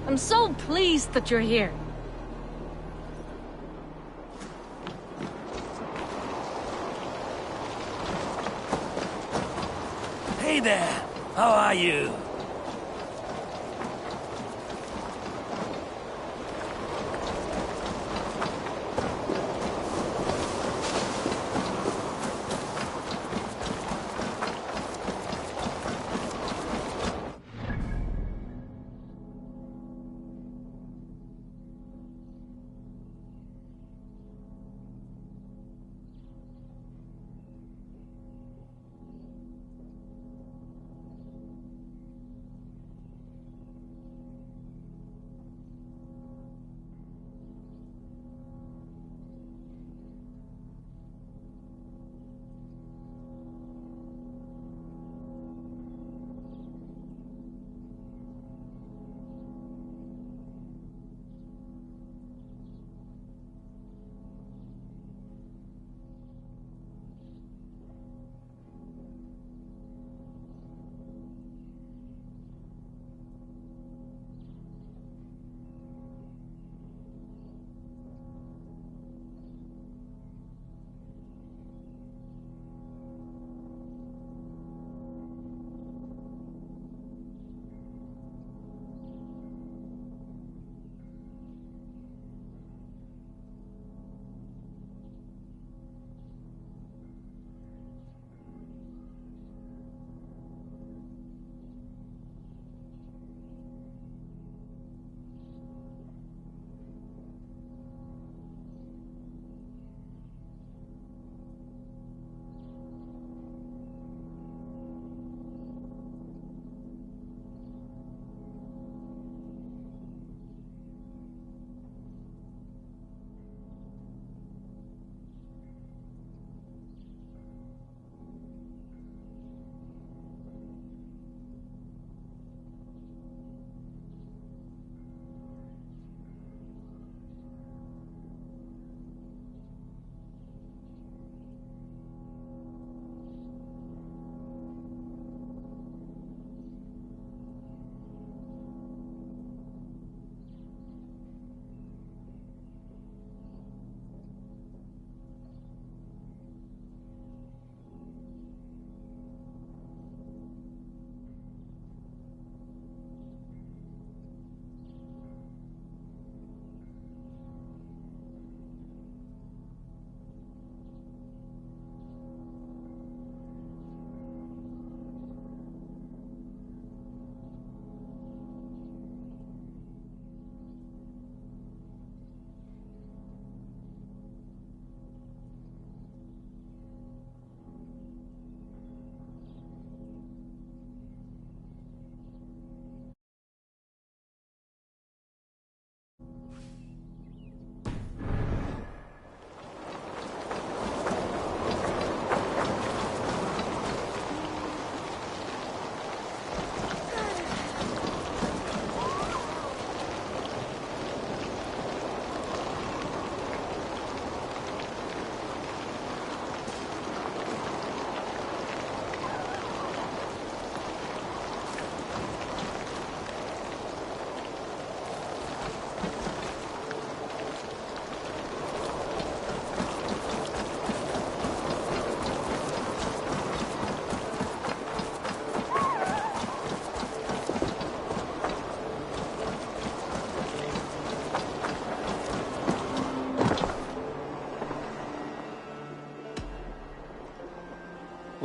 I'm so pleased that you're here. Hey there! How are you?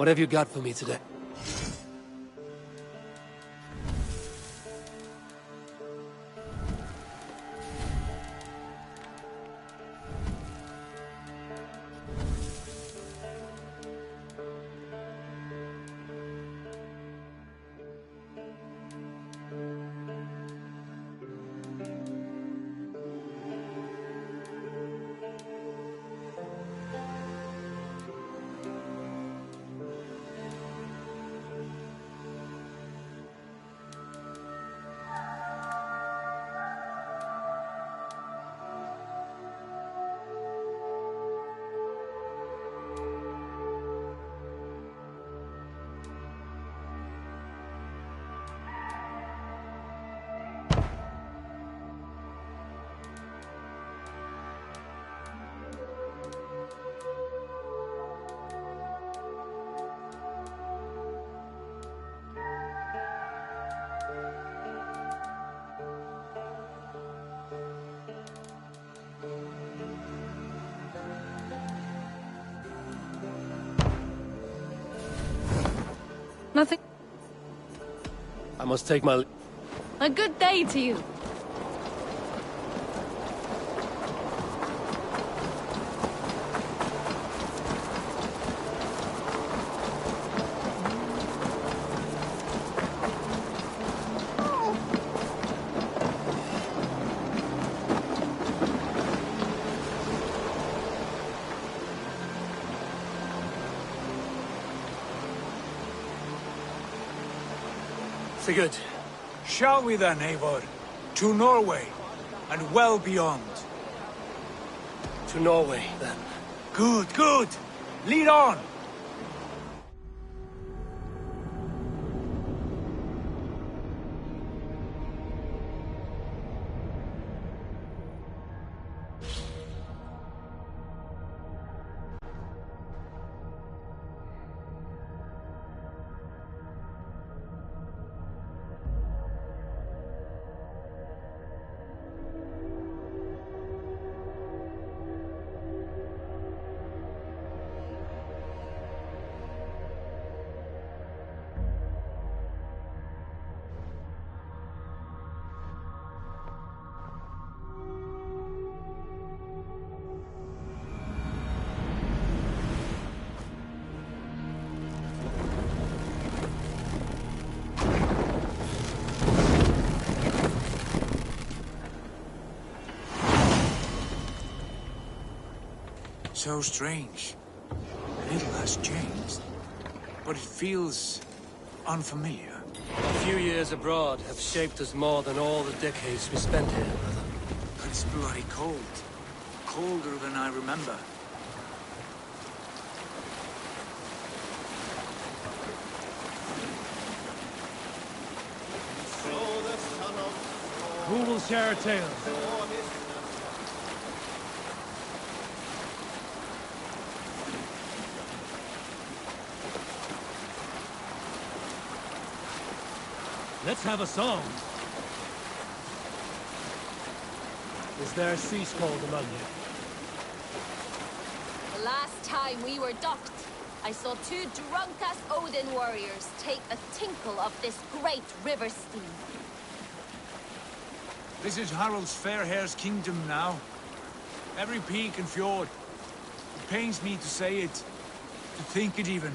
What have you got for me today? I must take my... A good day to you. Sigurd. Shall we then, Eivor? To Norway, and well beyond. To Norway, then. Good, good! Lead on! So strange. Little has changed, but it feels unfamiliar. A few years abroad have shaped us more than all the decades we spent here, brother. But it's bloody cold. Colder than I remember. Who will share a tale? Let's have a song. Is there a sea scald among you? The last time we were docked, I saw two drunk-ass Odin warriors take a tinkle of this great river steam. This is Harald's Fairhair's kingdom now. Every peak and fjord. It pains me to say it, to think it even.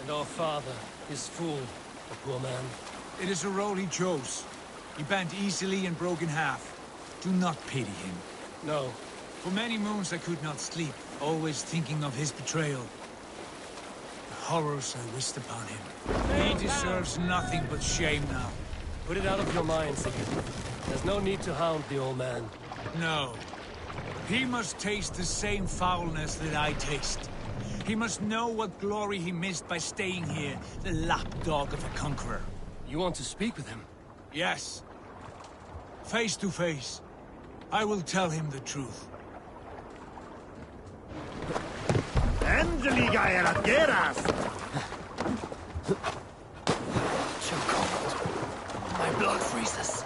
And our father, his fool, a poor man. It is a role he chose. He bent easily and broke in half. Do not pity him. No. For many moons I could not sleep, always thinking of his betrayal. The horrors I wished upon him. He deserves nothing but shame now. Put it out of your mind, Sigurd. There's no need to hound the old man. No. He must taste the same foulness that I taste. He must know what glory he missed by staying here, the lapdog of a conqueror. You want to speak with him? Yes. Face to face. I will tell him the truth. Endelig er at geras! Too cold. My blood freezes.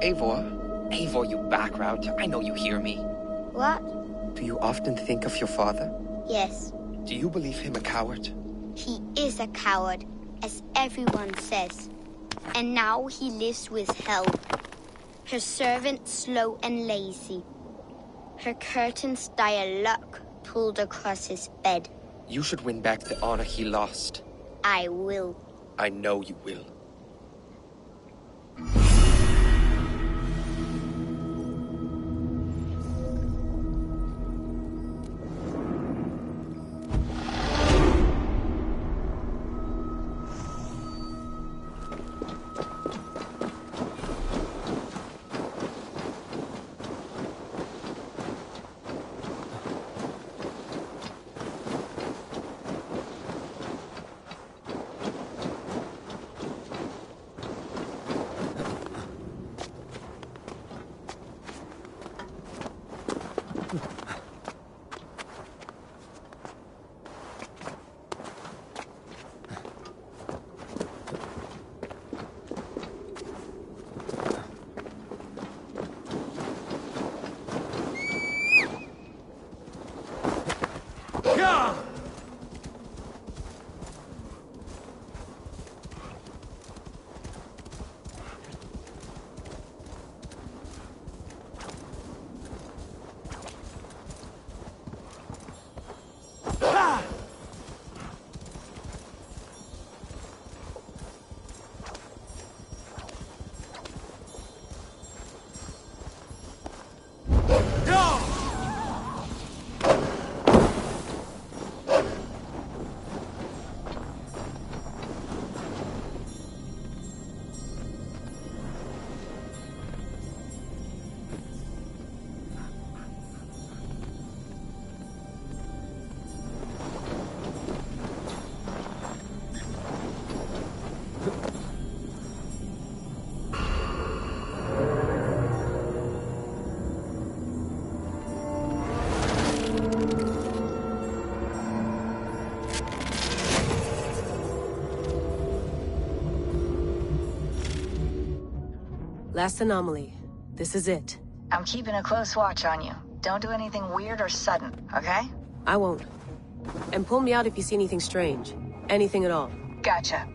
Eivor? Eivor, you background. I know you hear me. What? Do you often think of your father? Yes. Do you believe him a coward? He is a coward, as everyone says. And now he lives with Hel. Her servant slow and lazy. Her curtains dialogue pulled across his bed. You should win back the honor he lost. I will. I know you will. Last anomaly. This is it. I'm keeping a close watch on you. Don't do anything weird or sudden, okay? I won't. And pull me out if you see anything strange. Anything at all. Gotcha.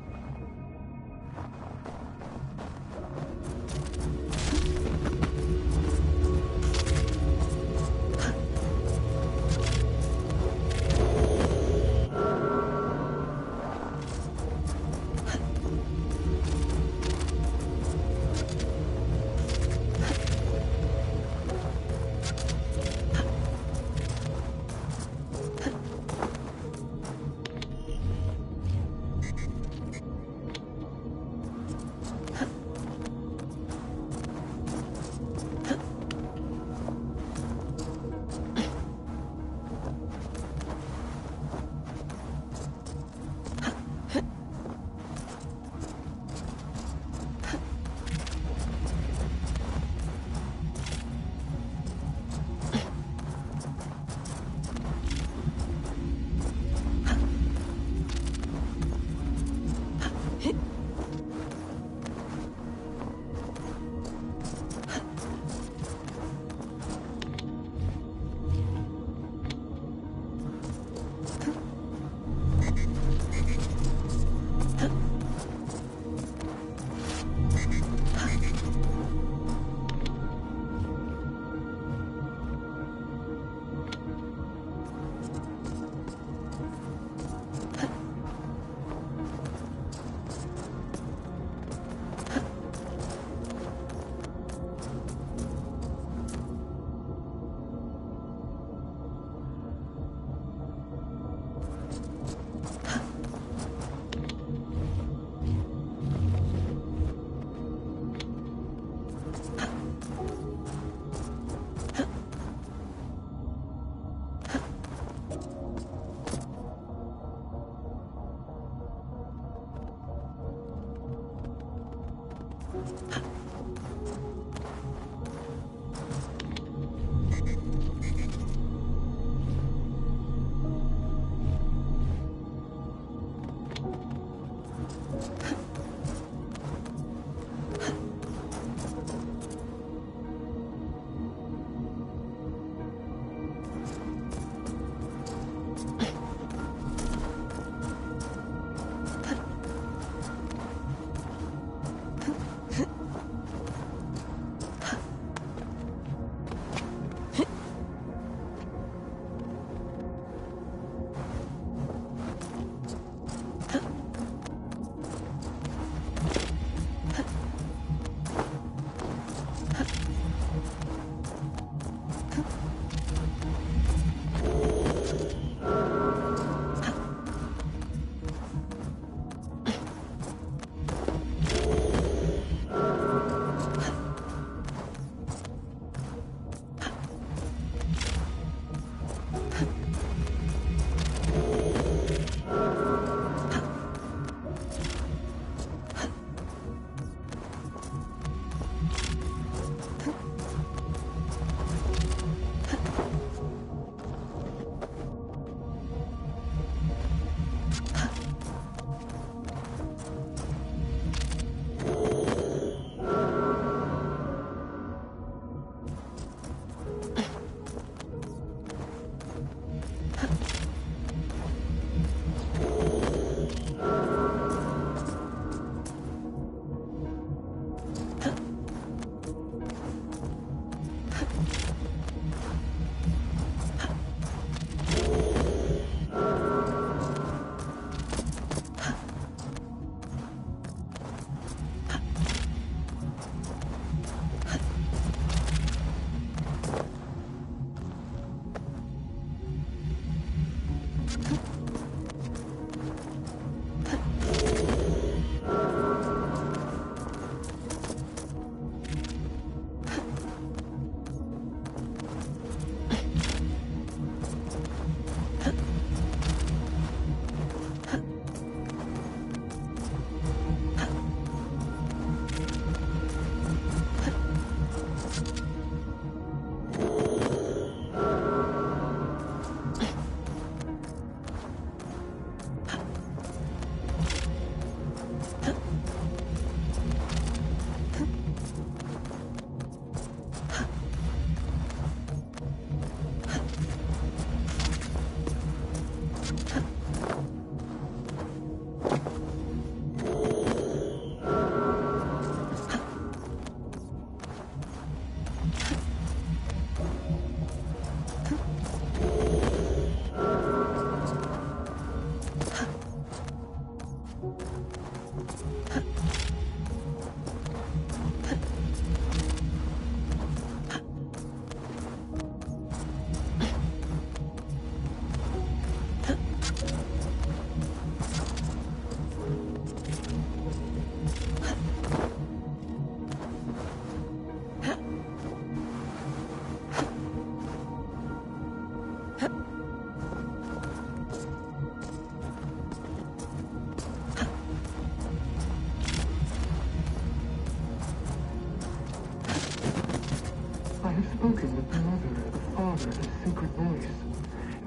I have spoken with the mother, the father, the sacred voice.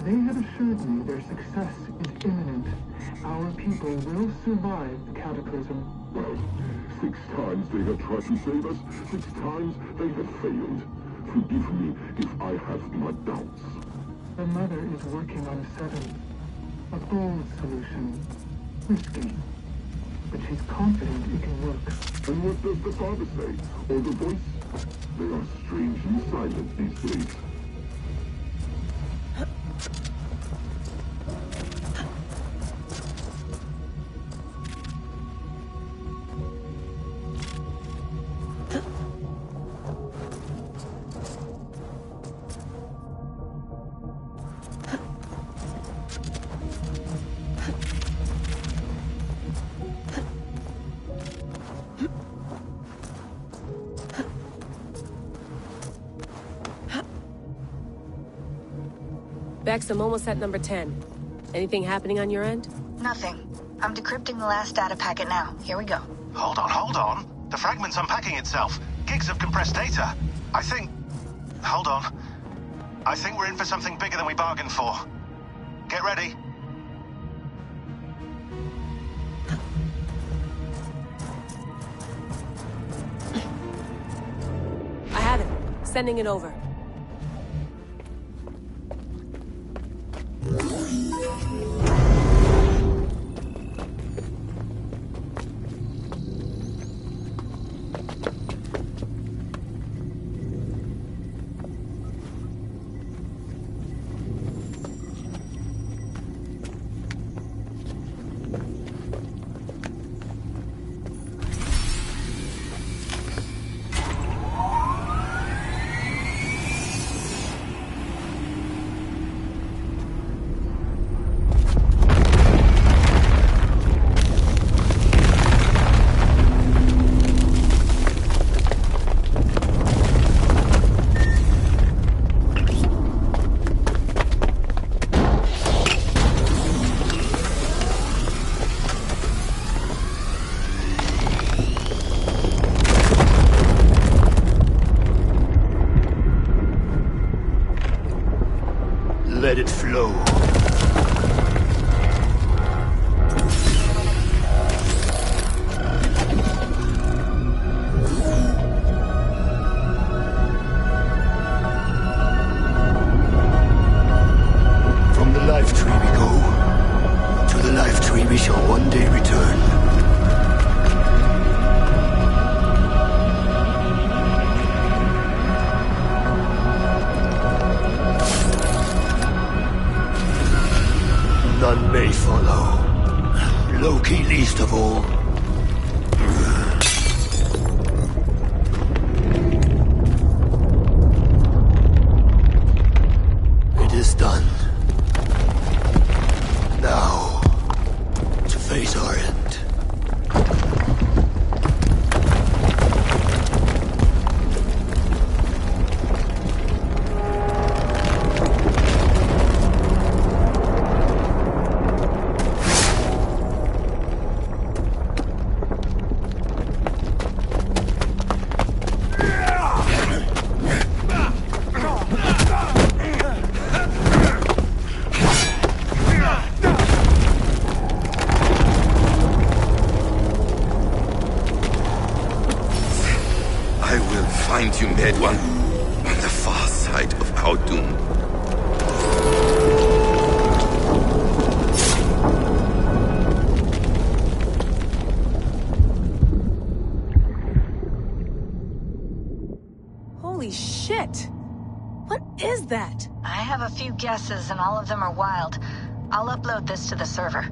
They have assured me their success is imminent. Our people will survive the cataclysm. Well, 6 times they have tried to save us, 6 times they have failed. Forgive me if I have my doubts. The mother is working on a 7th, a bold solution. Risky, but she's confident it can work. And what does the father say? Or the voice? They are strangely silent these days. Bex, I'm almost at number 10. Anything happening on your end? Nothing. I'm decrypting the last data packet now. Here we go. Hold on. The fragment's unpacking itself. Gigs of compressed data. I think... Hold on. I think we're in for something bigger than we bargained for. Get ready. I have it. Sending it over. Let it flow. From the life tree we go. To the life tree we shall one day return. None may follow. Loki least of all. It is done. Now, to face our end. Find you, Mad One, on the far side of our doom. Holy shit! What is that? I have a few guesses, and all of them are wild. I'll upload this to the server.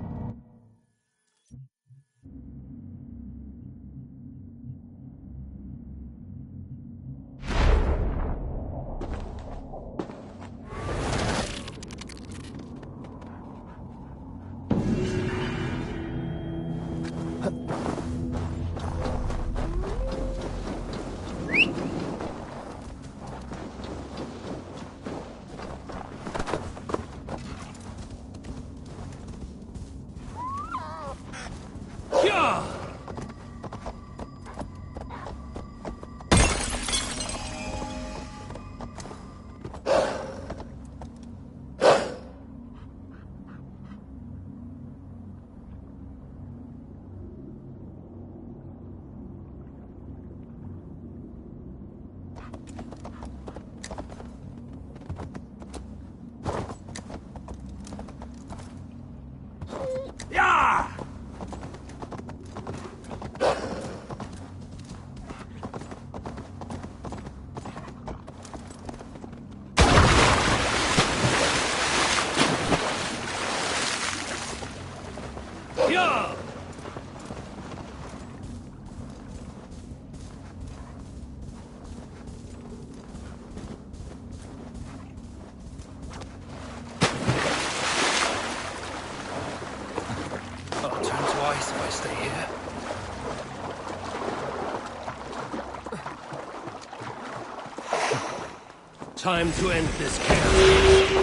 Time to end this chaos.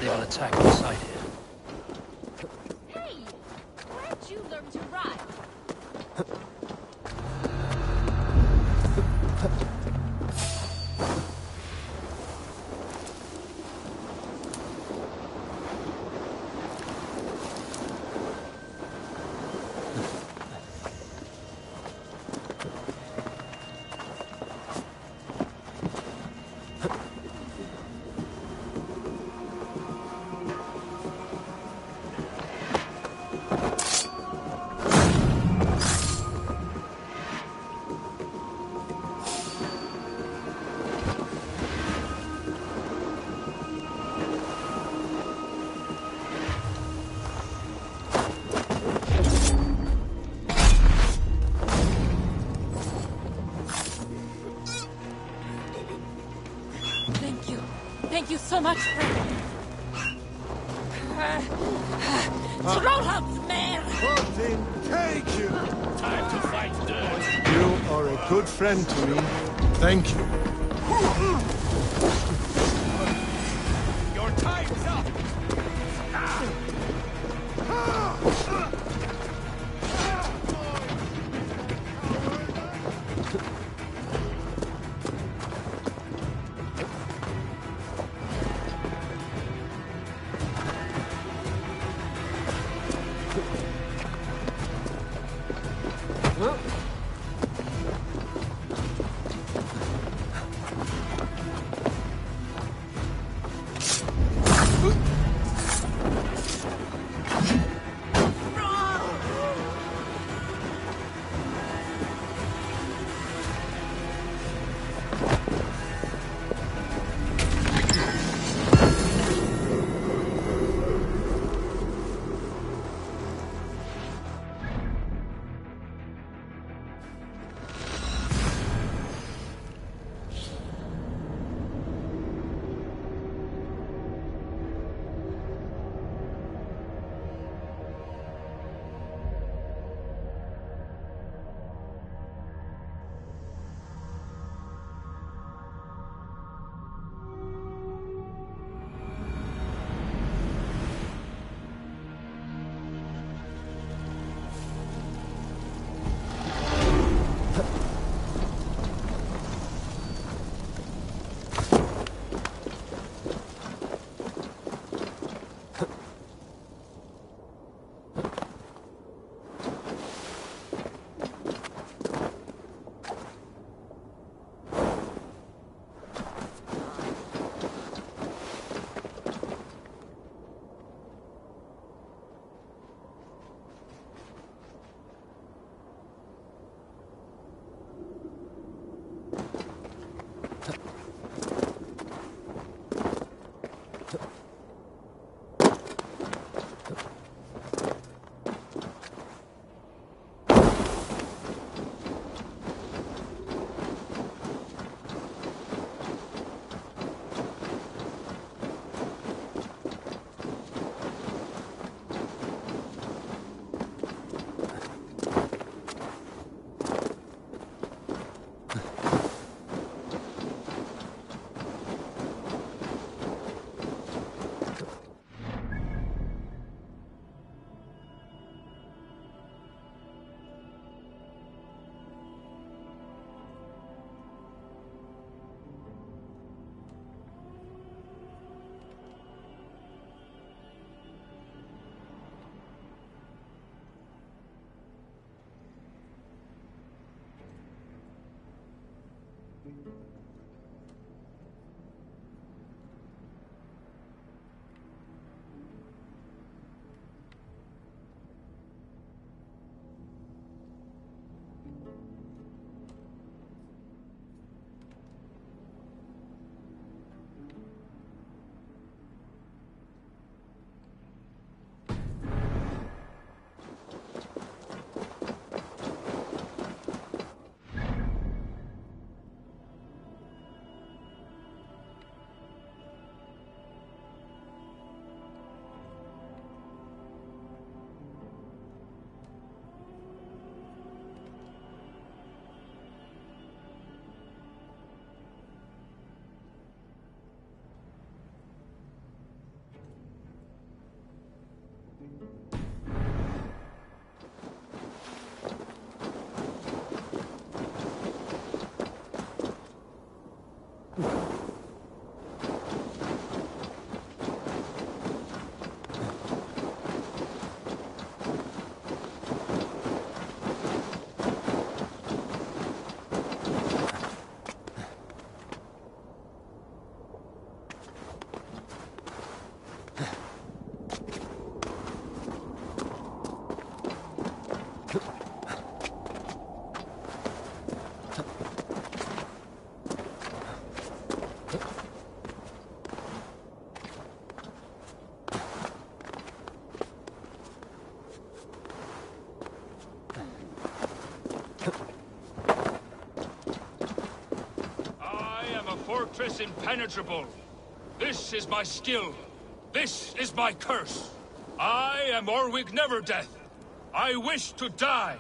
They will attack inside here. Hey! Where'd you learn to ride? Thank you. Thank you so much, friend. Trollham's mare! Odin, take you! Time to fight dirt. You are a good friend to me. Thank you. Your time's up! fortress impenetrable. This is my skill. This is my curse. I am Orwig Neverdeath. I wish to die.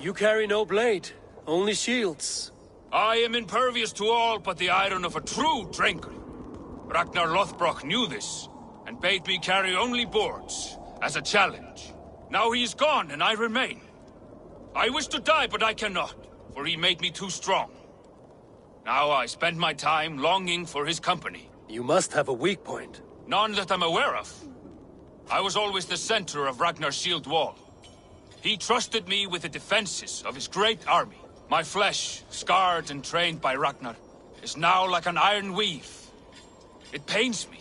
You carry no blade. Only shields. I am impervious to all but the iron of a true drinker. Ragnar Lothbrok knew this, and bade me carry only boards, as a challenge. Now he is gone, and I remain. I wish to die, but I cannot, for he made me too strong. Now I spend my time longing for his company. You must have a weak point. None that I'm aware of. I was always the center of Ragnar's shield wall. He trusted me with the defenses of his great army. My flesh, scarred and trained by Ragnar, is now like an iron weave. It pains me.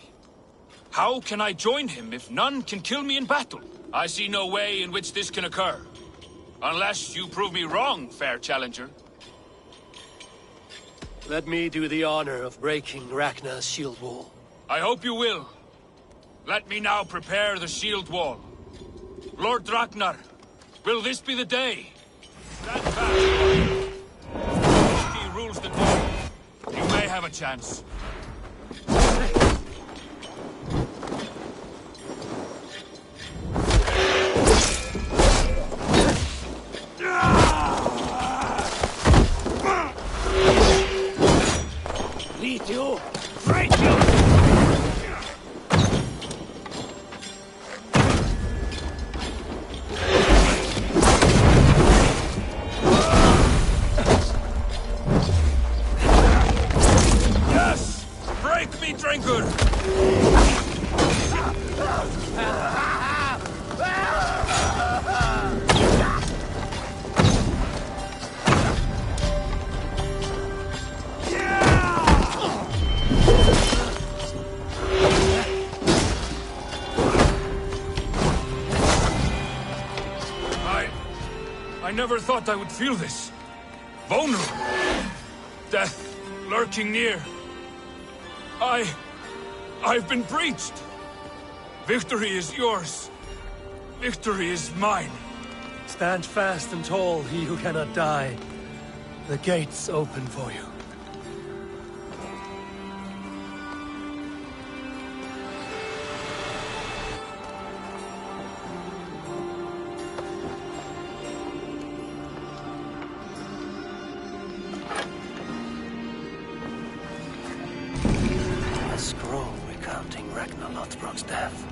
How can I join him if none can kill me in battle? I see no way in which this can occur. Unless you prove me wrong, fair challenger. Let me do the honor of breaking Ragnar's shield wall. I hope you will. Let me now prepare the shield wall. Lord Ragnar, will this be the day? Stand fast. He rules the day. You may have a chance. Lead you! Fight you! Yes! Break me, drinker! I never thought I would feel this. Vulnerable. Death lurking near. I've been breached. Victory is yours. Victory is mine. Stand fast and tall, he who cannot die. The gates open for you. A scroll recounting Ragnar Lothbrok's death.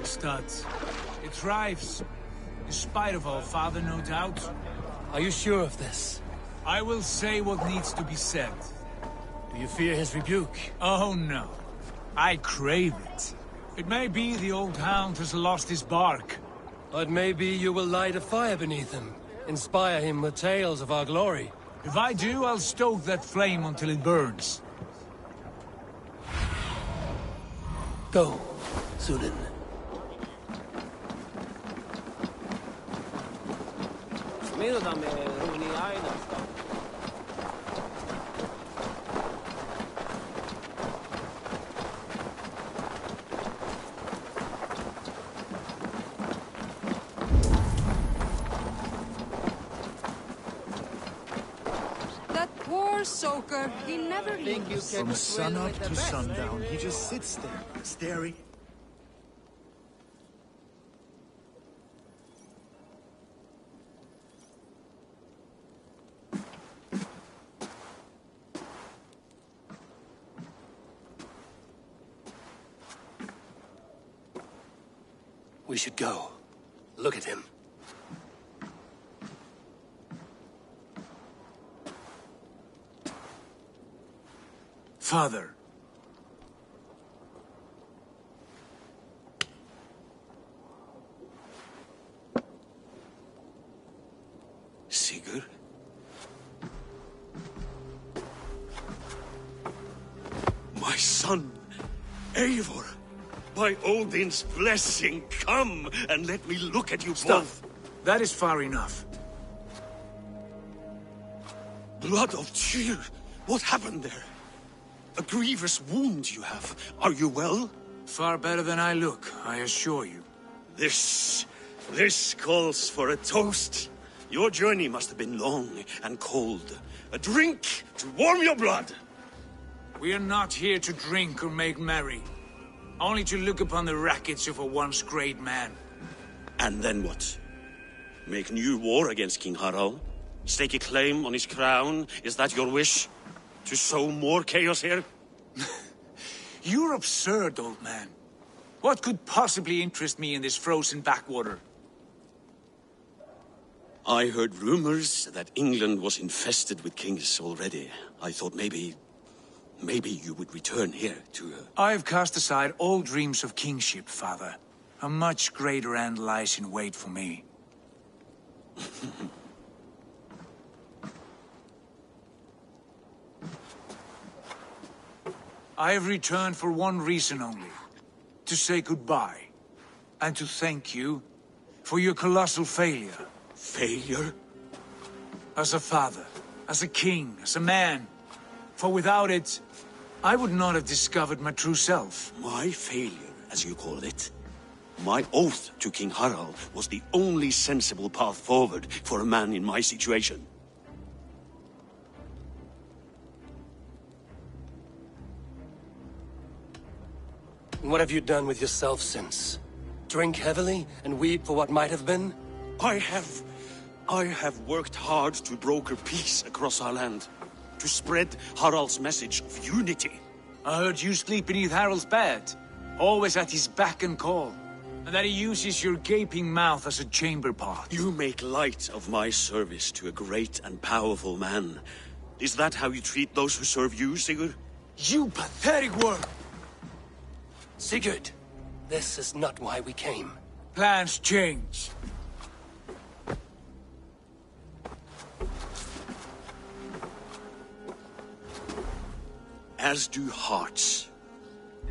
Studs. It thrives. In spite of our father, no doubt. Are you sure of this? I will say what needs to be said. Do you fear his rebuke? Oh no. I crave it. It may be the old hound has lost his bark. But maybe you will light a fire beneath him. Inspire him with tales of our glory. If I do, I'll stoke that flame until it burns. Go, Sudin. poor soaker. He never leaves. From sunup to sundown, he just sits there, staring. We should go. Look at him. Father. Sigurd? My son, Eivor! By Odin's blessing, come and let me look at you both. That is far enough. Blood of Tyr! What happened there? A grievous wound you have. Are you well? Far better than I look, I assure you. This calls for a toast. Your journey must have been long and cold. A drink to warm your blood. We are not here to drink or make merry. Only to look upon the rackets of a once great man. And then what? Make new war against King Harald? Stake a claim on his crown? Is that your wish? To sow more chaos here? You're absurd, old man. What could possibly interest me in this frozen backwater? I heard rumors that England was infested with kings already. I thought maybe you would return here to... I have cast aside all dreams of kingship, father. A much greater end lies in wait for me. I have returned for one reason only. To say goodbye. And to thank you for your colossal failure. Failure? As a father, as a king, as a man. For without it, I would not have discovered my true self. My failure, as you call it? My oath to King Harald was the only sensible path forward for a man in my situation. What have you done with yourself since? Drink heavily and weep for what might have been? I have worked hard to broker peace across our land. To spread Harald's message of unity. I heard you sleep beneath Harald's bed. Always at his beck and call. And that he uses your gaping mouth as a chamber pot. You make light of my service to a great and powerful man. Is that how you treat those who serve you, Sigurd? You pathetic worm! Sigurd, this is not why we came. Plans change. As do hearts.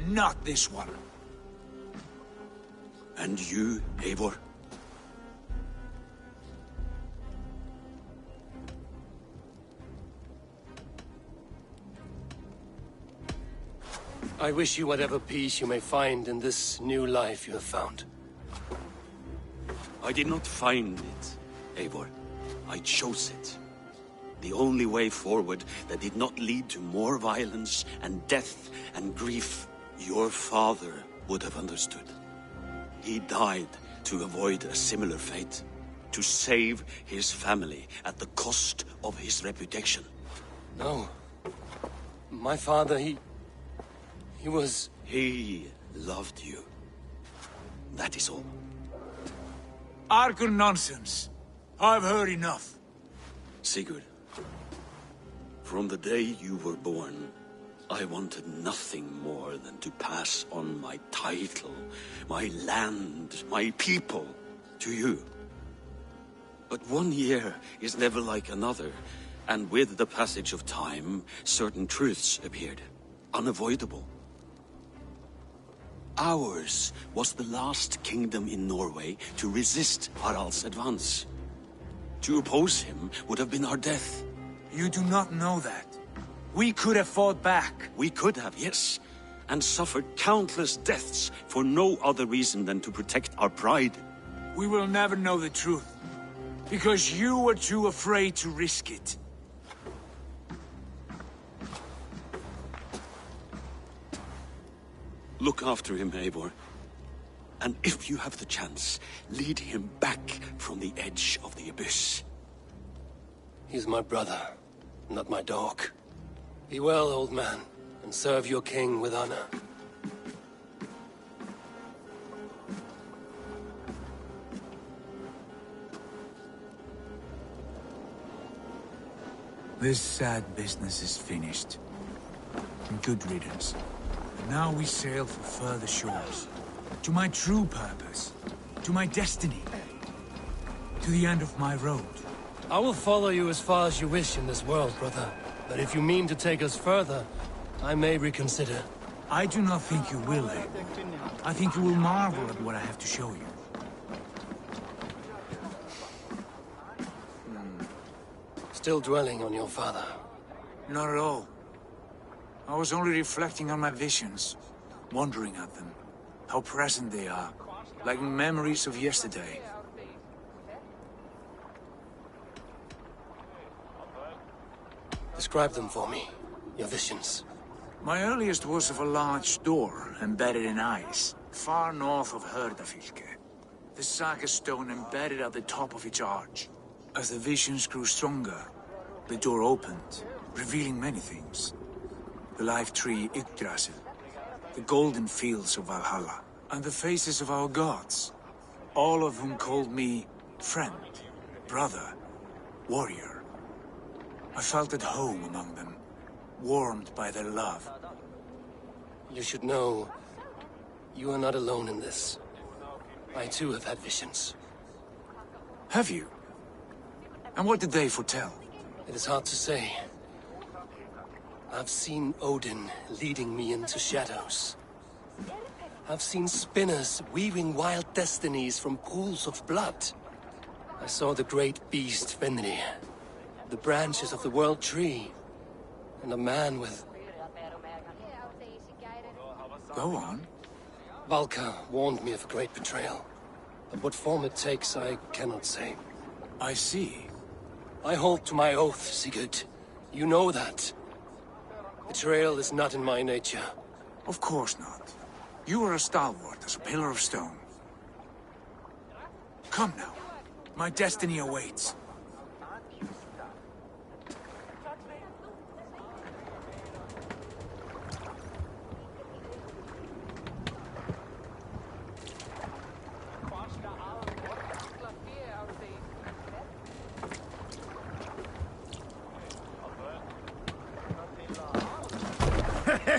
Not this one. And you, Eivor? I wish you whatever peace you may find in this new life you have found. I did not find it, Eivor. I chose it. The only way forward that did not lead to more violence and death and grief. Your father would have understood. He died to avoid a similar fate. To save his family at the cost of his reputation. No. My father, he was... He loved you. That is all. Archer nonsense. I've heard enough. Sigurd, from the day you were born, I wanted nothing more than to pass on my title, my land, my people, to you. But 1 year is never like another, and with the passage of time, certain truths appeared, unavoidable. Ours was the last kingdom in Norway to resist Harald's advance. To oppose him would have been our death. You do not know that. We could have fought back. We could have, yes. And suffered countless deaths for no other reason than to protect our pride. We will never know the truth. Because you were too afraid to risk it. Look after him, Eivor. And if you have the chance, lead him back from the edge of the abyss. He's my brother, not my dog. Be well, old man, and serve your king with honor. This sad business is finished. And good riddance. And now we sail for further shores. To my true purpose. To my destiny. To the end of my road. I will follow you as far as you wish in this world, brother. But if you mean to take us further, I may reconsider. I do not think you will, Eivor. I think you will marvel at what I have to show you. Still dwelling on your father? Not at all. I was only reflecting on my visions, wondering at them. How present they are, like memories of yesterday. Describe them for me, your visions. My earliest was of a large door embedded in ice, far north of Herdafylke. The saga stone embedded at the top of its arch. As the visions grew stronger, the door opened, revealing many things. The life tree Yggdrasil, the golden fields of Valhalla, and the faces of our gods, all of whom called me friend, brother, warrior. I felt at home among them, warmed by their love. You should know, you are not alone in this. I too have had visions. Have you? And what did they foretell? It is hard to say. I've seen Odin leading me into shadows. I've seen spinners weaving wild destinies from pools of blood. I saw the great beast Fenrir, the branches of the World Tree, and a man with... Go on. Valka warned me of a great betrayal. But what form it takes, I cannot say. I see. I hold to my oath, Sigurd. You know that. Betrayal is not in my nature. Of course not. You are as stalwart as a pillar of stone. Come now. My destiny awaits.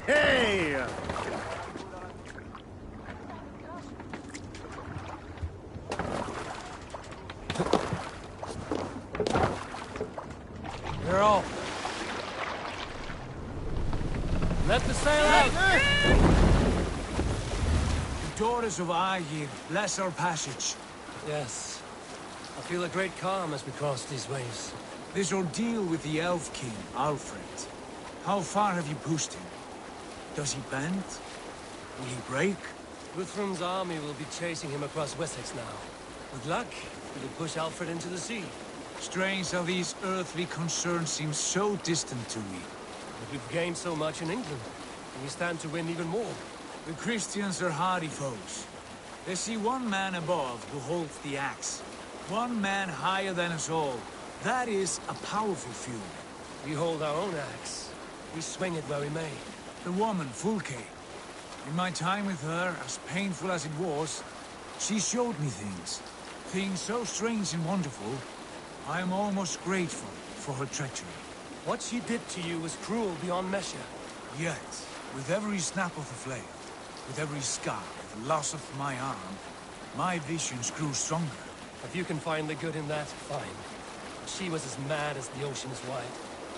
Hey! You're all. Let the sail out! The daughters of Aegir, bless our passage. Yes. I feel a great calm as we cross these waves. This ordeal with the Elf King, Alfred. How far have you pushed him? Does he bend? Will he break? Guthrum's army will be chasing him across Wessex now. With luck, he will push Alfred into the sea. Strange how these earthly concerns seem so distant to me. But we've gained so much in England, and we stand to win even more. The Christians are hardy foes. They see one man above who holds the axe. One man higher than us all. That is a powerful feud. We hold our own axe. We swing it where we may. The woman, Fulke. In my time with her, as painful as it was, she showed me things. Things so strange and wonderful, I am almost grateful for her treachery. What she did to you was cruel beyond measure. Yet, with every snap of the flail, with every scar, the loss of my arm, my visions grew stronger. If you can find the good in that, fine. She was as mad as the ocean is wide.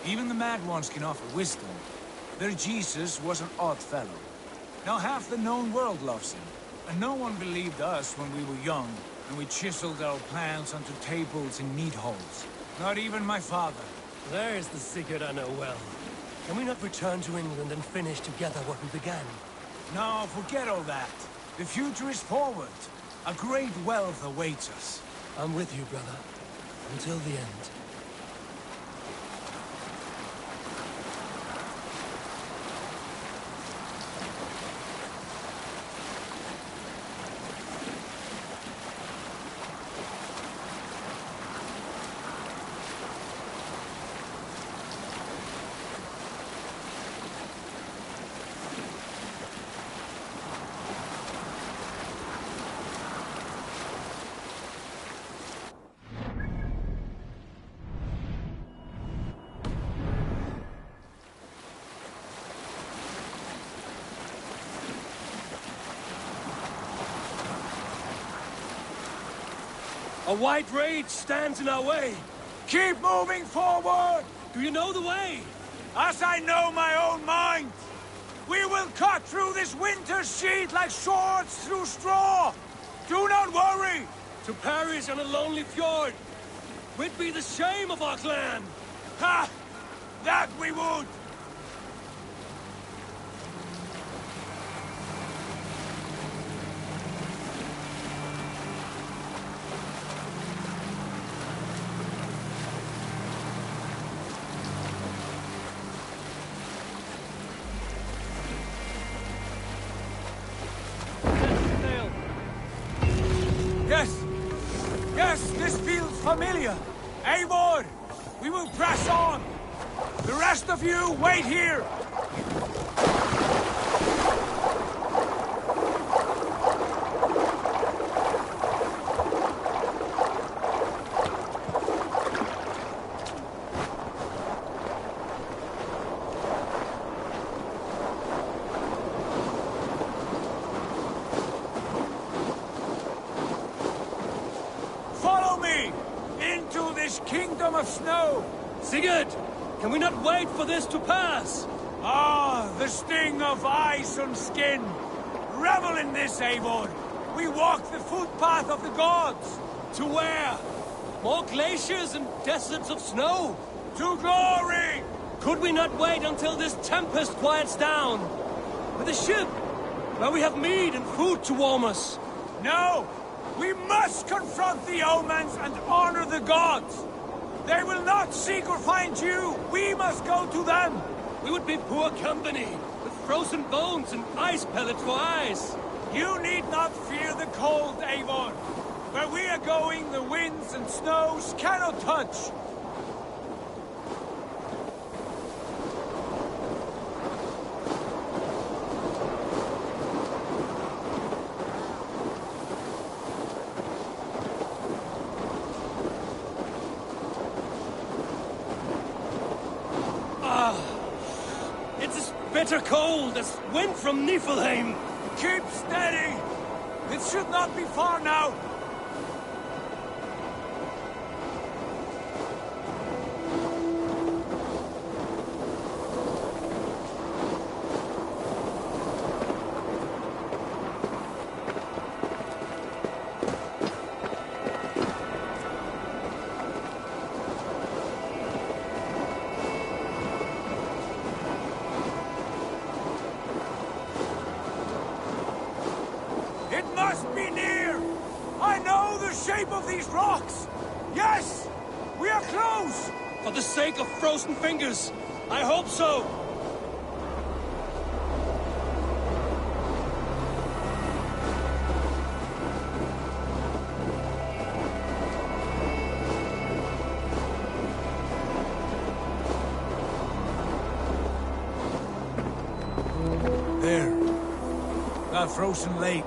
Even the mad ones can offer wisdom. Their Jesus was an odd fellow. Now half the known world loves him. And no one believed us when we were young, and we chiseled our plans onto tables in meat halls. Not even my father. There's the Sigurd I know well. Can we not return to England and finish together what we began? No, forget all that. The future is forward. A great wealth awaits us. I'm with you, brother. Until the end. A white rage stands in our way. Keep moving forward! Do you know the way? As I know my own mind! We will cut through this winter's sheet like swords through straw! Do not worry! To perish on a lonely fjord would be the shame of our clan! Ha! That we would! Yes, this feels familiar. Eivor, we will press on. The rest of you, wait here. Kingdom of snow! Sigurd! Can we not wait for this to pass? Ah, the sting of ice on skin! Revel in this, Eivor! We walk the footpath of the gods! To where? More glaciers and deserts of snow? To glory! Could we not wait until this tempest quiets down? With a ship, where we have meat and food to warm us? No! We must confront the omens and honor the gods! They will not seek or find you! We must go to them! We would be poor company, with frozen bones and ice pellets for eyes! You need not fear the cold, Eivor! Where we are going, the winds and snows cannot touch! Bitter cold as wind from Niflheim. Keep steady! It should not be far now! For the sake of frozen fingers, I hope so! There. That frozen lake.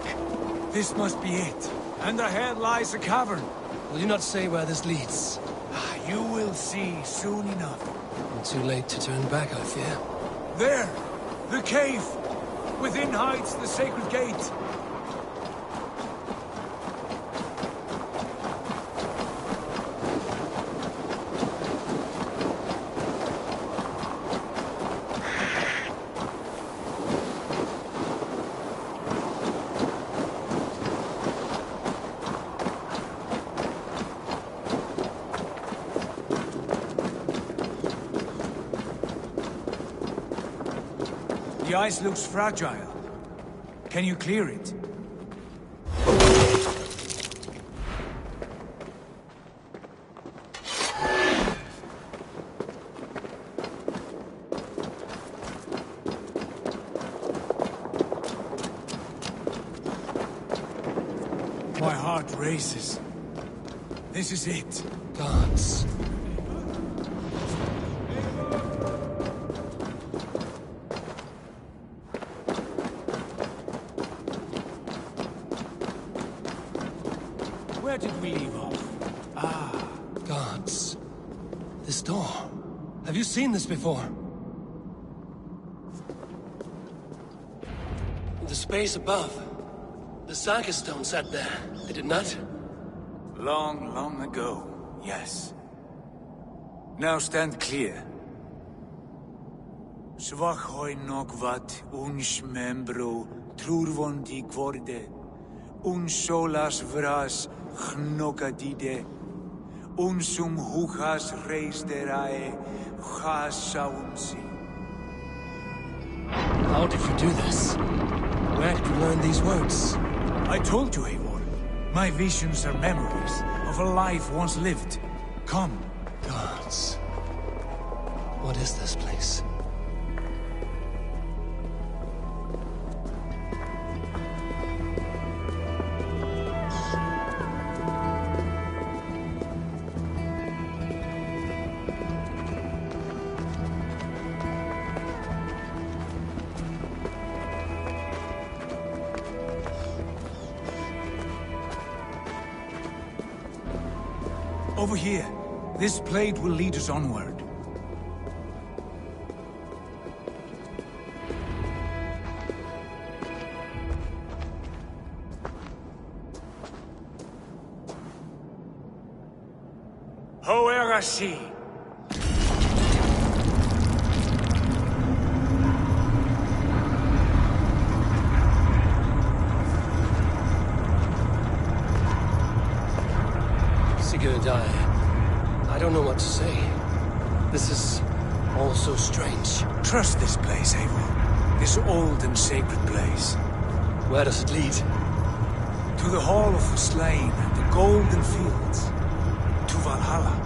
This must be it. And ahead lies a cavern. Will you not say where this leads? You will see soon enough. Too late to turn back, I fear. There! The cave! Within hides the sacred gate. The ice looks fragile. Can you clear it? My heart races. This is it. Gods. Where did we leave off? Ah. Gods. This door. Have you seen this before? In the space above. The Saga Stone sat there, did it not? Long, long ago, yes. Now stand clear. Svachoi nokvat uns membro trurvondi gvorde, uns solas vras gnokadide, unsum huchas reisderae chasaunsi. How did you do this? Where did you learn these words? I told you, Eivor. My visions are memories of a life once lived. Come. Gods. What is this place? Over here. This blade will lead us onward. Hoerasi! Sigurd, I don't know what to say. This is all so strange. Trust this place, Eivor. This old and sacred place. Where does it lead? To the Hall of the Slain and the Golden Fields. To Valhalla.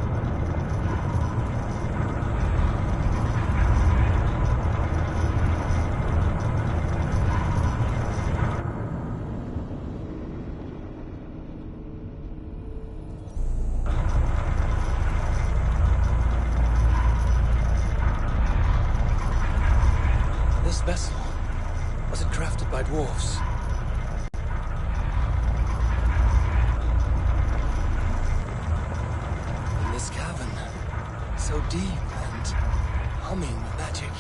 This vessel, was it crafted by dwarves? In this cavern, so deep and humming with magic.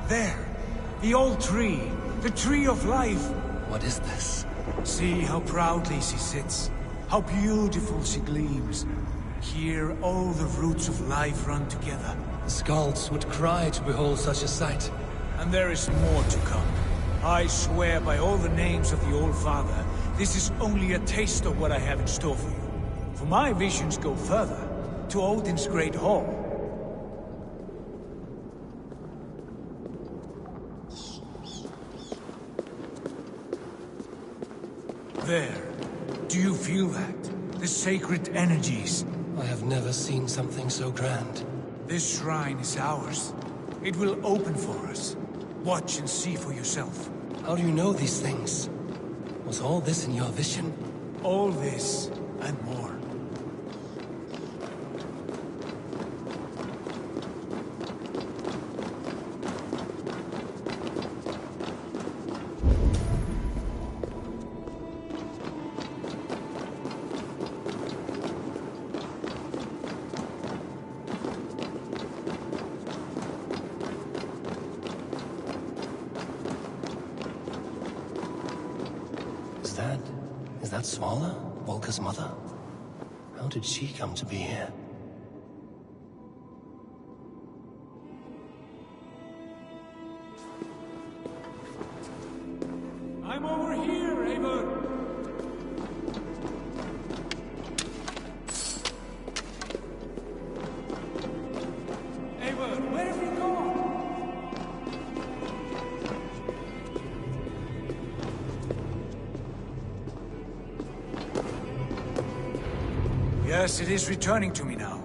There! The old tree! The tree of life! What is this? See how proudly she sits. How beautiful she gleams. Here all the roots of life run together. The Skalds would cry to behold such a sight. And there is more to come. I swear by all the names of the Old Father, this is only a taste of what I have in store for you. For my visions go further, to Odin's Great Hall. There. Do you feel that? The sacred energies. I have never seen something so grand. This shrine is ours. It will open for us. Watch and see for yourself. How do you know these things? Was all this in your vision? All this and more. Is that Svala, Volka's mother? How did she come to be here? I'm over here, Eivor! Eivor, where have you gone? Yes, it is returning to me now.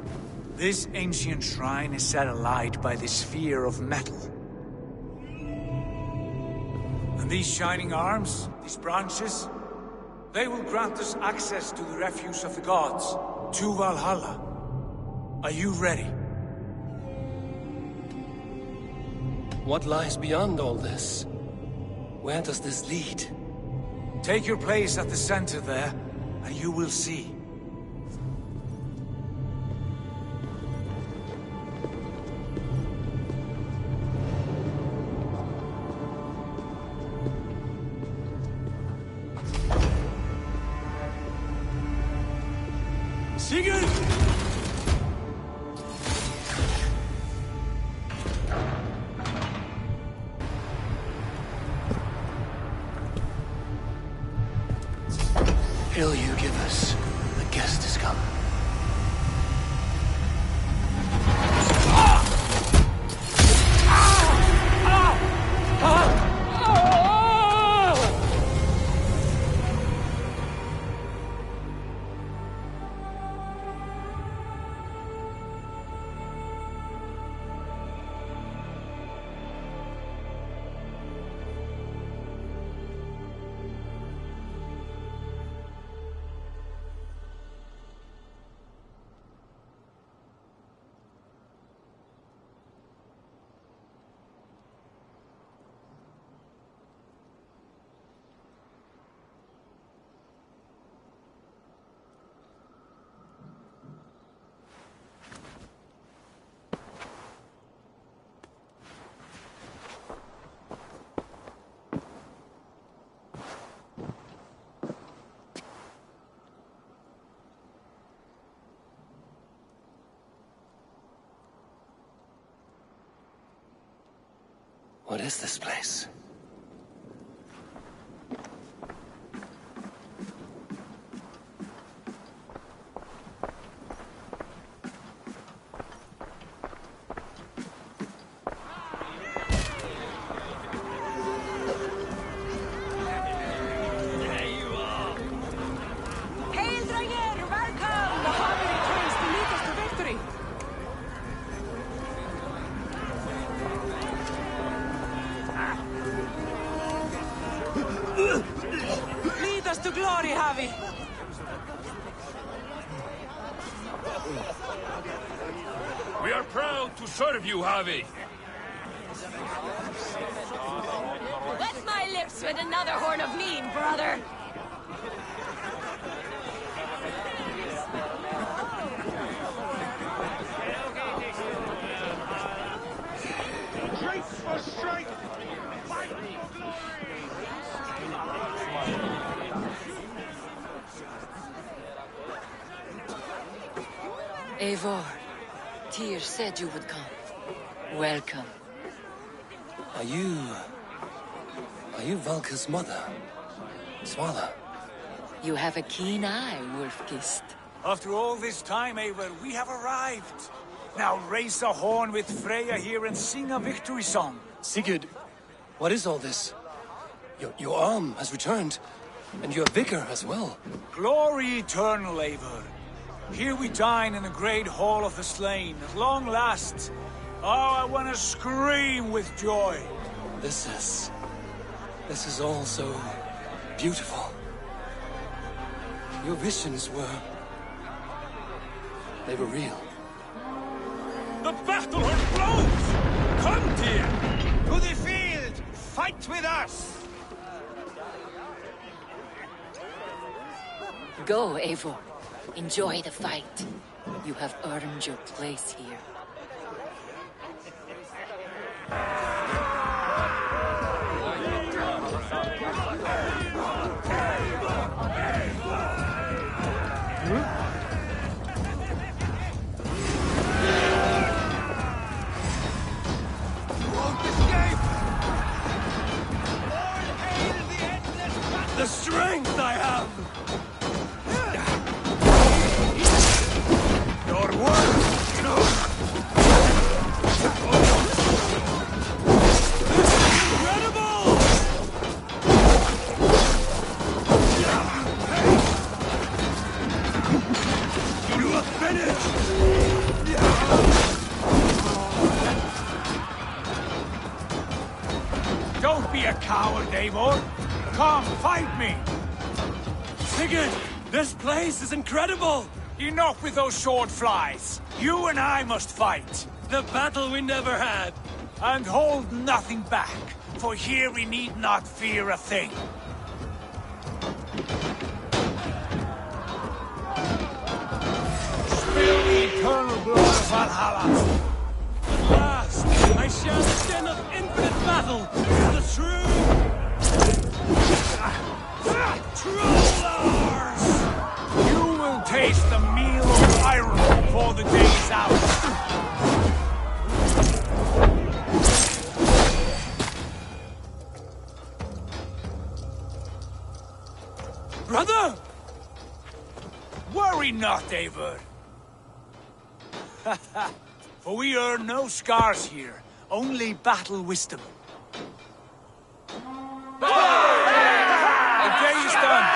This ancient shrine is set alight by the sphere of metal. And these shining arms, these branches, they will grant us access to the refuse of the gods, to Valhalla. Are you ready? What lies beyond all this? Where does this lead? Take your place at the center there, and you will see. Sigurd! Hill you give us. The guest has come. What is this place? Hail, Dranger! Welcome! The Harvey returns to lead us to victory! Lead us to glory, Javi! We are proud to serve you, Javi. Wet my lips with another horn of mead, brother! Straight for straight! Fight for glory! Eivor, Tyr said you would come. Welcome. Are you Valka's mother? Svala? You have a keen eye, Wolfgist. After all this time, Eivor, we have arrived. Now raise a horn with Freya here and sing a victory song. Sigurd, what is all this? Your arm has returned, and your vigor as well. Glory eternal, Eivor. Here we dine in the great hall of the slain, at long last. Oh, I want to scream with joy. This is all so beautiful. Your visions they were real. The battle horn blows! Come, Tyr! To the field! Fight with us! Go, Eivor. Enjoy the fight. You have earned your place here. The strength I have! Your word! Incredible! You are finished! Don't be a coward, Eivor. Come, fight me! Sigurd, this place is incredible! Enough with those sword flies! You and I must fight! The battle we never had! And hold nothing back, for here we need not fear a thing. Spill the eternal blood of Valhalla! At last, I share the sin of infinite battle! The true... Trollars! You will taste the meal of iron before the day is out. Brother! Worry not, Eivor. For we earn no scars here, only battle wisdom. The day is done.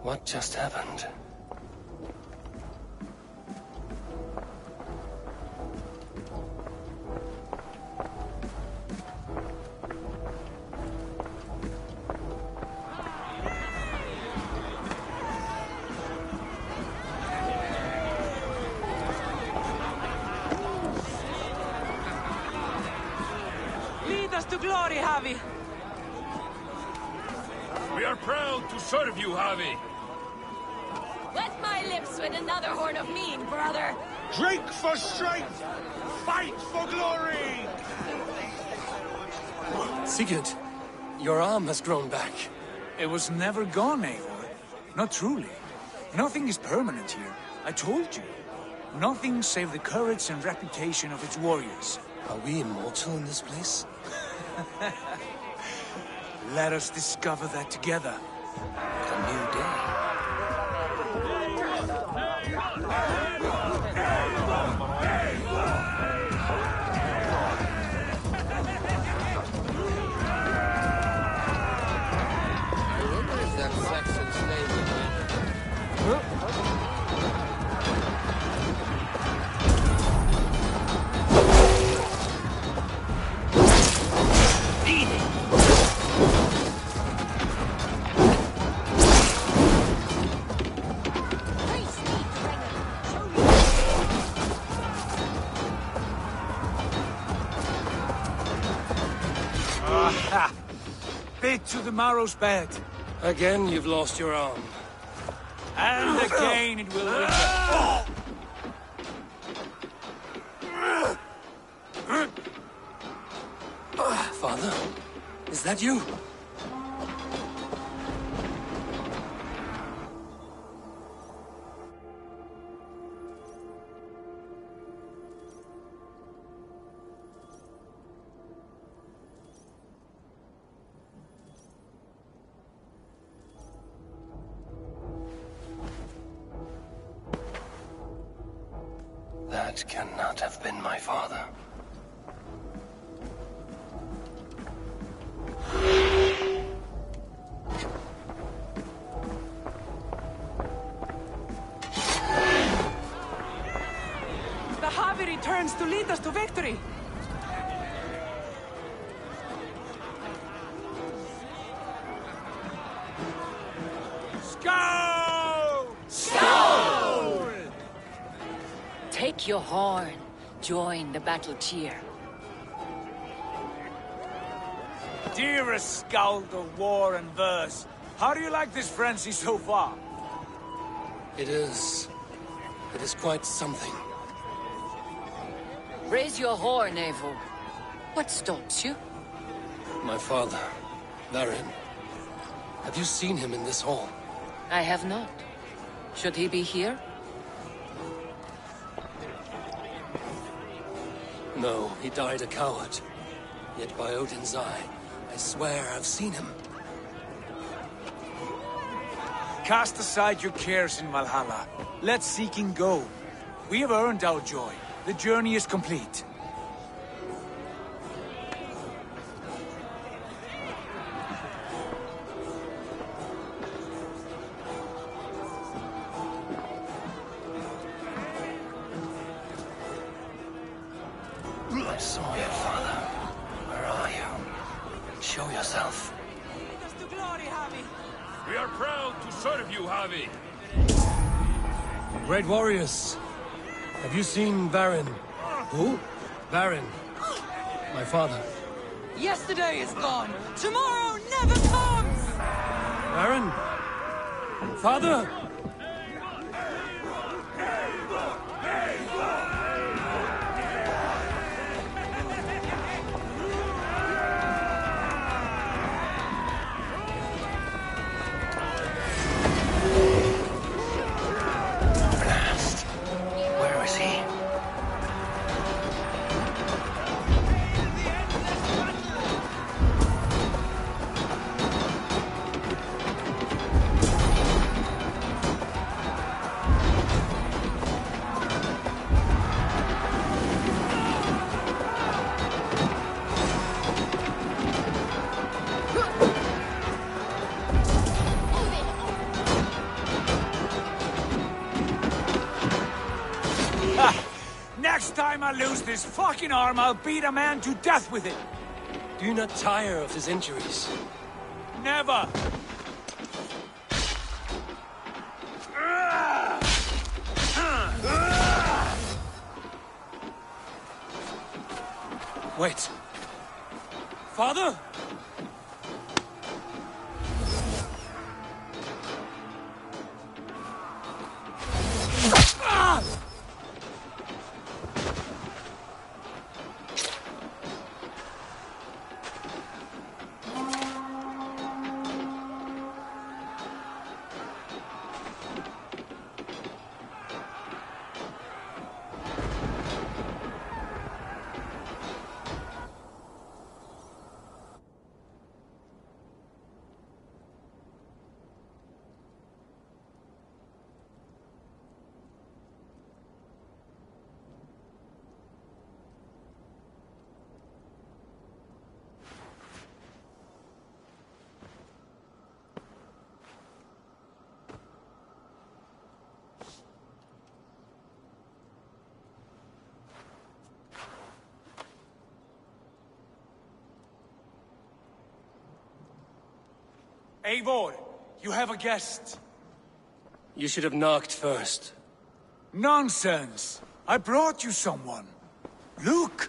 What just happened? Lead us to glory, Havi! We are proud to serve you, Havi. Wet my lips with another horn of mean, brother! Drink for strength! Fight for glory! Sigurd, your arm has grown back. It was never gone, Eivor. Not truly. Nothing is permanent here. I told you. Nothing save the courage and reputation of its warriors. Are we immortal in this place? Let us discover that together. A new day. Bit to the marrow's bed. Again, you've lost your arm. And again it will linger. Father? Is that you? That cannot have been my father. The Havi returns to lead us to victory! Skål! Skål! Take your horn. Join the battle cheer. Dearest skald of war and verse, how do you like this frenzy so far? It is quite something. Raise your horn, Eivor. What stops you? My father, Varin. Have you seen him in this hall? I have not. Should he be here? No, he died a coward. Yet by Odin's eye, I swear I've seen him. Cast aside your cares in Valhalla. Let seeking go. We have earned our joy. The journey is complete. I saw you, Father. Where are you? Show yourself. We are proud to serve you, Javi. Great warriors. Have you seen Baron? Who? Baron. My father. Yesterday is gone. Tomorrow never comes! Baron? Father? Blast. Where is he? Next time I lose this fucking arm, I'll beat a man to death with it. Do you not tire of his injuries? Never! Wait. Father? Eivor, you have a guest. You should have knocked first. Nonsense! I brought you someone. Look!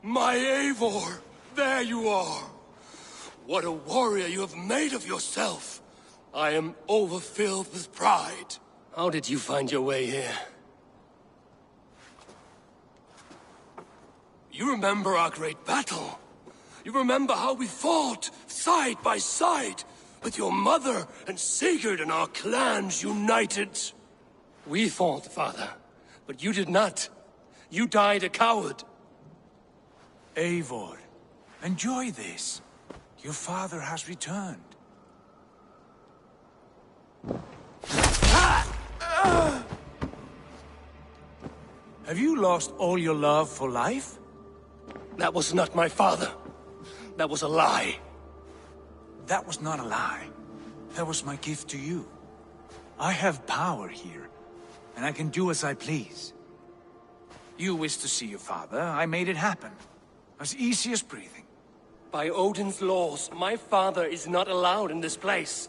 My Eivor! There you are! What a warrior you have made of yourself! I am overfilled with pride. How did you find your way here? You remember our great battle? You remember how we fought, side by side, with your mother and Sigurd and our clans united? We fought, Father, but you did not. You died a coward. Eivor, enjoy this. Your father has returned. Have you lost all your love for life? That was not my father. That was a lie. That was not a lie. That was my gift to you. I have power here, and I can do as I please. You wished to see your father, I made it happen. As easy as breathing. By Odin's laws, my father is not allowed in this place.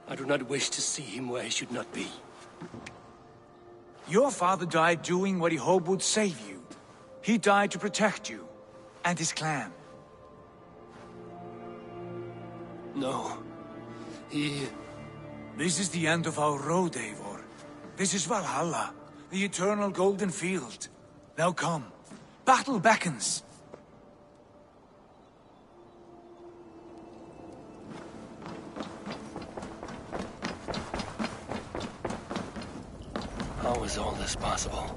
I do not wish to see him where he should not be. Your father died doing what he hoped would save you. He died to protect you, and his clan. No. This is the end of our road, Eivor. This is Valhalla, the eternal golden field. Now come. Battle beckons. How is all this possible?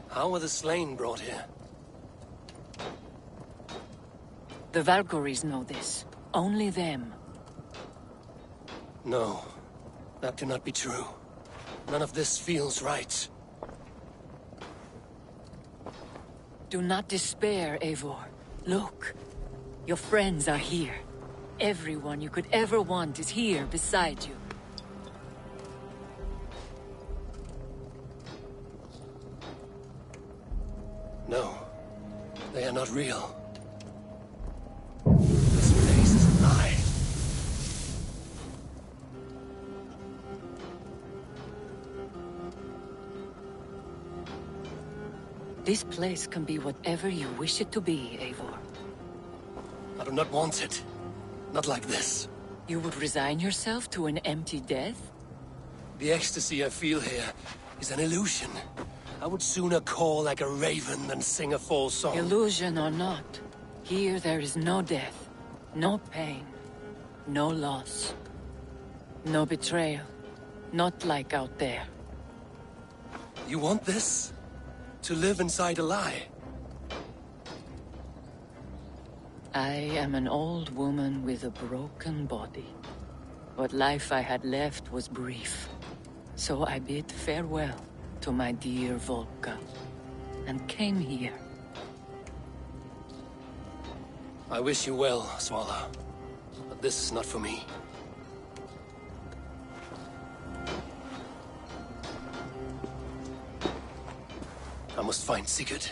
How were the slain brought here? The Valkyries know this. Only them. No, that cannot be true. None of this feels right. Do not despair, Eivor. Look. Your friends are here. Everyone you could ever want is here beside you. No, they are not real. This place is a lie. This place can be whatever you wish it to be, Eivor. I do not want it. Not like this. You would resign yourself to an empty death? The ecstasy I feel here is an illusion. I would sooner call like a raven than sing a false song. Illusion or not, here there is no death, no pain, no loss, no betrayal. Not like out there. You want this? To live inside a lie? I am an old woman with a broken body. What life I had left was brief. So I bid farewell to my dear Volka, and came here. I wish you well, Swallow. But this is not for me. I must find Sigurd.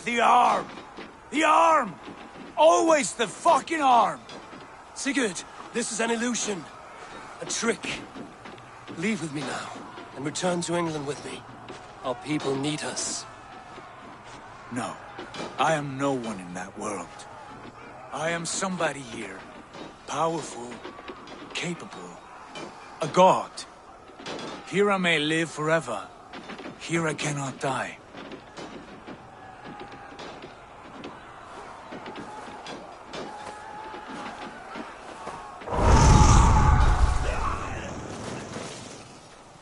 The arm! The arm! Always the fucking arm! Sigurd, this is an illusion. A trick. Leave with me now, and return to England with me. Our people need us. No, I am no one in that world. I am somebody here. Powerful, capable, a god. Here I may live forever. Here I cannot die.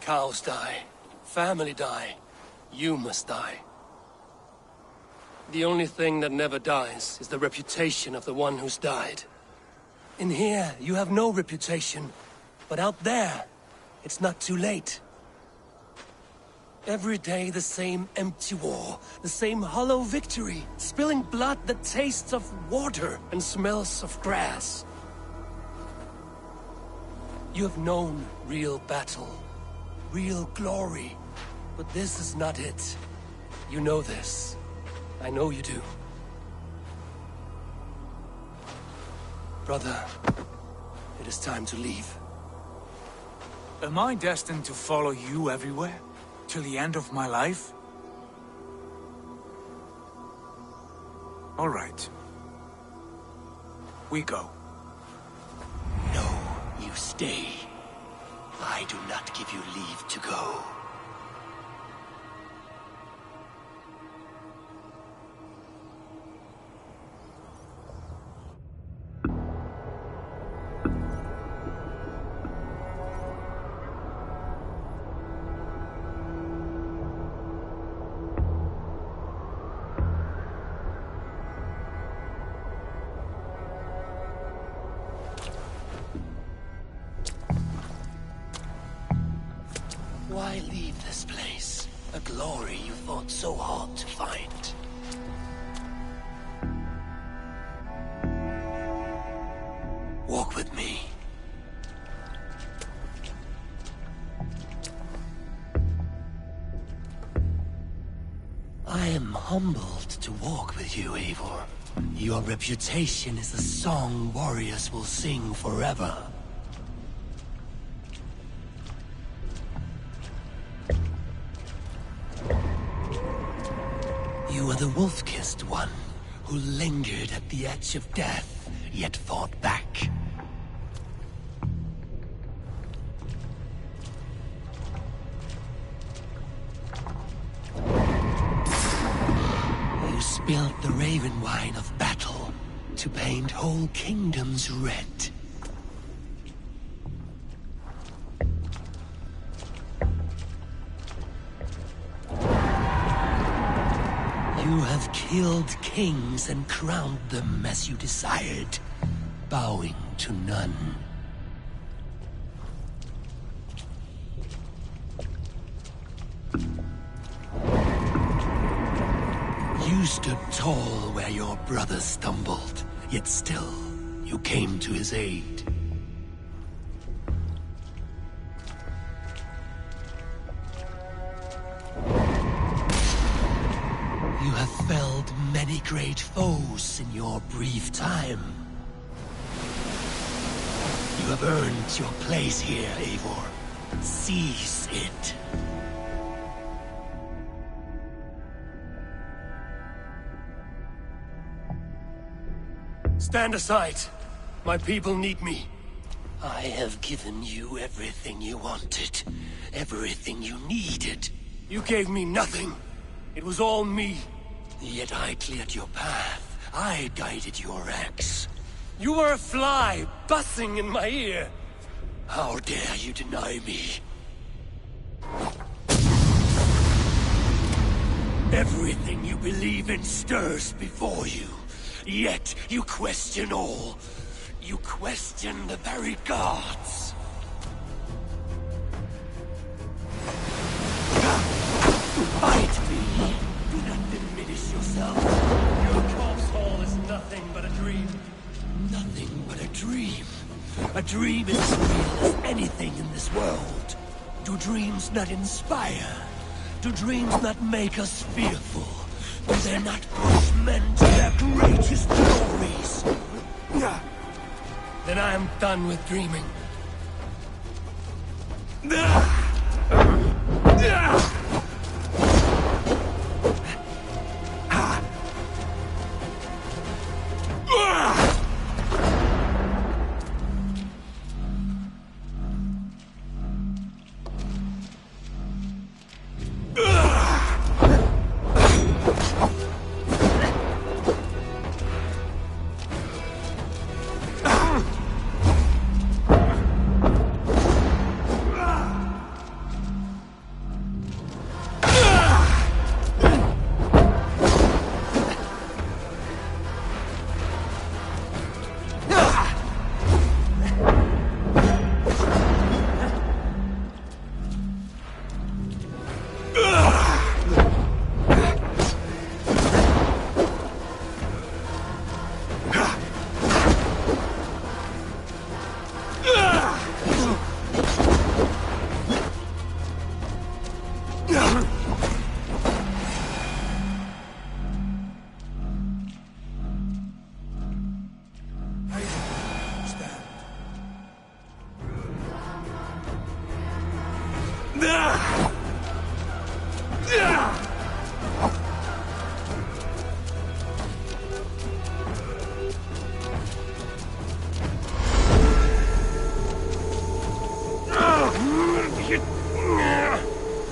Cows die. Family die. You must die. The only thing that never dies is the reputation of the one who's died. In here, you have no reputation. But out there, it's not too late. Every day the same empty war, the same hollow victory, spilling blood that tastes of water and smells of grass. You have known real battle, real glory, but this is not it. You know this. I know you do. Brother, it is time to leave. Am I destined to follow you everywhere? Till the end of my life? All right. We go. No, you stay. I do not give you leave to go. Why leave this place? A glory you fought so hard to find. Walk with me. I am humbled to walk with you, Eivor. Your reputation is a song warriors will sing forever. You are the wolf-kissed one, who lingered at the edge of death, yet fought back. You spilled the raven wine of battle to paint whole kingdoms red. You have killed kings and crowned them as you desired, bowing to none. You stood tall where your brother stumbled, yet still you came to his aid. You have felled many great foes in your brief time. You have earned your place here, Eivor. Seize it. Stand aside. My people need me. I have given you everything you wanted. Everything you needed. You gave me nothing. It was all me. Yet I cleared your path. I guided your axe. You were a fly, buzzing in my ear. How dare you deny me? Everything you believe in stirs before you. Yet you question all. You question the very gods. Fight me! Do not diminish yourself. Your corpse hall is nothing but a dream. Nothing but a dream. A dream is as real as anything in this world. Do dreams not inspire? Do dreams not make us fearful? Do they not push men to their greatest glories? Then I am done with dreaming.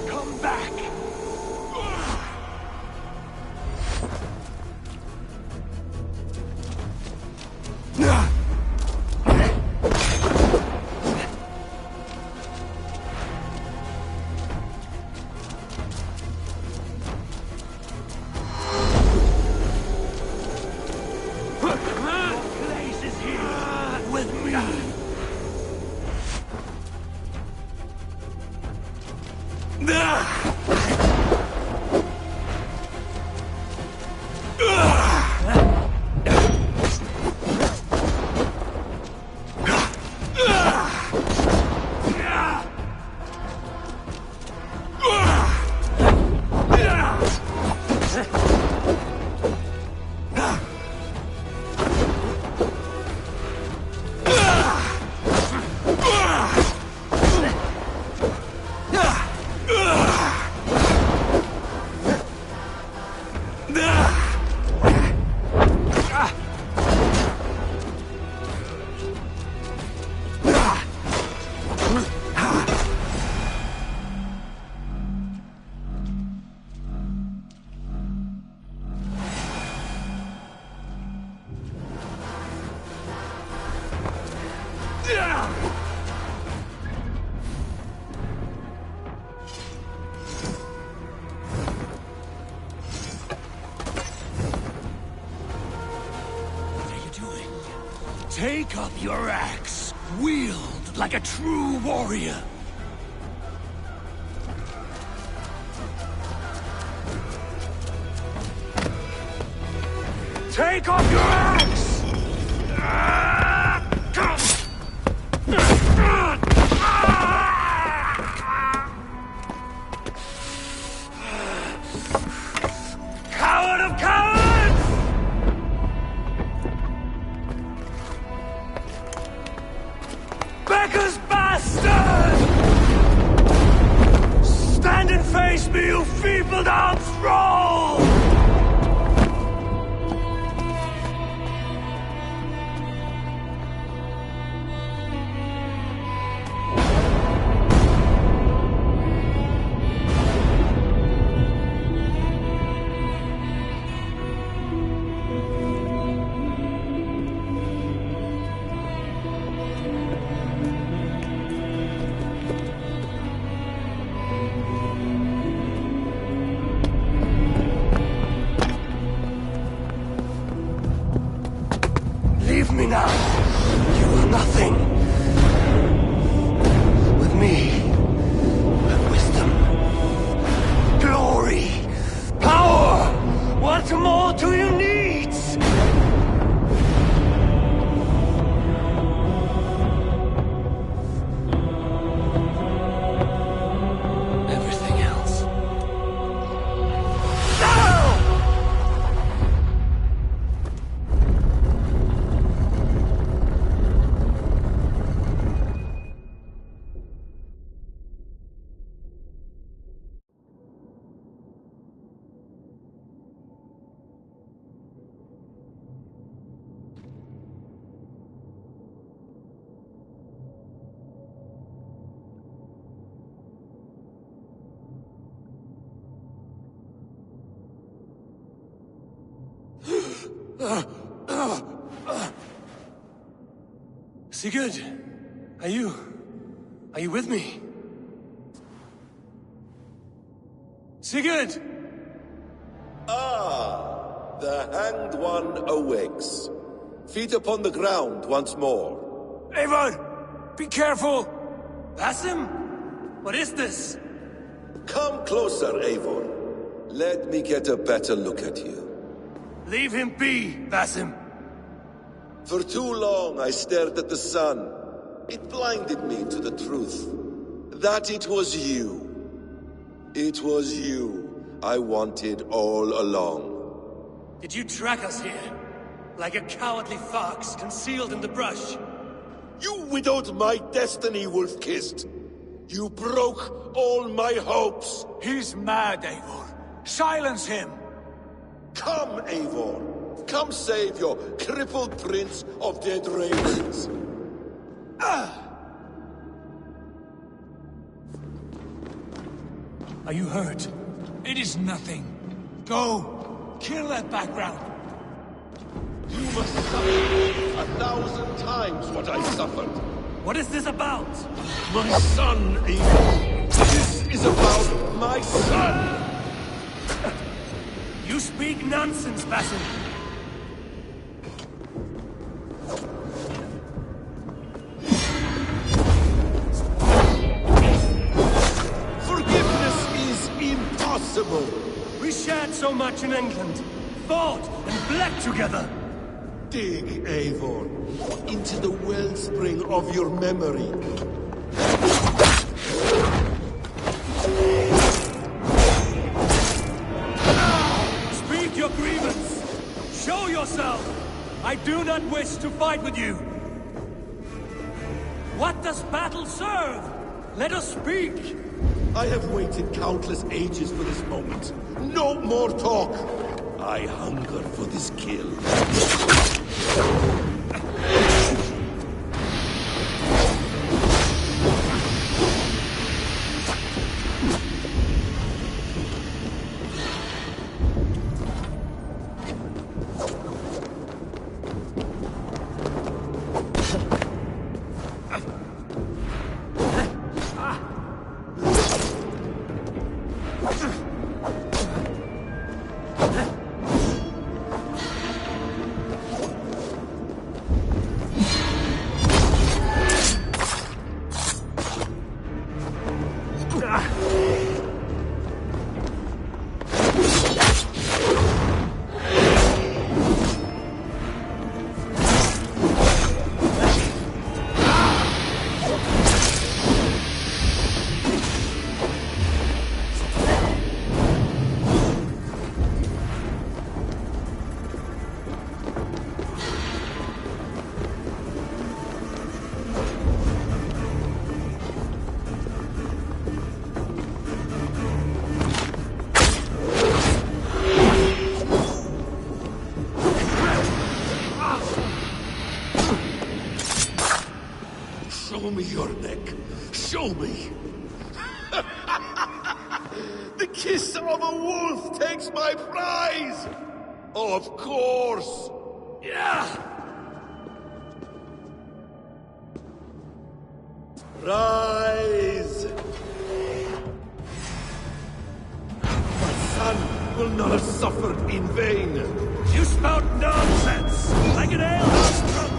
Come back! Place is here with me. Take up your axe, wield like a true warrior. Take up your axe! Coward of cowards! Becker's bastard! Stand and face me, you feeble-down thrall! Leave me now. You are nothing. With me, you have wisdom, glory, power. What more do you need? Everything else. Sigurd, are you with me? Sigurd! Ah, the Hanged One awakes. Feet upon the ground once more. Eivor! Be careful! Basim? What is this? Come closer, Eivor. Let me get a better look at you. Leave him be, Basim. For too long I stared at the sun. It blinded me to the truth. That it was you. It was you I wanted all along. Did you track us here? Like a cowardly fox concealed in the brush? You widowed my destiny, Wolf-Kissed. You broke all my hopes! He's mad, Eivor. Silence him! Come, Eivor! Come save your crippled prince of dead ravens! Are you hurt? It is nothing. Go! Kill that background! You must suffer 1,000 times what I suffered! What is this about? My son, Eivor! This is about my son! You speak nonsense, Basil! Forgiveness is impossible! We shared so much in England, fought and bled together! Dig, Eivor, into the wellspring of your memory. Speak your grievance! Show yourself! I do not wish to fight with you! What does battle serve? Let us speak! I have waited countless ages for this moment. No more talk! I hunger for this kill. Show me your neck. Show me. The kiss of a wolf takes my prize. Of course. Yeah. Rise. My son will not have suffered in vain. You spout nonsense, like an alehouse drunk.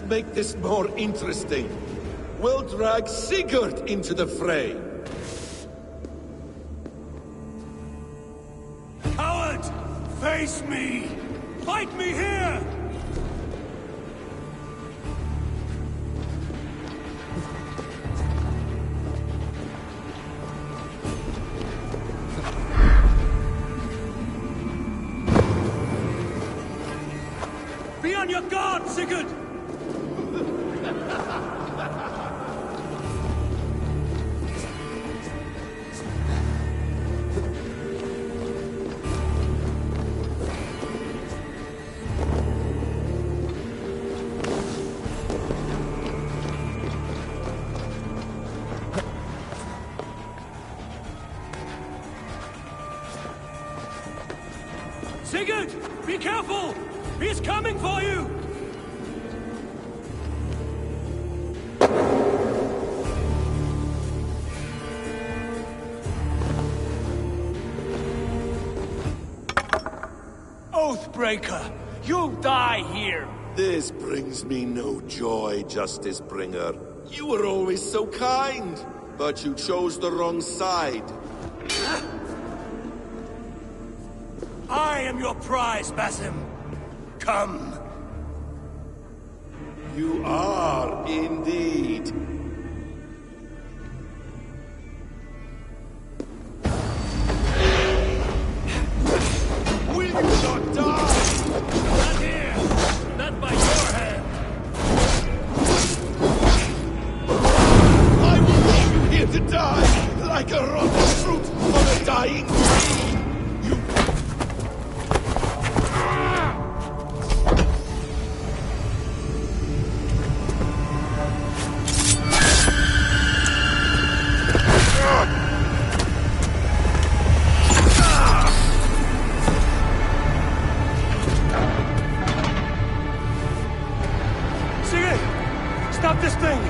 Make this more interesting. We'll drag Sigurd into the fray. Coward! Face me! Fight me here! Be on your guard, Sigurd! Sigurd! Be careful! He's coming for you! Oathbreaker! You'll die here! This brings me no joy, Justice Bringer. You were always so kind, but you chose the wrong side. I am your prize, Basim. Come. You are, indeed. Will you not die? Not here! Not by your hand! I will leave you here to die, like a rotten fruit on a dying tree! Stop this thing!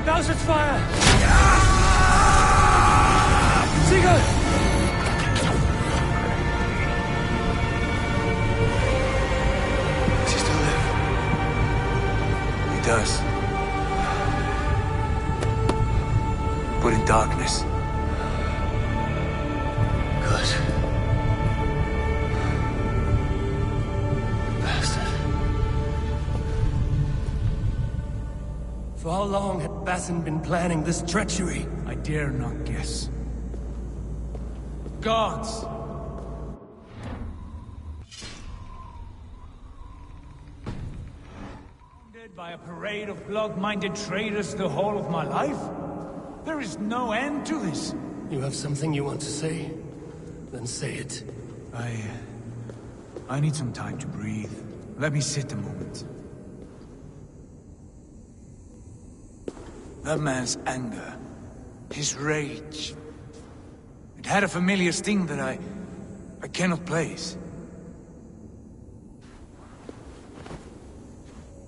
Douse its fire! Sigurd! Does he still live? He does. But in darkness. Good. For how long had Basim been planning this treachery? I dare not guess. Gods! Dead by a parade of blood-minded traitors the whole of my life? There is no end to this. You have something you want to say? Then say it. I need some time to breathe. Let me sit a moment. That man's anger, his rage, it had a familiar sting that I cannot place.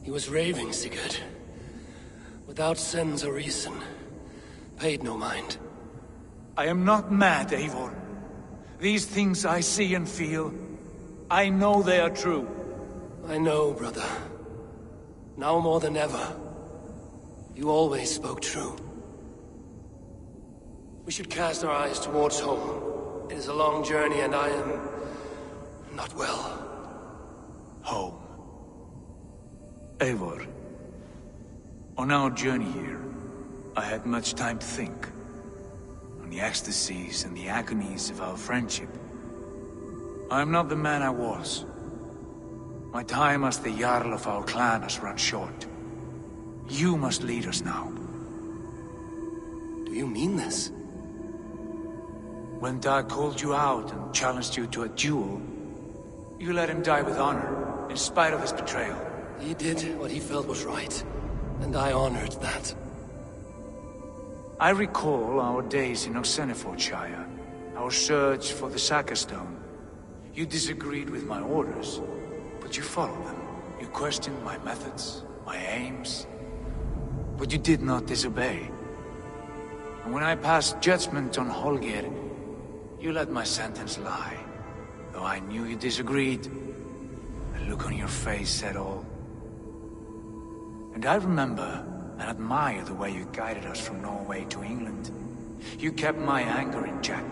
He was raving, Sigurd. Without sense or reason. Paid no mind. I am not mad, Eivor. These things I see and feel, I know they are true. I know, brother. Now more than ever. You always spoke true. We should cast our eyes towards home. It is a long journey and I am not well. Home. Eivor. On our journey here, I had much time to think. On the ecstasies and the agonies of our friendship. I am not the man I was. My time as the Jarl of our clan has run short. You must lead us now. Do you mean this? When Dag called you out and challenged you to a duel, you let him die with honor, in spite of his betrayal. He did what he felt was right, and I honored that. I recall our days in Oxenfordshire, our search for the Saka Stone. You disagreed with my orders, but you followed them. You questioned my methods, my aims, but you did not disobey. And when I passed judgment on Holger, you let my sentence lie. Though I knew you disagreed, the look on your face said all. And I remember and admire the way you guided us from Norway to England. You kept my anger in check,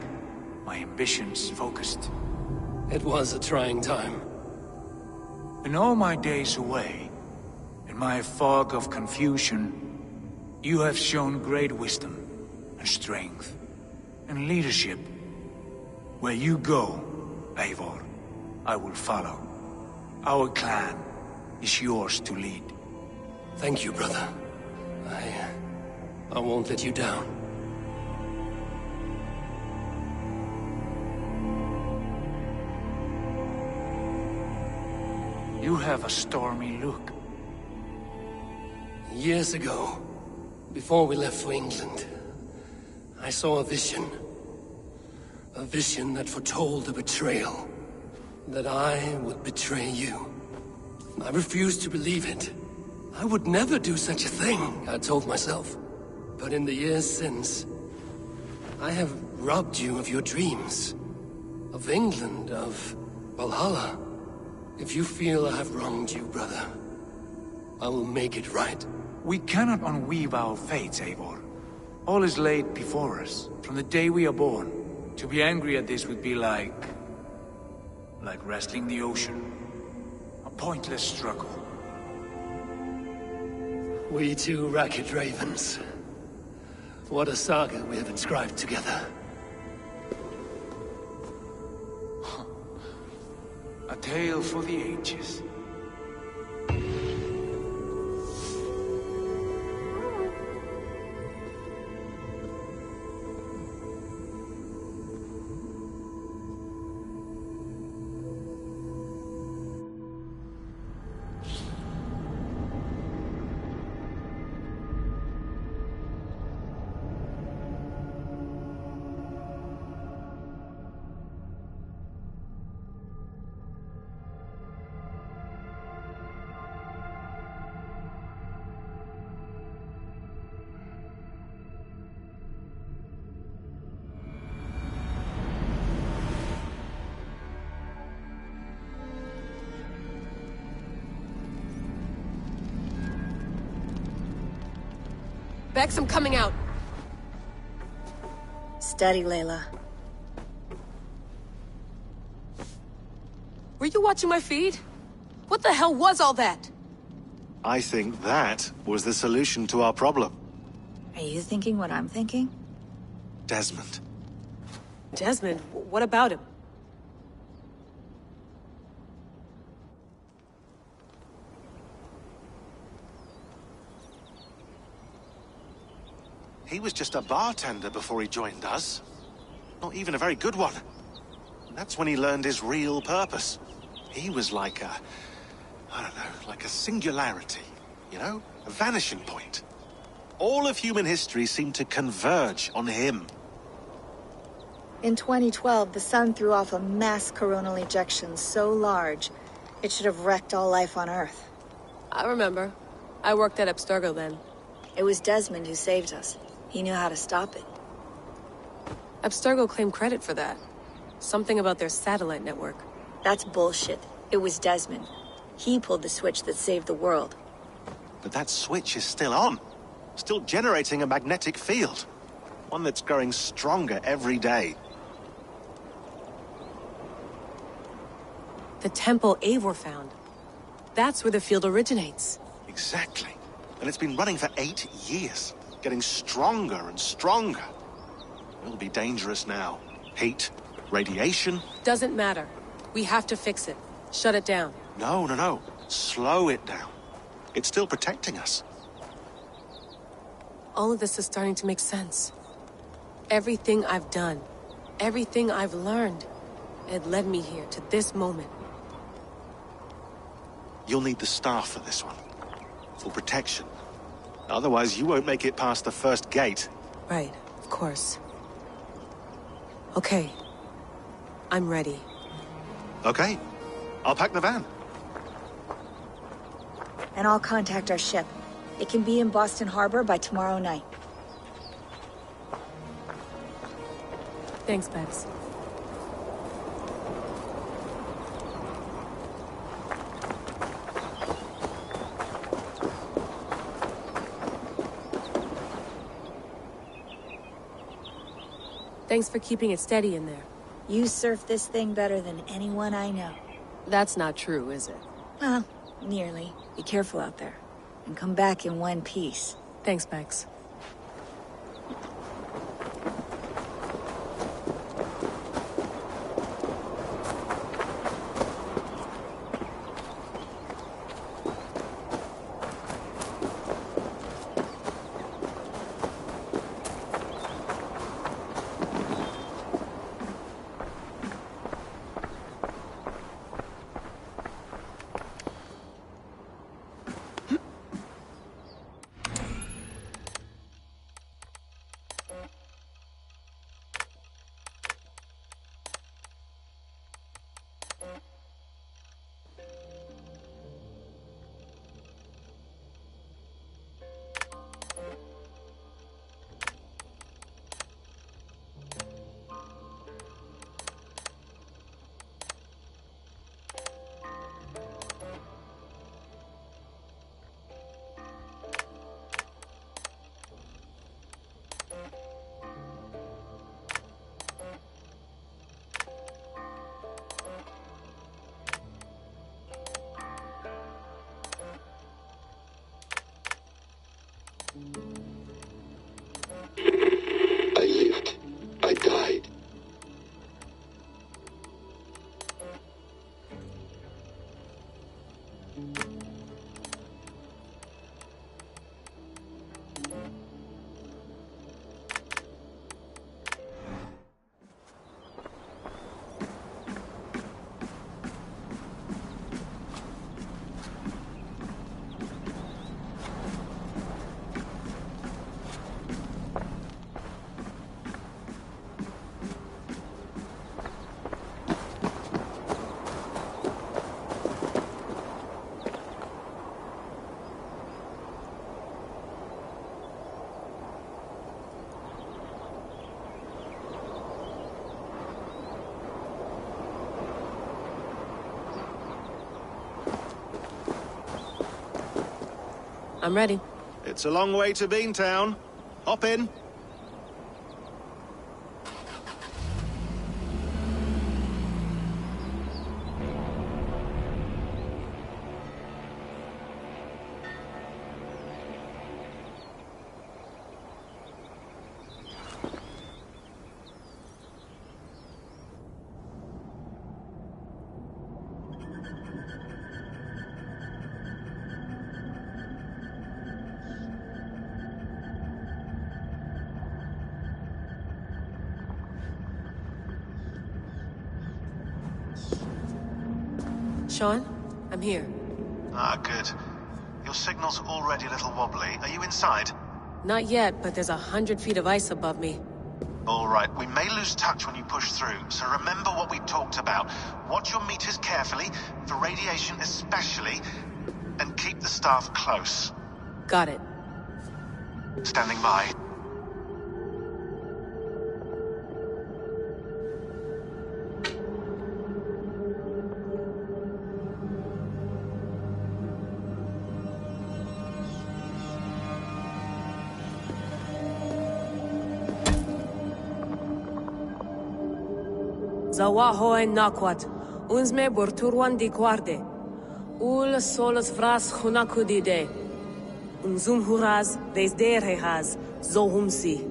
my ambitions focused. It was a trying time. In all my days away, in my fog of confusion, you have shown great wisdom and strength and leadership. Where you go, Eivor, I will follow. Our clan is yours to lead. Thank you, brother. I won't let you down. You have a stormy look. Years ago, before we left for England, I saw a vision. A vision that foretold a betrayal. that I would betray you. I refused to believe it. I would never do such a thing, I told myself. But in the years since, I have robbed you of your dreams. Of England, of Valhalla. If you feel I have wronged you, brother, I will make it right. We cannot unweave our fates, Eivor. All is laid before us, from the day we are born. To be angry at this would be like wrestling the ocean. A pointless struggle. We two racket ravens. What a saga we have inscribed together. A tale for the ages. Bex, I'm coming out. Steady, Layla. Were you watching my feed? What the hell was all that? I think that was the solution to our problem. Are you thinking what I'm thinking? Desmond. Desmond? What about him? He was just a bartender before he joined us. Not even a very good one. And that's when he learned his real purpose. He was like a... I don't know, like a singularity, you know? A vanishing point. All of human history seemed to converge on him. In 2012, the sun threw off a mass coronal ejection so large, it should have wrecked all life on Earth. I remember. I worked at Abstergo then. It was Desmond who saved us. He knew how to stop it. Abstergo claimed credit for that. Something about their satellite network. That's bullshit. It was Desmond. He pulled the switch that saved the world. But that switch is still on. Still generating a magnetic field. One that's growing stronger every day. The temple Eivor found. That's where the field originates. Exactly. And it's been running for 8 years. Getting stronger and stronger. It'll be dangerous now. Heat, radiation. Doesn't matter. We have to fix it. Shut it down. No. Slow it down. It's still protecting us. All of this is starting to make sense. Everything I've done, everything I've learned, it led me here to this moment. You'll need the staff for this one. For protection. Otherwise, you won't make it past the first gate. Right, of course. Okay. I'm ready. Okay. I'll pack the van. And I'll contact our ship. It can be in Boston Harbor by tomorrow night. Thanks, Bex. Thanks for keeping it steady in there. You surf this thing better than anyone I know. That's not true, is it? Well, nearly. Be careful out there. And come back in one piece. Thanks, Bex. I'm ready. It's a long way to Beantown. Hop in. Sean, I'm here. Ah, good. Your signal's already a little wobbly. Are you inside? Not yet, but there's 100 feet of ice above me. All right, we may lose touch when you push through, so remember what we talked about. Watch your meters carefully, for radiation especially, and keep the staff close. Got it. Standing by. Zawaho en nakwat, unsme borturwan di guarde. Ul solos vras hunakudide. Unzum huraz, des derehaz, zohumsi.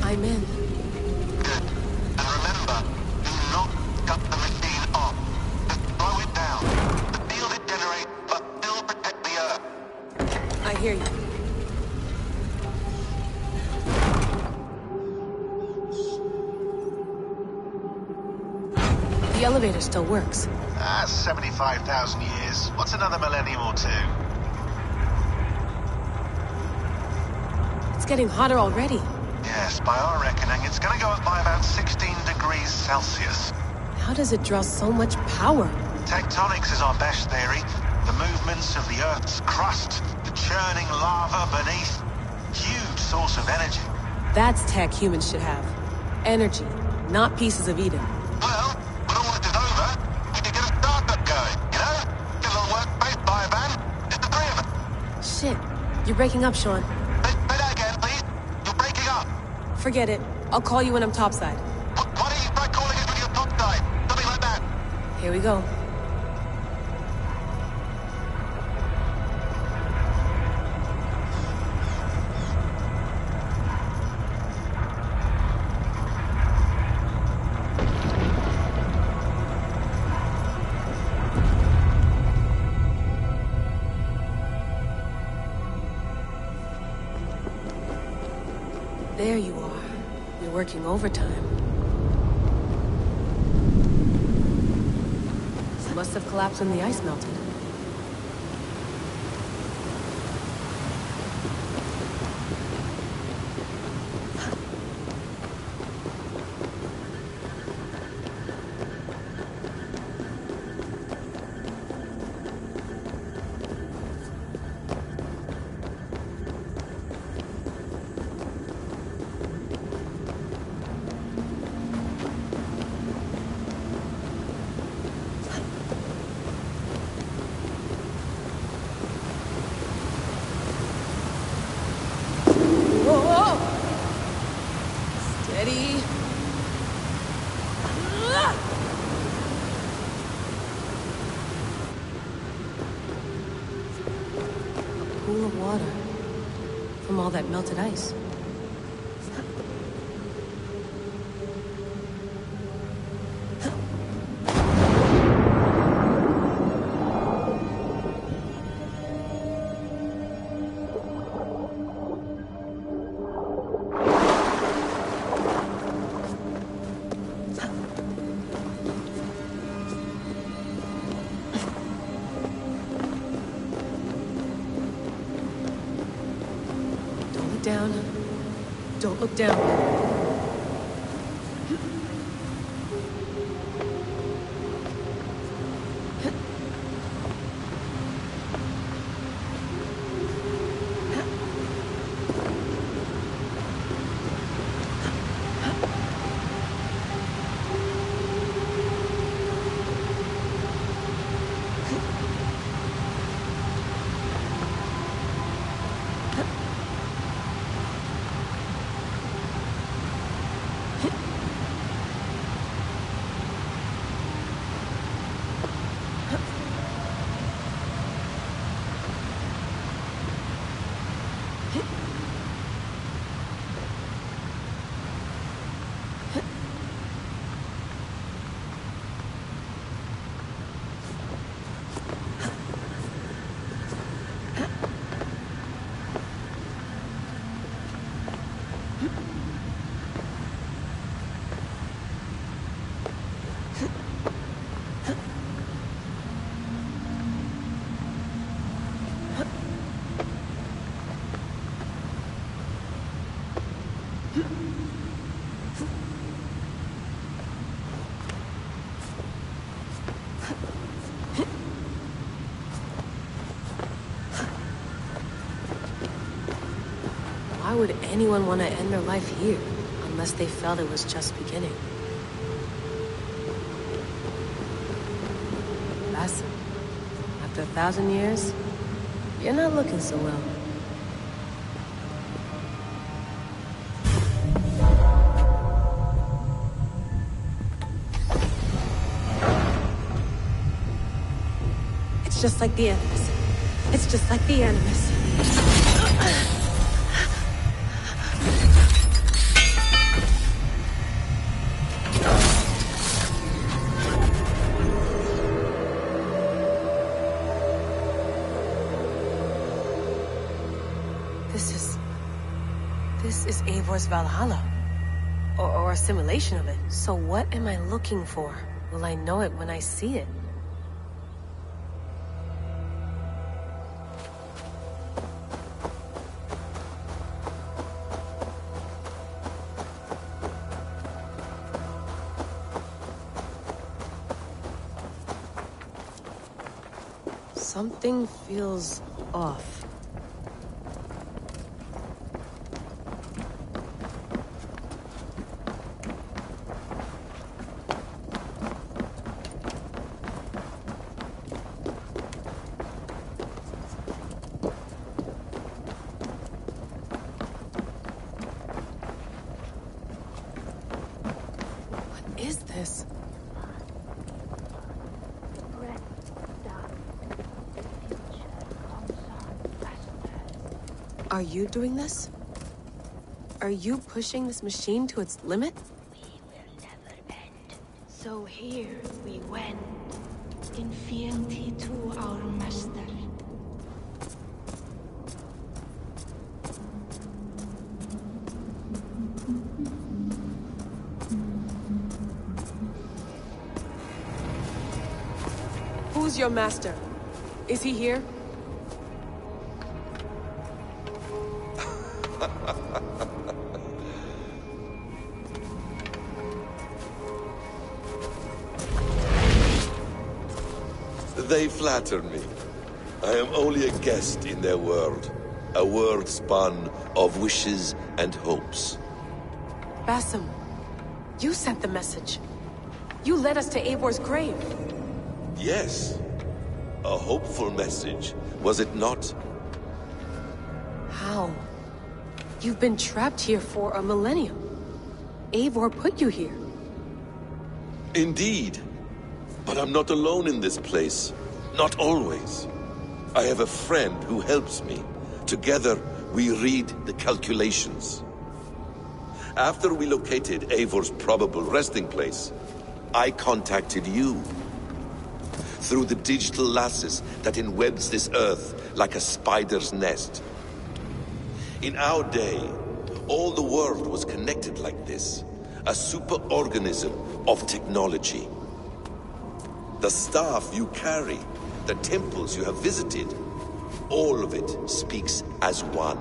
I'm in. Good. And remember, do not cut the machine off. Just slow it down. The field it generates, but still protect the Earth. I hear you. The elevator still works. 75,000 years. What's another millennium or two? It's getting hotter already. Yes, by our reckoning, it's gonna go up by about 16 degrees Celsius. How does it draw so much power? Tectonics is our best theory. The movements of the Earth's crust, the churning lava beneath. Huge source of energy. That's tech humans should have. Energy, not pieces of Eden. Well, when all this is over, we can get a startup going, you know? Get a little workspace, buy a van, just the three of us. Shit, you're breaking up, Sean. Say that again, please. You're breaking up. Forget it. I'll call you when I'm topside. Why don't you try calling us when you're topside? Something like that. Here we go. There you are. You're working overtime. Must have collapsed when the ice melted. Pool of water from all that melted ice. Down. Don't look down. Why would anyone want to end their life here? Unless they felt it was just beginning. Basim, after 1,000 years, you're not looking so well. It's just like the Animus. It's just like the Animus. This is Eivor's Valhalla. Or a simulation of it. So what am I looking for? Will I know it when I see it? Something feels off. What is this? Are you doing this? Are you pushing this machine to its limit? We will never end. So here we went, in fealty to our master. Who's your master? Is he here? They flatter me. I am only a guest in their world. A world spun of wishes and hopes. Basim, you sent the message. You led us to Eivor's grave. Yes. A hopeful message, was it not? How? You've been trapped here for a millennium. Eivor put you here. Indeed. But I'm not alone in this place. Not always. I have a friend who helps me. Together, we read the calculations. After we located Eivor's probable resting place, I contacted you. Through the digital lasses that enwebs this earth like a spider's nest. In our day, all the world was connected like this. A superorganism of technology. The staff you carry, the temples you have visited, all of it speaks as one.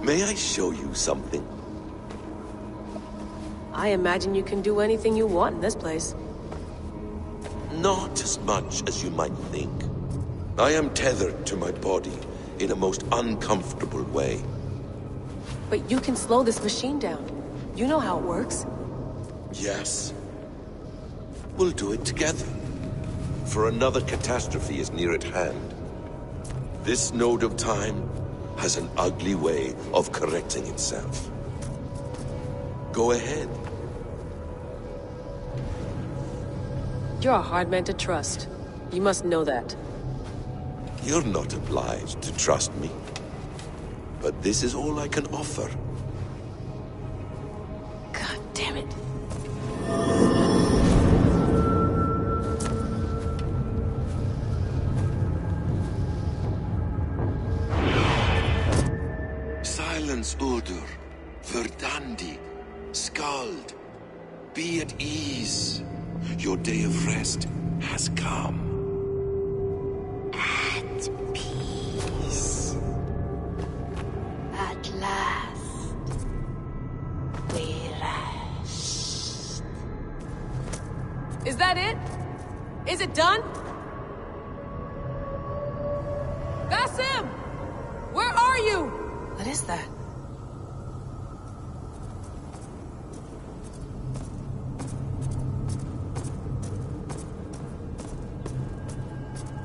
May I show you something? I imagine you can do anything you want in this place. Not as much as you might think. I am tethered to my body in a most uncomfortable way. But you can slow this machine down. You know how it works. Yes. We'll do it together. For another catastrophe is near at hand. This node of time has an ugly way of correcting itself. Go ahead. You're a hard man to trust. You must know that. You're not obliged to trust me. But this is all I can offer. God damn it. Silence, Urdur. Verdandi. Skald. Be at ease. Your day of rest has come. At peace. At last, we rest. Is that it? Is it done? Basim! Where are you? Let is that?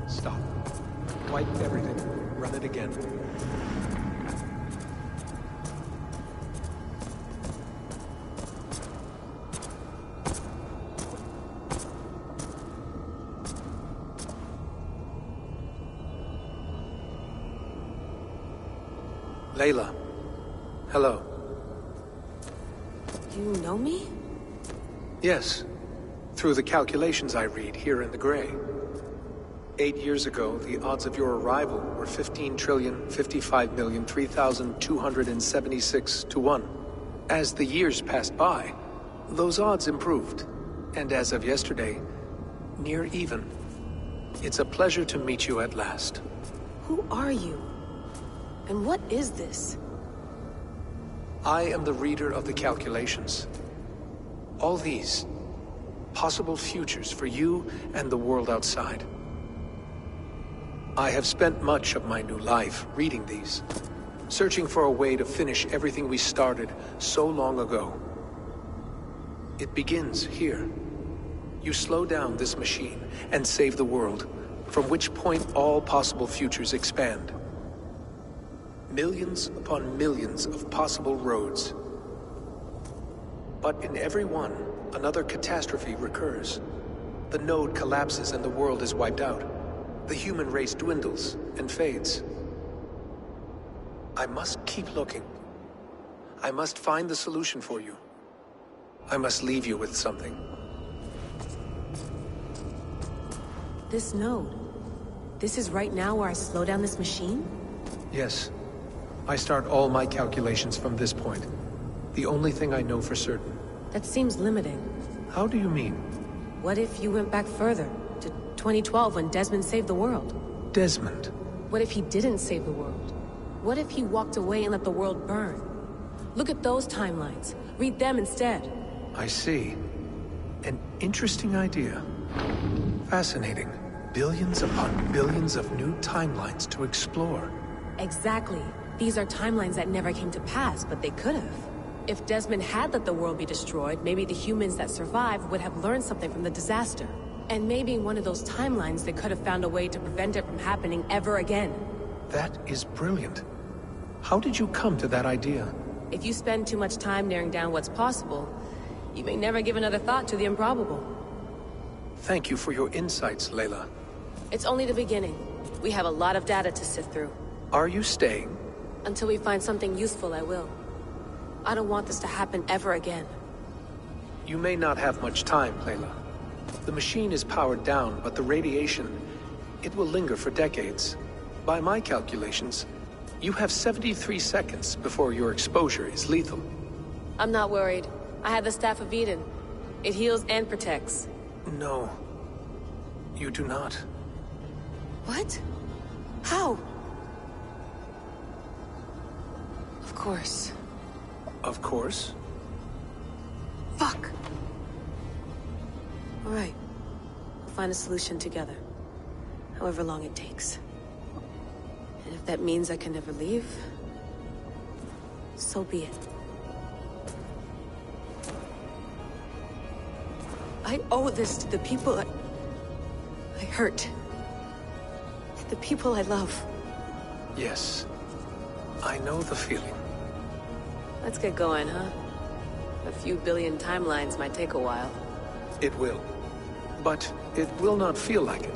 Stop. Wipe everything. Run it again. Layla. Hello. You know me? Yes. Through the calculations I read here in the gray. 8 years ago, the odds of your arrival were 15,055,003,276 to 1. As the years passed by, those odds improved. And as of yesterday, near even. It's a pleasure to meet you at last. Who are you? And what is this? I am the reader of the calculations. All these, possible futures for you and the world outside. I have spent much of my new life reading these, searching for a way to finish everything we started so long ago. It begins here. You slow down this machine and save the world, from which point all possible futures expand. Millions upon millions of possible roads. But in every one, another catastrophe recurs. The node collapses and the world is wiped out. The human race dwindles and fades. I must keep looking. I must find the solution for you. I must leave you with something. This node. This is right now where I slow down this machine? Yes. I start all my calculations from this point. The only thing I know for certain. That seems limiting. How do you mean? What if you went back further, to 2012 when Desmond saved the world? Desmond? What if he didn't save the world? What if he walked away and let the world burn? Look at those timelines. Read them instead. I see. An interesting idea. Fascinating. Billions upon billions of new timelines to explore. Exactly. These are timelines that never came to pass, but they could have. If Desmond had let the world be destroyed, maybe the humans that survived would have learned something from the disaster. And maybe in one of those timelines they could have found a way to prevent it from happening ever again. That is brilliant. How did you come to that idea? If you spend too much time narrowing down what's possible, you may never give another thought to the improbable. Thank you for your insights, Layla. It's only the beginning. We have a lot of data to sift through. Are you staying? Until we find something useful, I will. I don't want this to happen ever again. You may not have much time, Layla. The machine is powered down, but the radiation, it will linger for decades. By my calculations, you have 73 seconds before your exposure is lethal. I'm not worried. I have the Staff of Eden. It heals and protects. No. You do not. What? How? Of course. Of course? Fuck! All right. We'll find a solution together. However long it takes. And if that means I can never leave, so be it. I owe this to the people I hurt. To the people I love. Yes. I know the feeling. Let's get going, huh? A few billion timelines might take a while. It will. But it will not feel like it.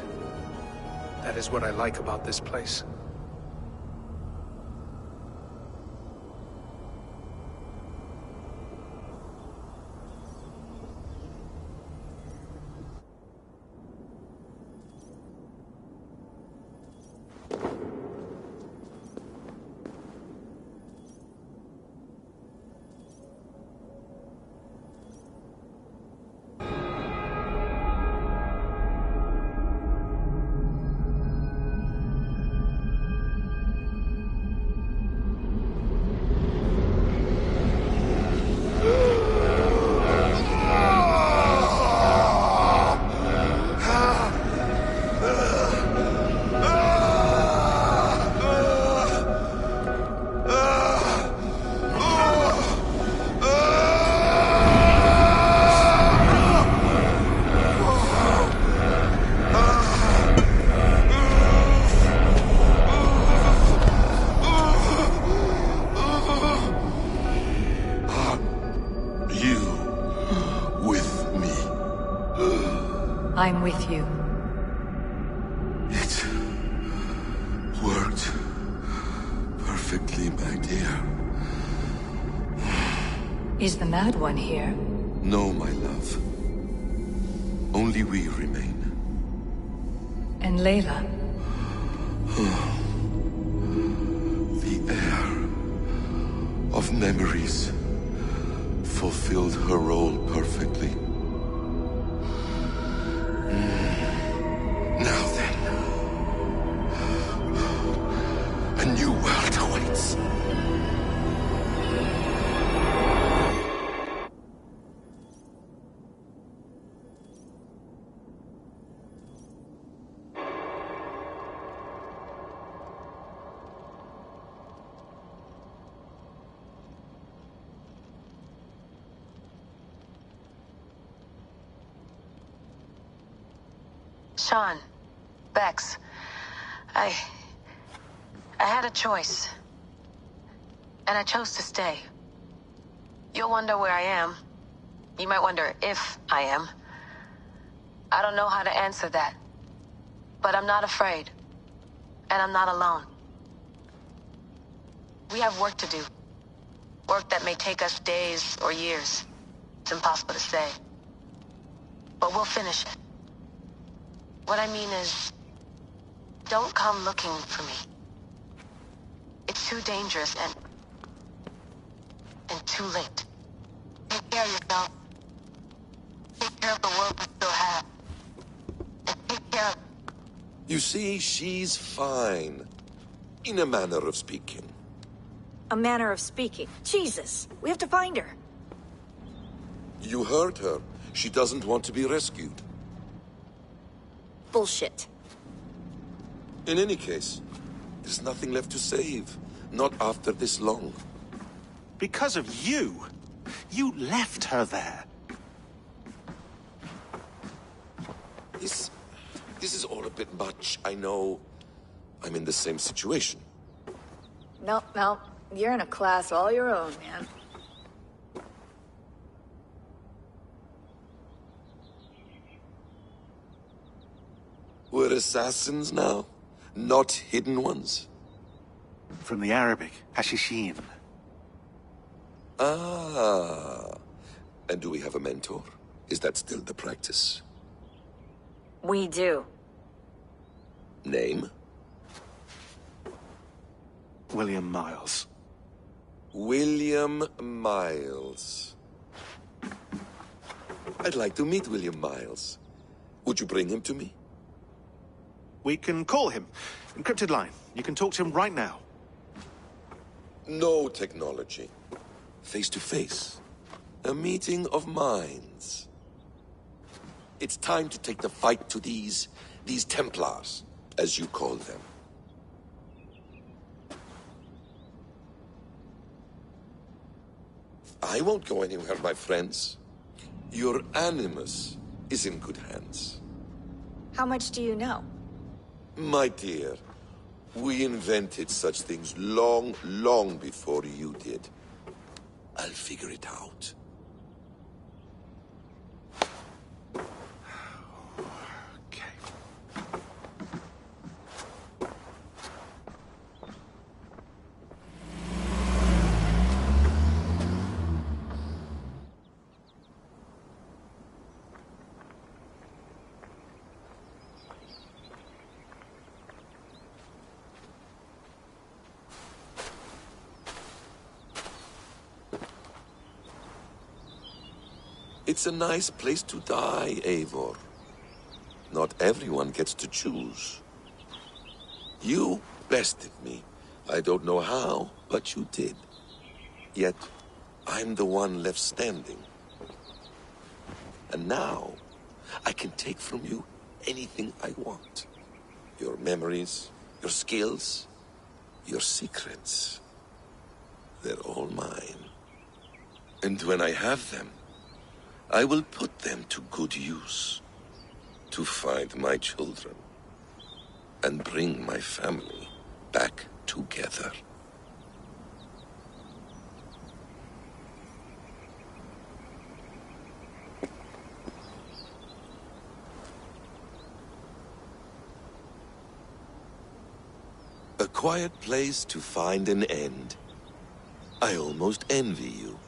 That is what I like about this place. worked perfectly, my dear. Is the Mad One here? No, my love. Only we remain. And Layla? The air of memories fulfilled her role perfectly. Now then, a new world awaits. Sean, Bex, I had a choice. And I chose to stay. You'll wonder where I am. You might wonder if I am. I don't know how to answer that. But I'm not afraid. And I'm not alone. We have work to do. Work that may take us days or years. It's impossible to say. But we'll finish it. What I mean is, don't come looking for me. It's too dangerous and too late. Take care of yourself. Take care of the world we still have. And take care of... You see, she's fine. In a manner of speaking. A manner of speaking. Jesus, we have to find her. You heard her. She doesn't want to be rescued. Bullshit. In any case, there's nothing left to save. Not after this long. Because of you. You left her there. This is all a bit much. I know I'm in the same situation. No. You're in a class all your own, man. We're assassins now, not hidden ones. From the Arabic, Hashishin. Ah. And do we have a mentor? Is that still the practice? We do. Name? William Miles. William Miles. I'd like to meet William Miles. Would you bring him to me? We can call him. Encrypted line. You can talk to him right now. No technology. Face to face. A meeting of minds. It's time to take the fight to these Templars, as you call them. I won't go anywhere, my friends. Your Animus is in good hands. How much do you know? My dear, we invented such things long, long before you did. I'll figure it out. It's a nice place to die, Eivor. Not everyone gets to choose. You bested me. I don't know how, but you did. Yet, I'm the one left standing. And now, I can take from you anything I want. Your memories, your skills, your secrets. They're all mine. And when I have them, I will put them to good use. To find my children. And bring my family back together. A quiet place to find an end. I almost envy you.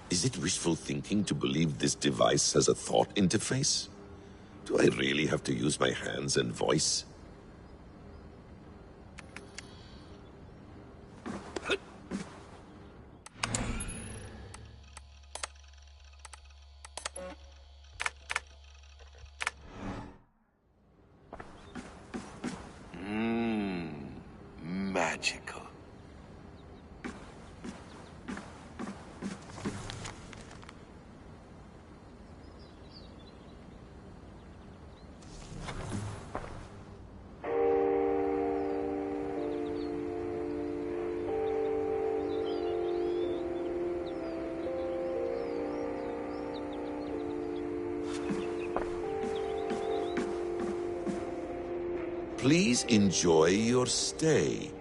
Is it wishful thinking to believe this device has a thought interface? Do I really have to use my hands and voice? Magical. Please enjoy your stay.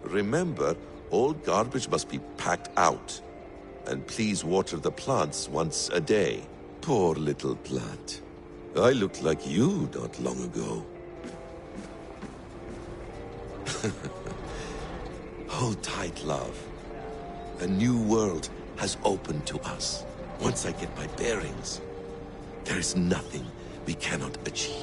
Remember, all garbage must be packed out. And please water the plants once a day. Poor little plant. I looked like you not long ago. Hold tight, love. A new world has opened to us. Once I get my bearings, there is nothing we cannot achieve.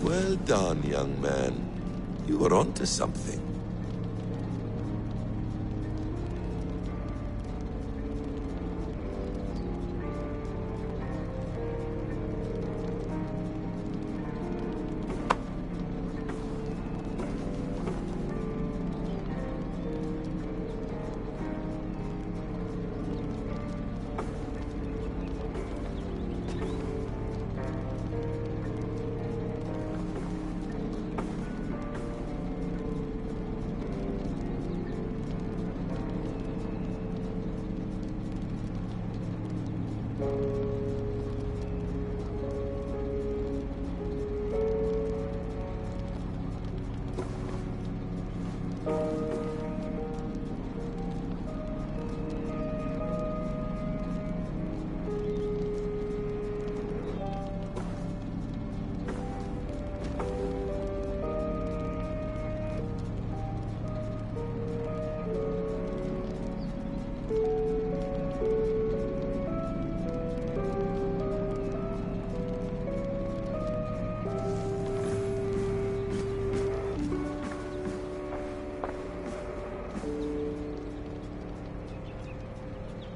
Well done, young man. You were onto something.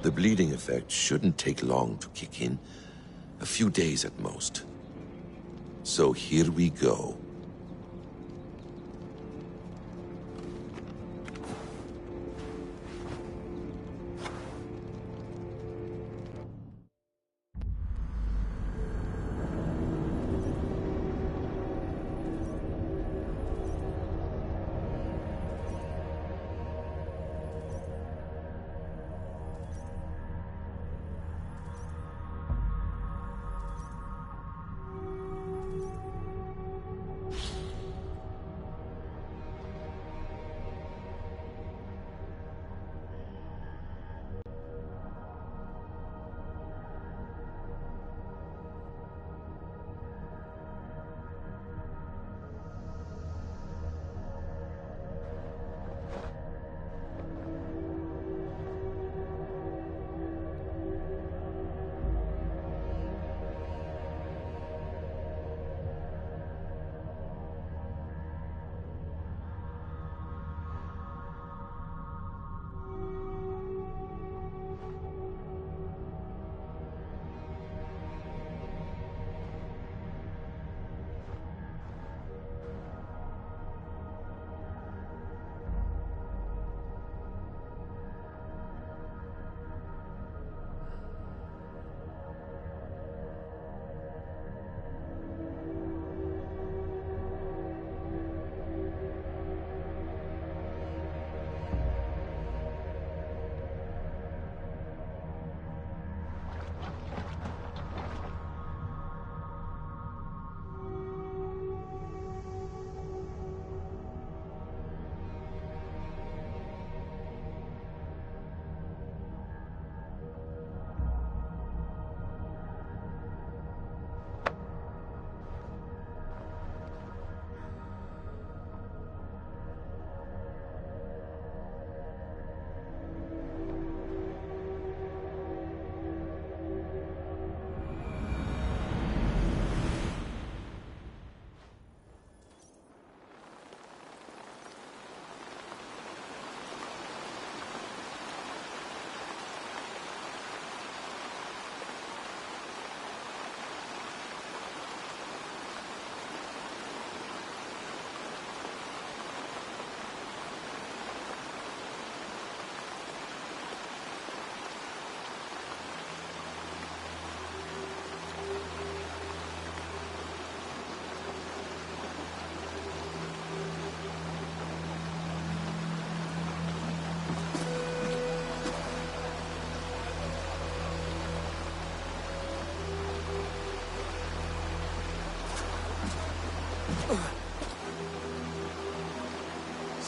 The bleeding effect shouldn't take long to kick in. A few days at most. So here we go.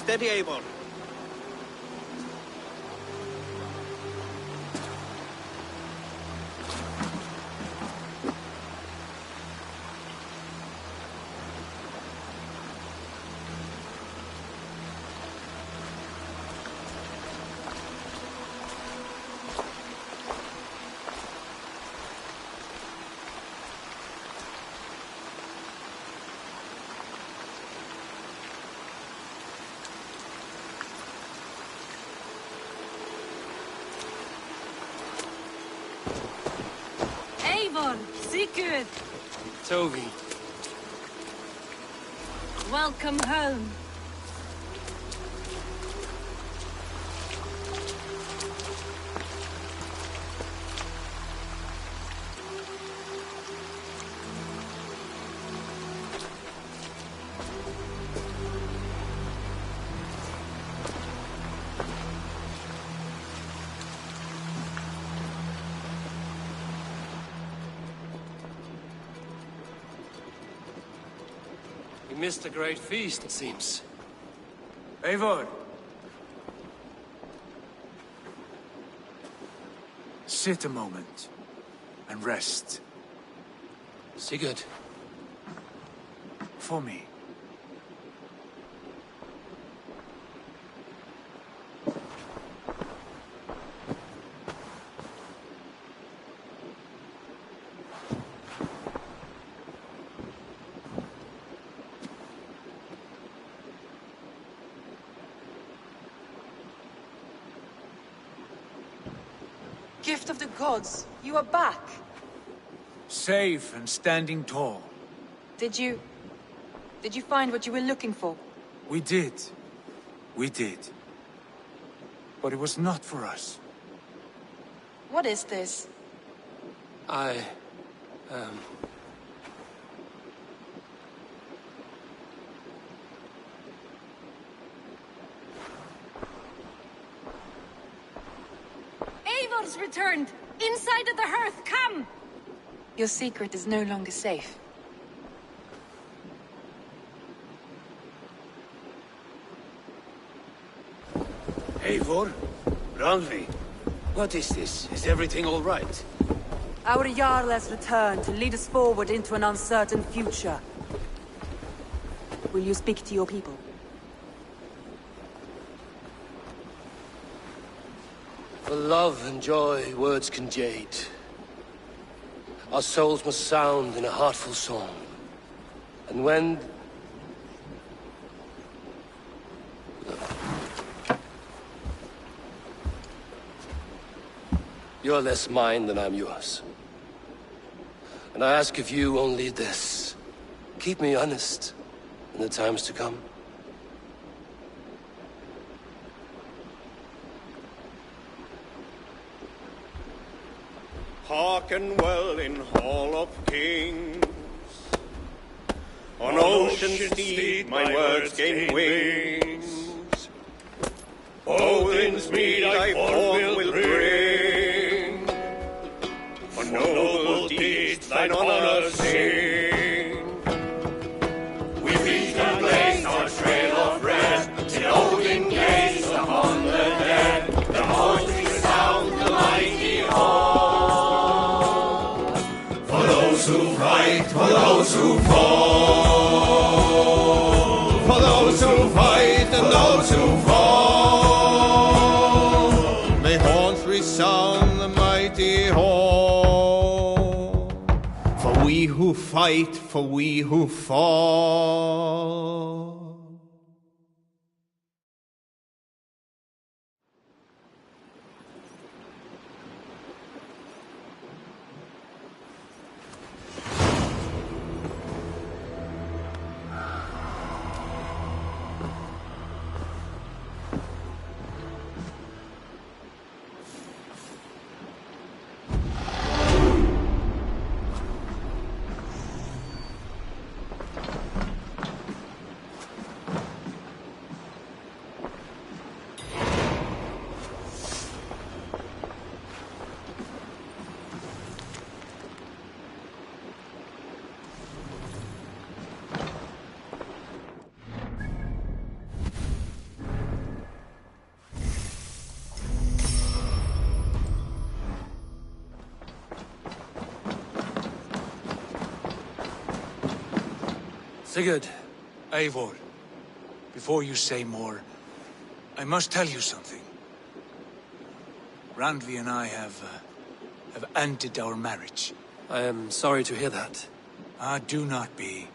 Steady, Eivor. Eivor, Sigurd, Toby. welcome home. We missed a great feast, it seems. Eivor! Sit a moment and rest. Sigurd. For me. Gift of the gods, you are back. Safe and standing tall. Did you find what you were looking for? We did. We did. But it was not for us. What is this? Eivor's returned! Inside of the hearth, come! Your secret is no longer safe. Eivor? Randvi? What is this? Is everything all right? Our Jarl has returned to lead us forward into an uncertain future. Will you speak to your people? For love and joy, words can jade. Our souls must sound in a heartful song. And when... You're less mine than I'm yours. And I ask of you only this. Keep me honest in the times to come. Hearken well in Hall of Kings. On ocean steed my words gain wings. Odin's mead I forth will bring. For noble deeds thine honor sing. We reach the place, our trail of red, till Odin gazed upon the dead. The voice resound the mighty hall. For those who fight, for those who fall. For those who fight and those who fall. May horns resound the mighty hall. For we who fight, for we who fall. Sigurd. Eivor, before you say more, I must tell you something. Randvi and I have ended our marriage. I am sorry to hear that. Ah, do not be.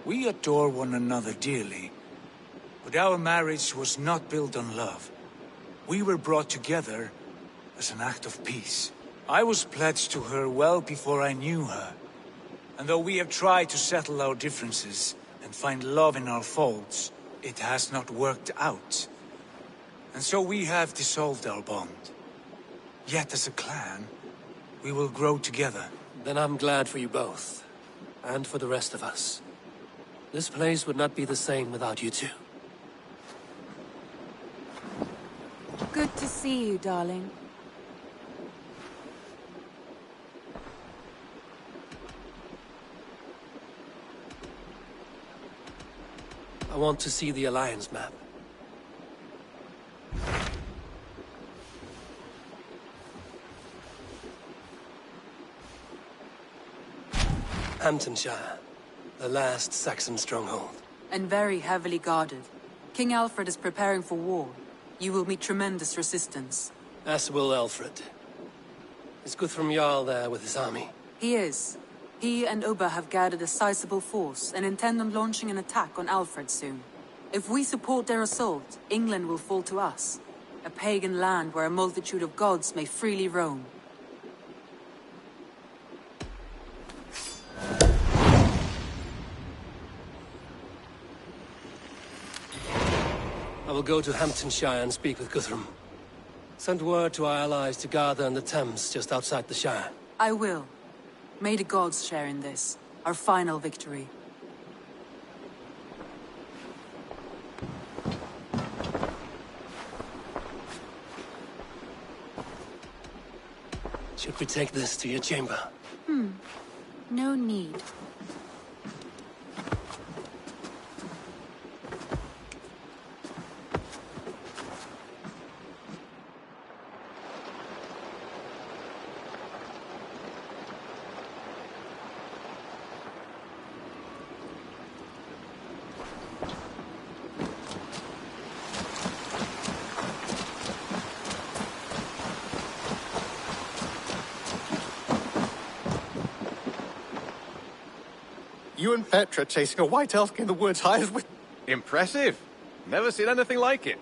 We adore one another dearly, but our marriage was not built on love. We were brought together as an act of peace. I was pledged to her well before I knew her. And though we have tried to settle our differences and find love in our faults, it has not worked out. And so we have dissolved our bond. Yet as a clan, we will grow together. Then I'm glad for you both. And for the rest of us. This place would not be the same without you two. Good to see you, darling. I want to see the Alliance map. Hamptonshire, the last Saxon stronghold. And very heavily guarded. King Alfred is preparing for war. You will meet tremendous resistance. As will Alfred. Is Guthrum Jarl there with his army? He is. He and Ubba have gathered a sizable force and intend on launching an attack on Alfred soon. If we support their assault, England will fall to us. A pagan land where a multitude of gods may freely roam. I will go to Hamptonshire and speak with Guthrum. Send word to our allies to gather in the Thames just outside the Shire. I will. May the gods share in this, our final victory. Should we take this to your chamber? No need. You and Petra chasing a white elk in the woods hired with... Impressive. Never seen anything like it.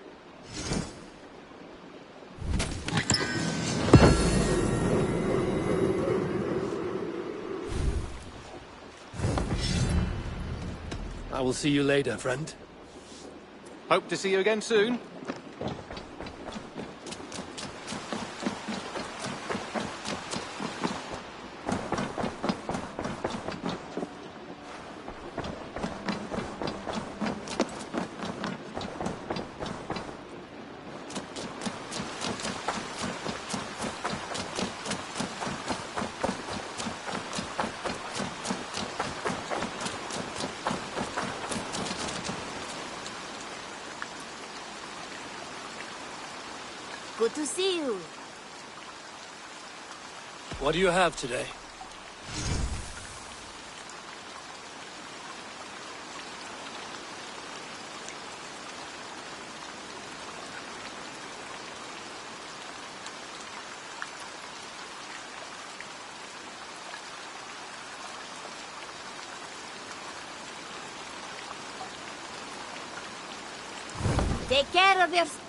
I will see you later, friend. Hope to see you again soon. Good to see you. What do you have today? Take care of yourself.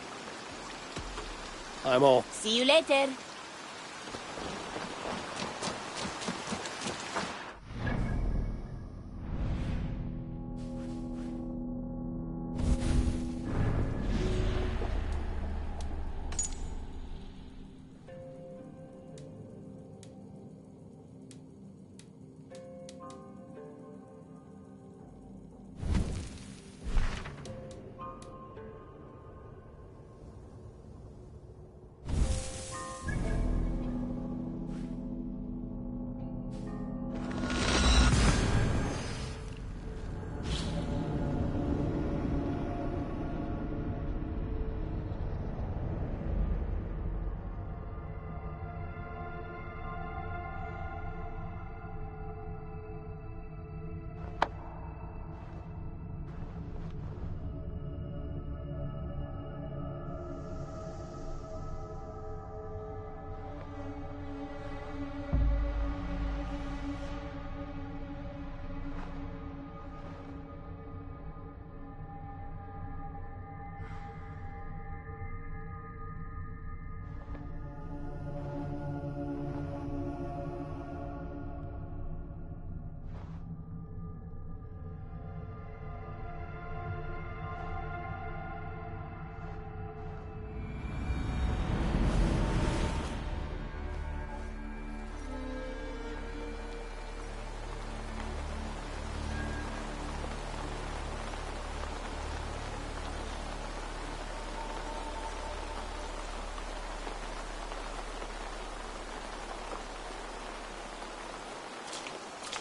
I'm all. See you later.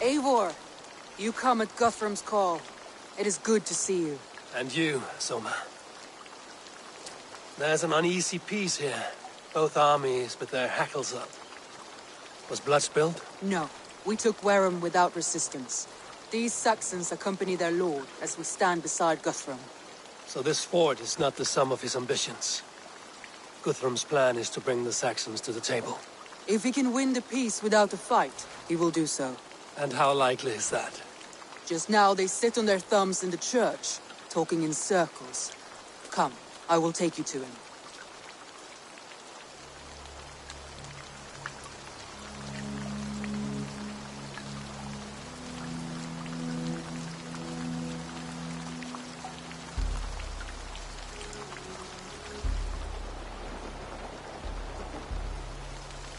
Eivor, you come at Guthrum's call. It is good to see you. And you, Soma. There's an uneasy peace here. Both armies with their hackles up. Was blood spilled? No, we took Wareham without resistance. These Saxons accompany their lord as we stand beside Guthrum. So this fort is not the sum of his ambitions. Guthrum's plan is to bring the Saxons to the table. If he can win the peace without a fight, he will do so. And how likely is that? Just now they sit on their thumbs in the church, talking in circles. Come, I will take you to him.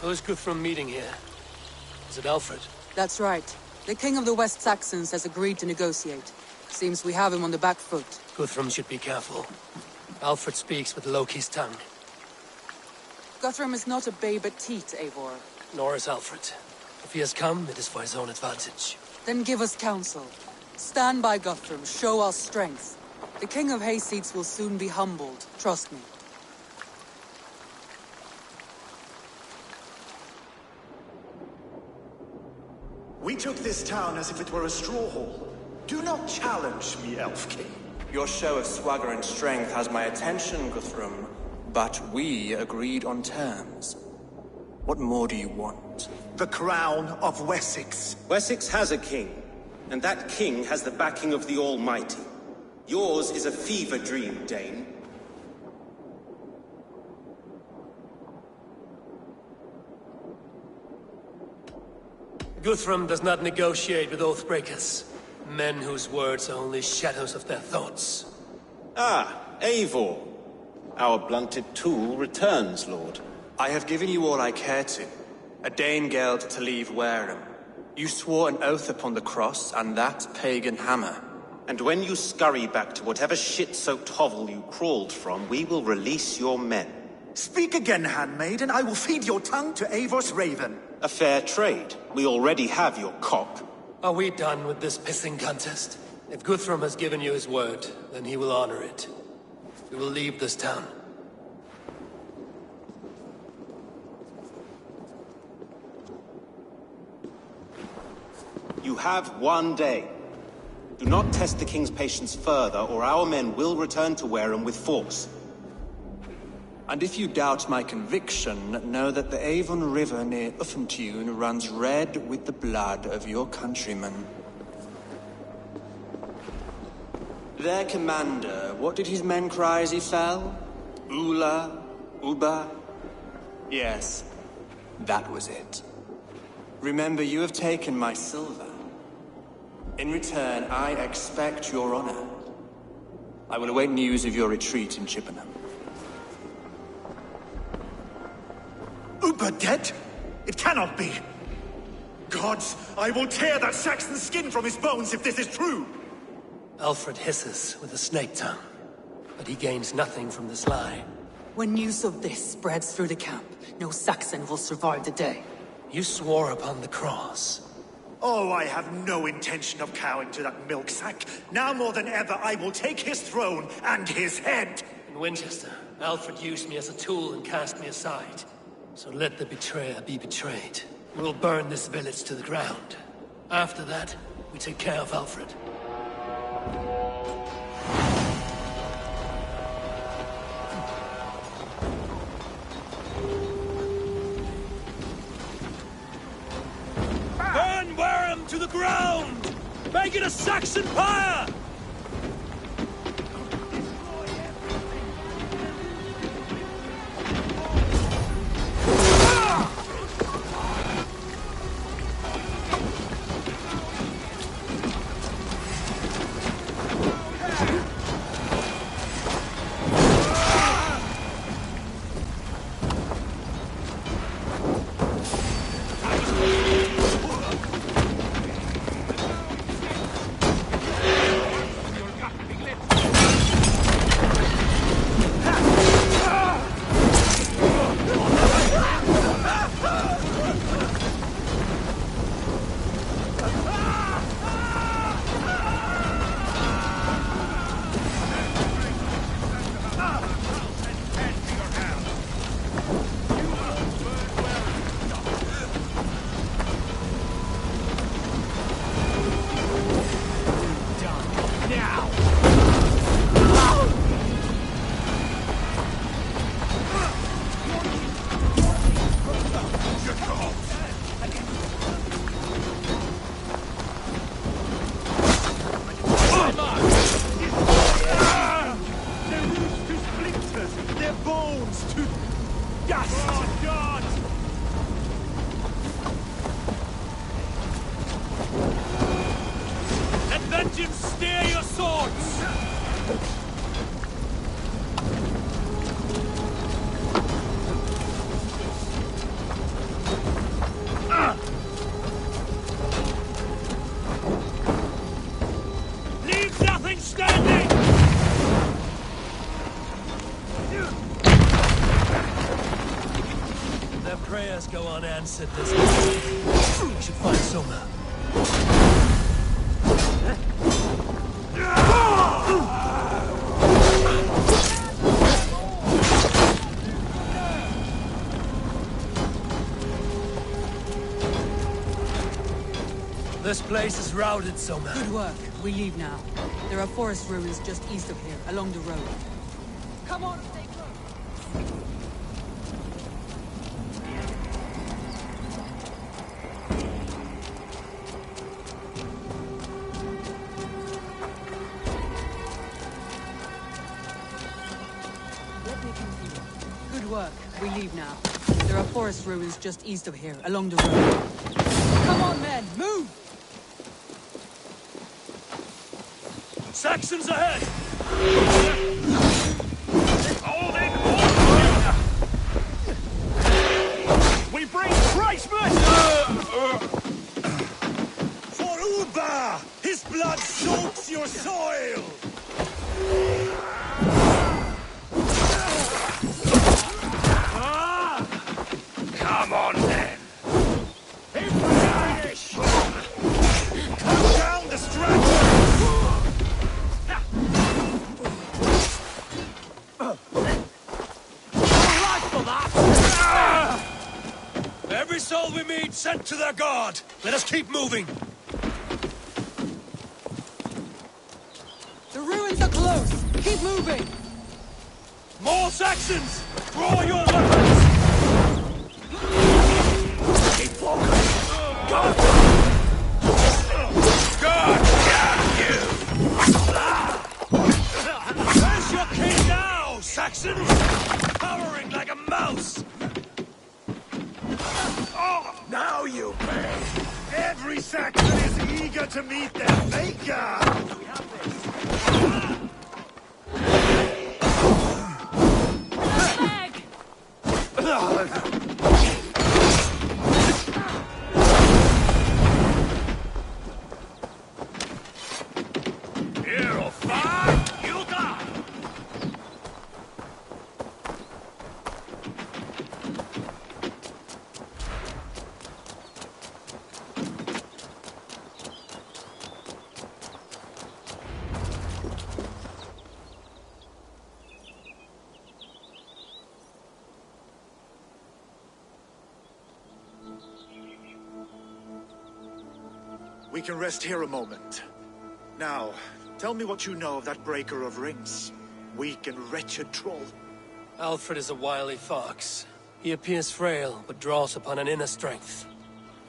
Who's Guthrum meeting here? Is it Alfred? That's right. The King of the West Saxons has agreed to negotiate. Seems we have him on the back foot. Guthrum should be careful. Alfred speaks with Loki's tongue. Guthrum is not a babe at teat, Eivor. Nor is Alfred. If he has come, it is for his own advantage. Then give us counsel. Stand by Guthrum, show our strength. The King of Hayseeds will soon be humbled, trust me. We took this town as if it were a straw hall. Do not challenge me, Elf King. Your show of swagger and strength has my attention, Guthrum. But we agreed on terms. What more do you want? The crown of Wessex. Wessex has a king, and that king has the backing of the Almighty. Yours is a fever dream, Dane. Guthrum does not negotiate with Oathbreakers. Men whose words are only shadows of their thoughts. Ah, Eivor. Our blunted tool returns, Lord. I have given you all I care to. A Danegeld to leave Wareham. You swore an oath upon the cross, and that pagan hammer. And when you scurry back to whatever shit-soaked hovel you crawled from, we will release your men. Speak again, handmaid, and I will feed your tongue to Eivor's raven. A fair trade. We already have your cock. Are we done with this pissing contest? If Guthrum has given you his word, then he will honor it. We will leave this town. You have 1 day. Do not test the king's patience further, or our men will return to Wareham with force. And if you doubt my conviction, know that the Avon River near Uffentune runs red with the blood of your countrymen. Their commander, what did his men cry as he fell? Ula? Uba? Yes, that was it. Remember, you have taken my silver. In return, I expect your honor. I will await news of your retreat in Chippenham. Uber dead? It cannot be. Gods, I will tear that Saxon skin from his bones if this is true. Alfred hisses with a snake tongue, but he gains nothing from this lie. When news of this spreads through the camp, no Saxon will survive the day. You swore upon the cross. Oh, I have no intention of cowing to that milk sack. Now more than ever, I will take his throne and his head. In Winchester, Alfred used me as a tool and cast me aside. So let the betrayer be betrayed. We'll burn this village to the ground. After that, we take care of Alfred. Burn Wareham to the ground! Make it a Saxon pyre! Standing! Their prayers go unanswered this time. We should find Soma. This place is routed, Soma. Good work. We leave now. There are forest ruins just east of here, along the road. Come on, stay close. Good work. We leave now. There are forest ruins just east of here, along the road. Come on, men, move! Saxons ahead! Holding we bring Christmas! For Uba! His blood soaks your soil! Come on, then. Finish! Cut down the stragglers! Every soul we meet sent to their god. Let us keep moving. The ruins are close. Keep moving. More Saxons! Draw your weapons! Keep focused! God! God damn you! Where's your king now, Saxons? Cowering like a mouse! Oh, now you pay! Every Saxon is eager to meet their maker! We can rest here a moment. Now, tell me what you know of that breaker of rings. Weak and wretched troll. Alfred is a wily fox. He appears frail, but draws upon an inner strength.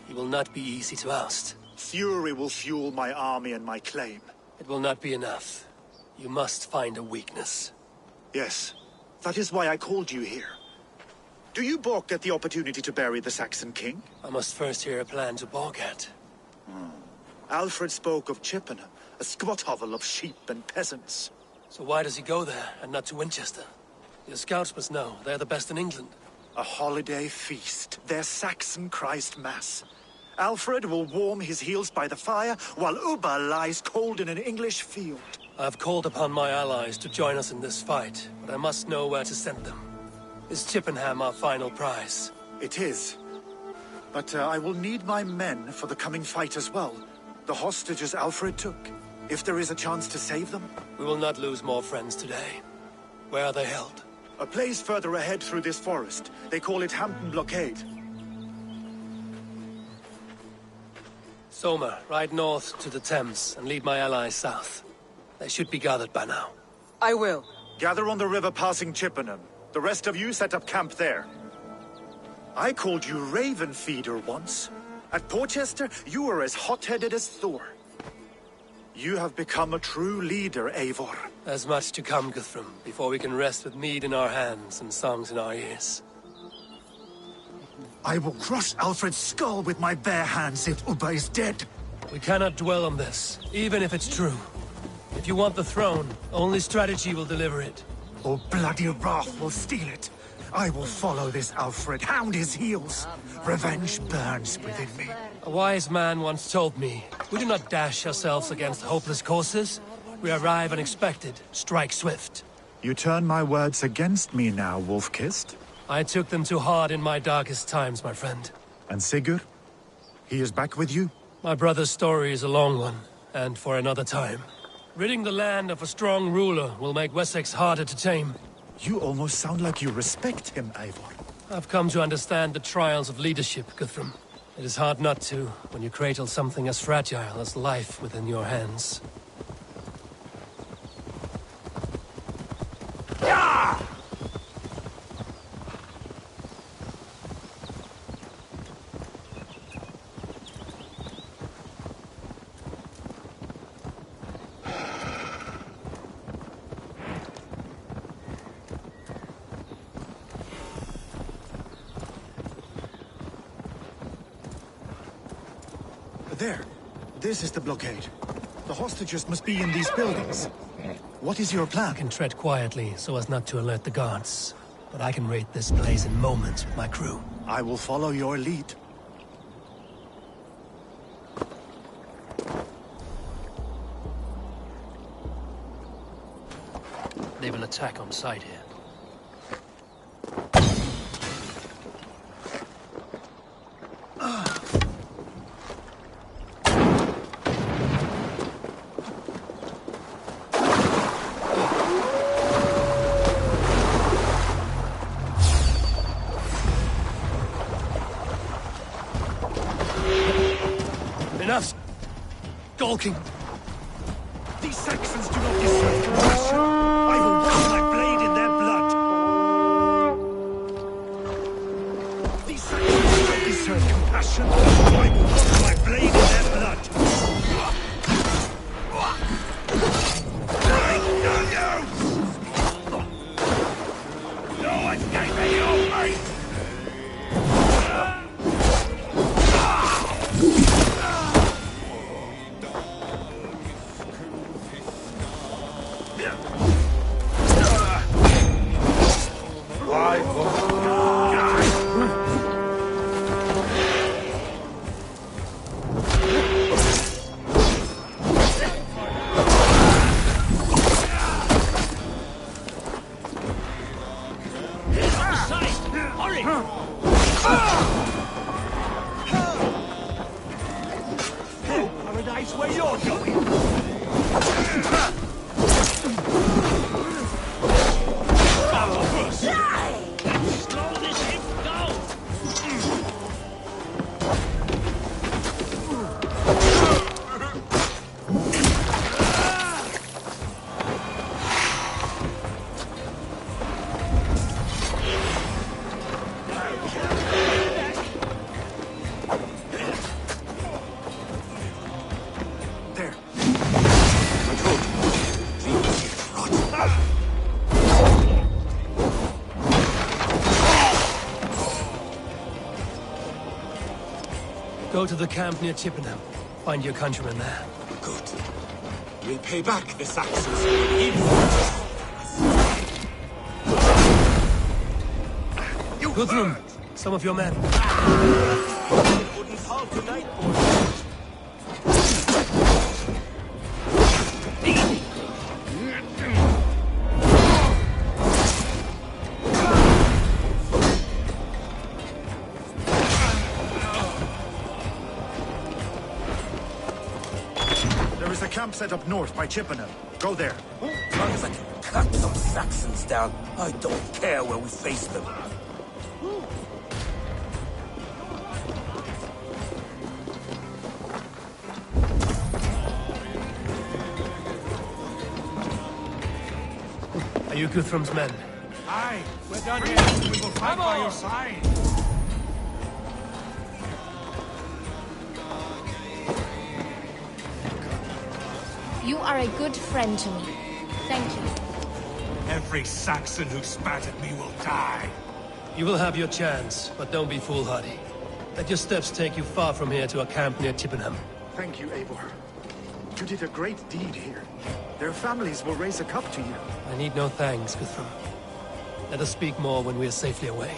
He will not be easy to oust. Fury will fuel my army and my claim. It will not be enough. You must find a weakness. Yes, that is why I called you here. Do you balk at the opportunity to bury the Saxon king? I must first hear a plan to balk at. Alfred spoke of Chippenham, a squat hovel of sheep and peasants. So why does he go there, and not to Winchester? Your scouts must know, they're the best in England. A holiday feast, their Saxon Christ Mass. Alfred will warm his heels by the fire, while Uba lies cold in an English field. I've called upon my allies to join us in this fight, but I must know where to send them. Is Chippenham our final prize? It is. But I will need my men for the coming fight as well. The hostages Alfred took. If there is a chance to save them. We will not lose more friends today. Where are they held? A place further ahead through this forest. They call it Hampton Blockade. Soma, ride north to the Thames and lead my allies south. They should be gathered by now. I will. Gather on the river passing Chippenham. The rest of you set up camp there. I called you Raven Feeder once. At Porchester, you were as hot-headed as Thor. You have become a true leader, Eivor. There's much to come, Guthrum, before we can rest with mead in our hands and songs in our ears. I will crush Alfred's skull with my bare hands if Uba is dead. We cannot dwell on this, even if it's true. If you want the throne, only strategy will deliver it. Or bloody wrath will steal it. I will follow this Alfred, hound his heels. Revenge burns within me. A wise man once told me, we do not dash ourselves against hopeless courses. We arrive unexpected. Strike swift. You turn my words against me now, Wolf-Kissed? I took them too hard in my darkest times, my friend. And Sigurd? He is back with you? My brother's story is a long one, and for another time. Ridding the land of a strong ruler will make Wessex harder to tame. You almost sound like you respect him, Eivor. I've come to understand the trials of leadership, Guthrum. It is hard not to, when you cradle something as fragile as life within your hands. There. This is the blockade. The hostages must be in these buildings. What is your plan? I can tread quietly so as not to alert the guards. But I can raid this place in moments with my crew. I will follow your lead. They will attack on sight here. Enough skulking. These Saxons do not deserve compassion. I will run my blade in their blood. These Saxons do not deserve compassion. I will run my blade in their blood. No escaping you, mate! Paradise where you're going! Slow this hip down! There. Go to the camp near Chippenham. Find your countrymen there. Good. We'll pay back the Saxons for the evil. Guthrum, some of your men. Wouldn't fall tonight, boys. There is a camp set up north by Chippenham. Go there. As long as I can cut some Saxons down, I don't care where we face them. Are you Guthrum's men? Aye, we're done here. We will fight by your side. You are a good friend to me. Thank you. Every Saxon who spat at me will die. You will have your chance, but don't be foolhardy. Let your steps take you far from here to a camp near Chippenham. Thank you, Eivor. You did a great deed here. Their families will raise a cup to you. I need no thanks, Guthrum. Let us speak more when we are safely away.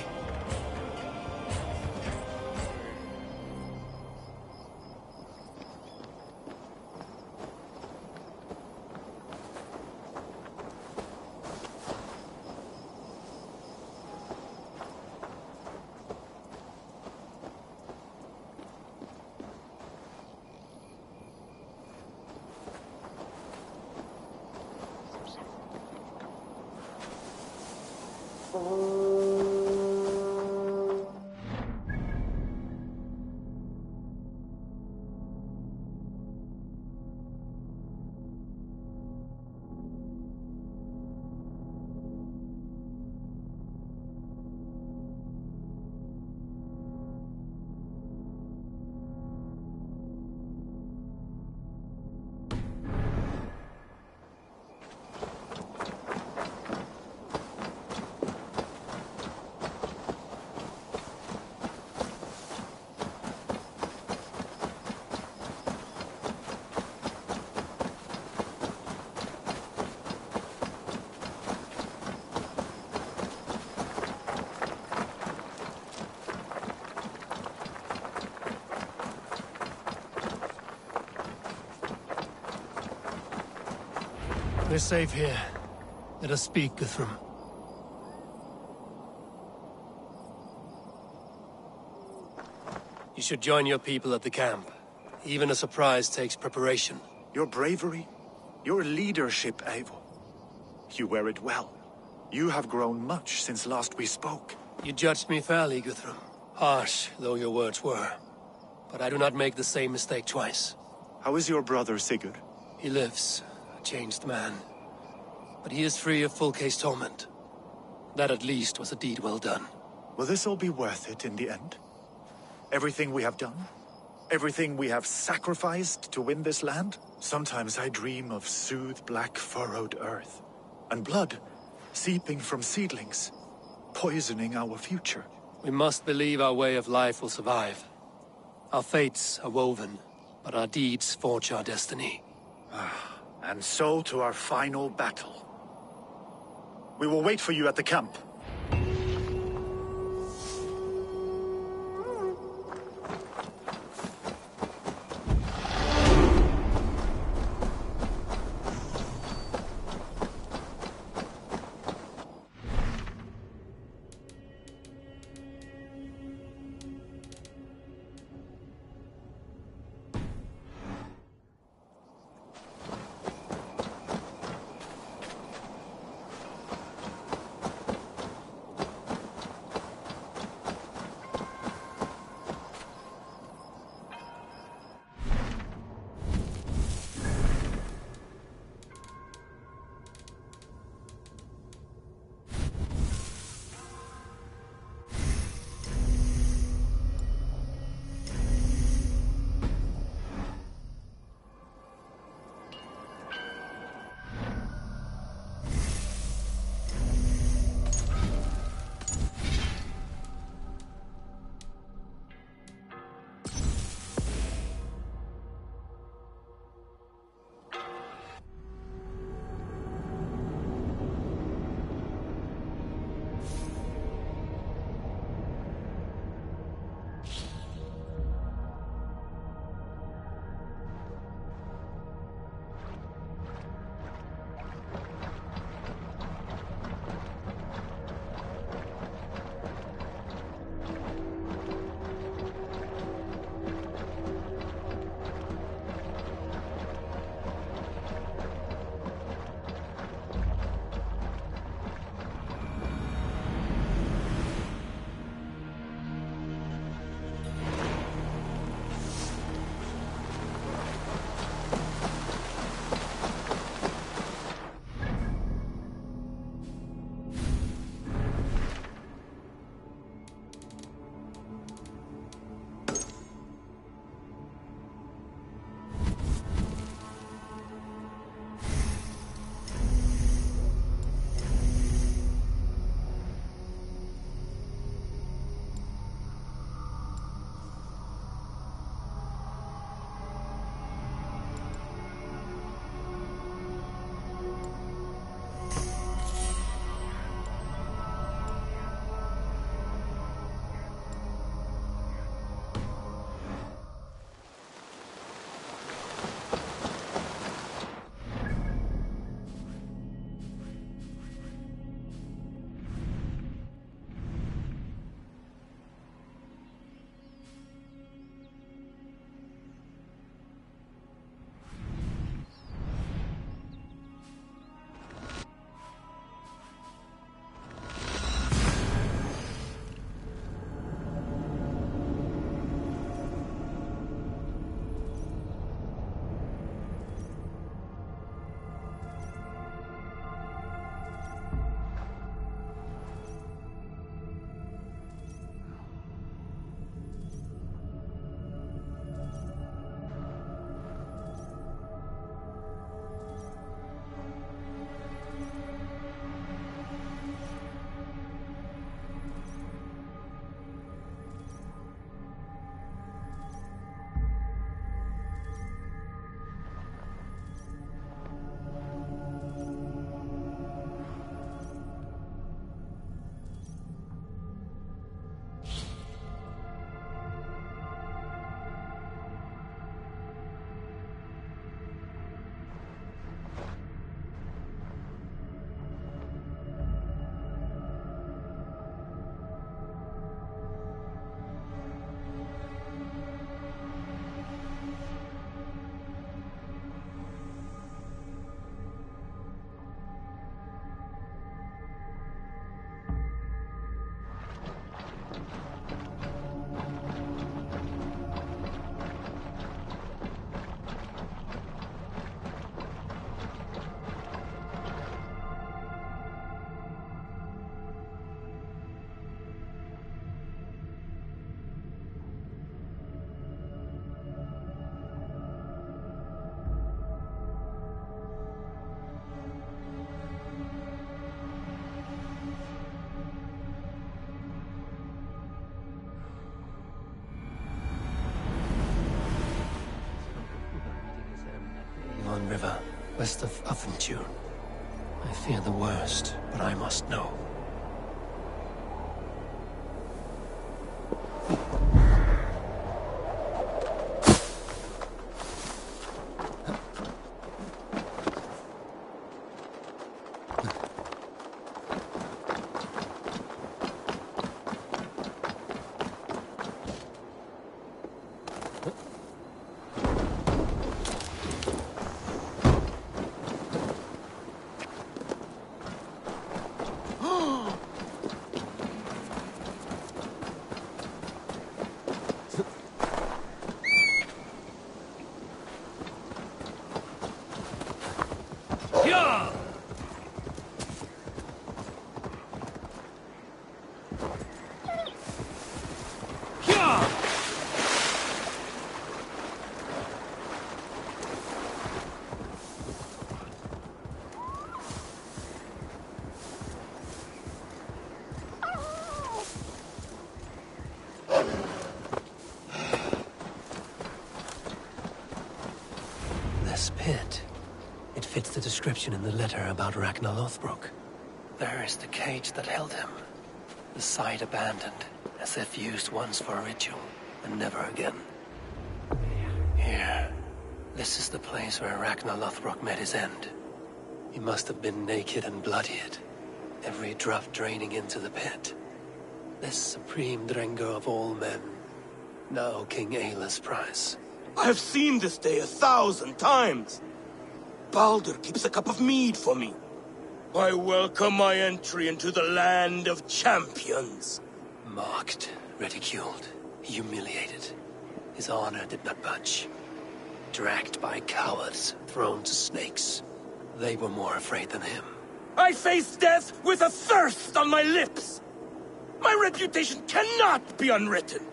We're safe here. Let us speak, Guthrum. You should join your people at the camp. Even a surprise takes preparation. Your bravery, your leadership, Eivor. You wear it well. You have grown much since last we spoke. You judged me fairly, Guthrum. Harsh though your words were. But I do not make the same mistake twice. How is your brother, Sigurd? He lives, a changed man. But he is free of full case torment. That at least was a deed well done. Will this all be worth it in the end? Everything we have done? Everything we have sacrificed to win this land? Sometimes I dream of soothed black furrowed earth. And blood seeping from seedlings, poisoning our future. We must believe our way of life will survive. Our fates are woven, but our deeds forge our destiny. And so to our final battle. We will wait for you at the camp. Avalon River, west of Aventure. I fear the worst, but I must know. This pit. It fits the description in the letter about Ragnar Lothbrok. There is the cage that held him. The site abandoned, as if used once for a ritual, and never again. Here. This is the place where Ragnar Lothbrok met his end. He must have been naked and bloodied, every drop draining into the pit. This supreme Drengr of all men, now King Ayla's prize. I have seen this day 1,000 times. Baldur keeps a cup of mead for me. I welcome my entry into the land of champions. Mocked, ridiculed, humiliated. His honor did not budge. Dragged by cowards, thrown to snakes. They were more afraid than him. I face death with a thirst on my lips. My reputation cannot be unwritten.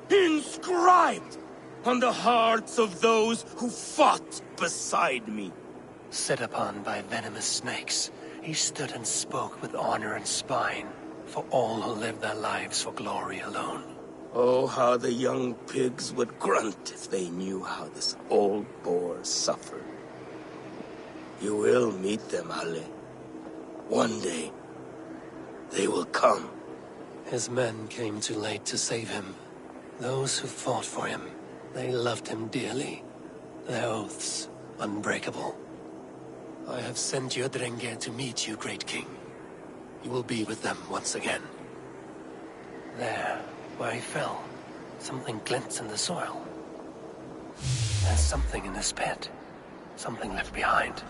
Inscribed on the hearts of those who fought beside me. Set upon by venomous snakes, he stood and spoke with honor and spine, for all who lived their lives for glory alone. Oh, how the young pigs would grunt if they knew how this old boar suffered. You will meet them, Ale. One day, they will come. His men came too late to save him. Those who fought for him, they loved him dearly. Their oaths, unbreakable. I have sent your Drengr to meet you, great king. You will be with them once again. There, where he fell, something glints in the soil. There's something in this pit. Something left behind.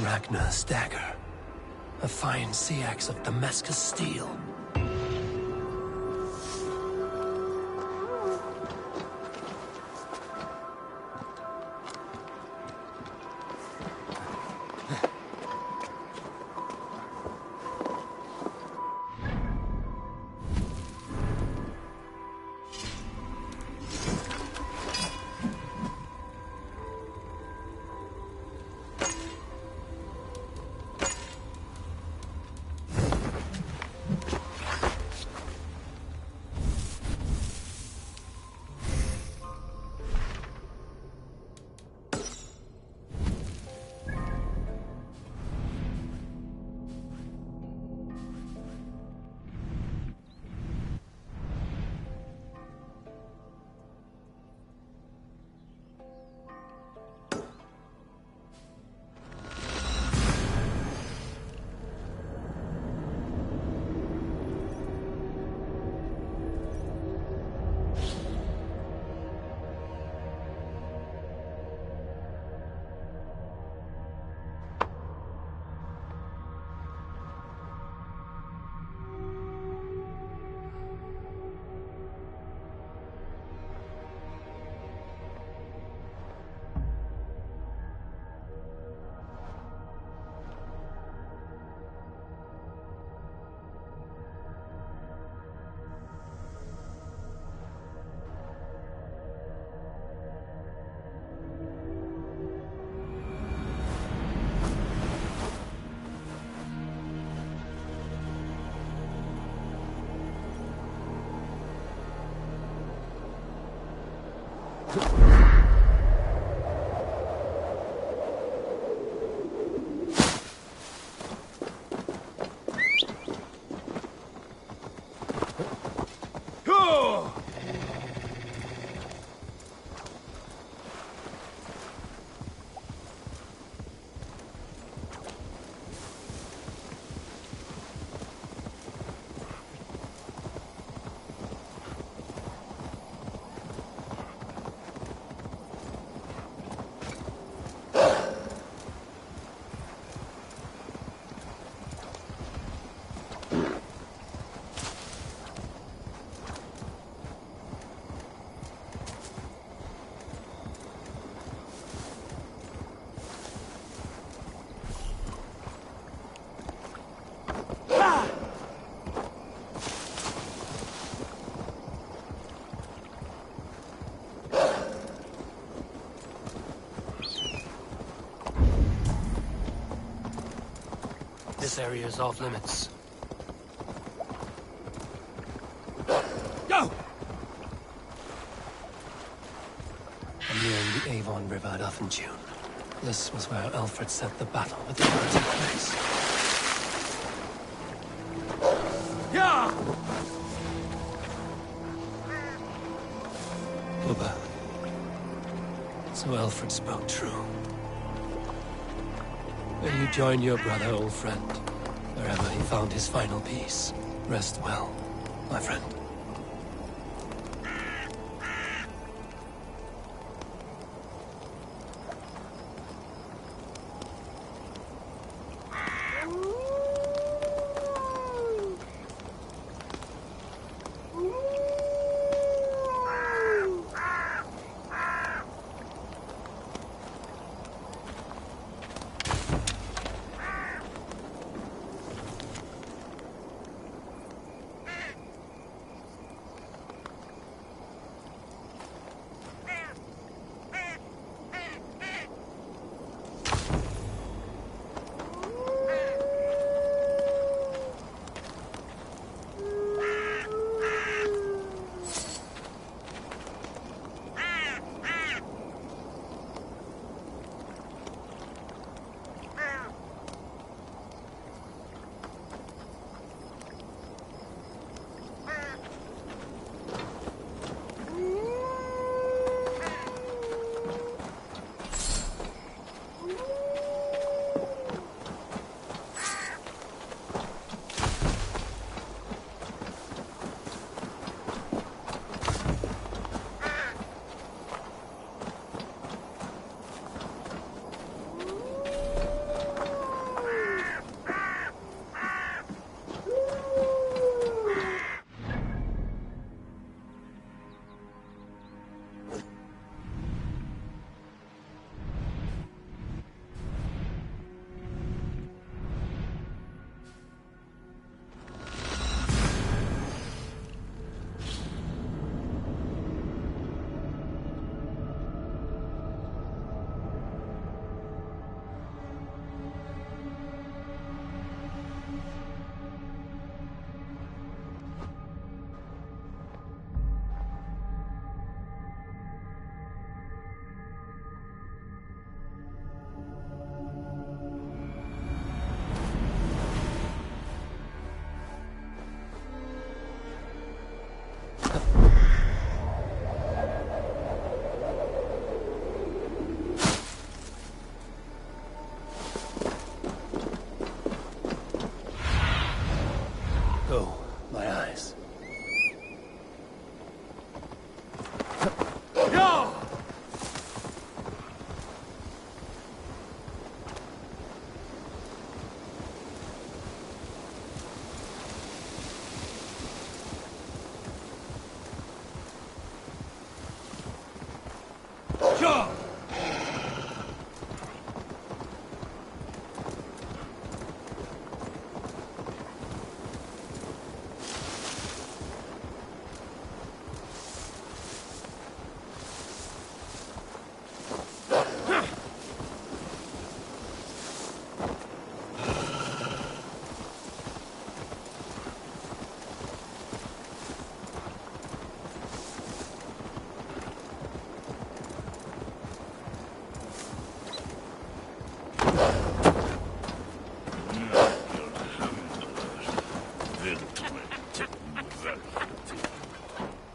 Ragnar's dagger. A fine sea axe of Damascus steel. This area is off limits. Go! I'm nearing the Avon River at Uthentune. This was where Alfred set the battle with the birds in place. Yeah! Ubba. So Alfred spoke true. May you join your brother, old friend, wherever he found his final peace. Rest well, my friend.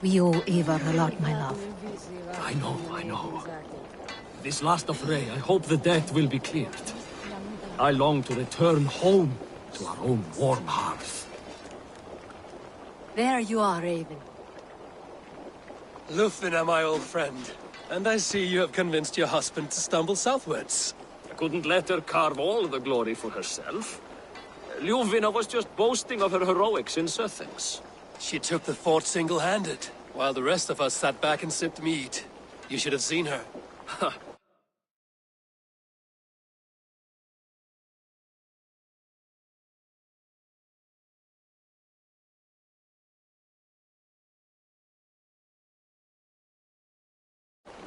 We owe Eivor a lot, my love. I know. This last affray, I hope the debt will be cleared. I long to return home to our own warm hearth. There you are, Raven. Lufina, my old friend. And I see you have convinced your husband to stumble southwards. I couldn't let her carve all the glory for herself. Ljuvina was just boasting of her heroics in Surthings. She took the fort single-handed, while the rest of us sat back and sipped mead. You should have seen her.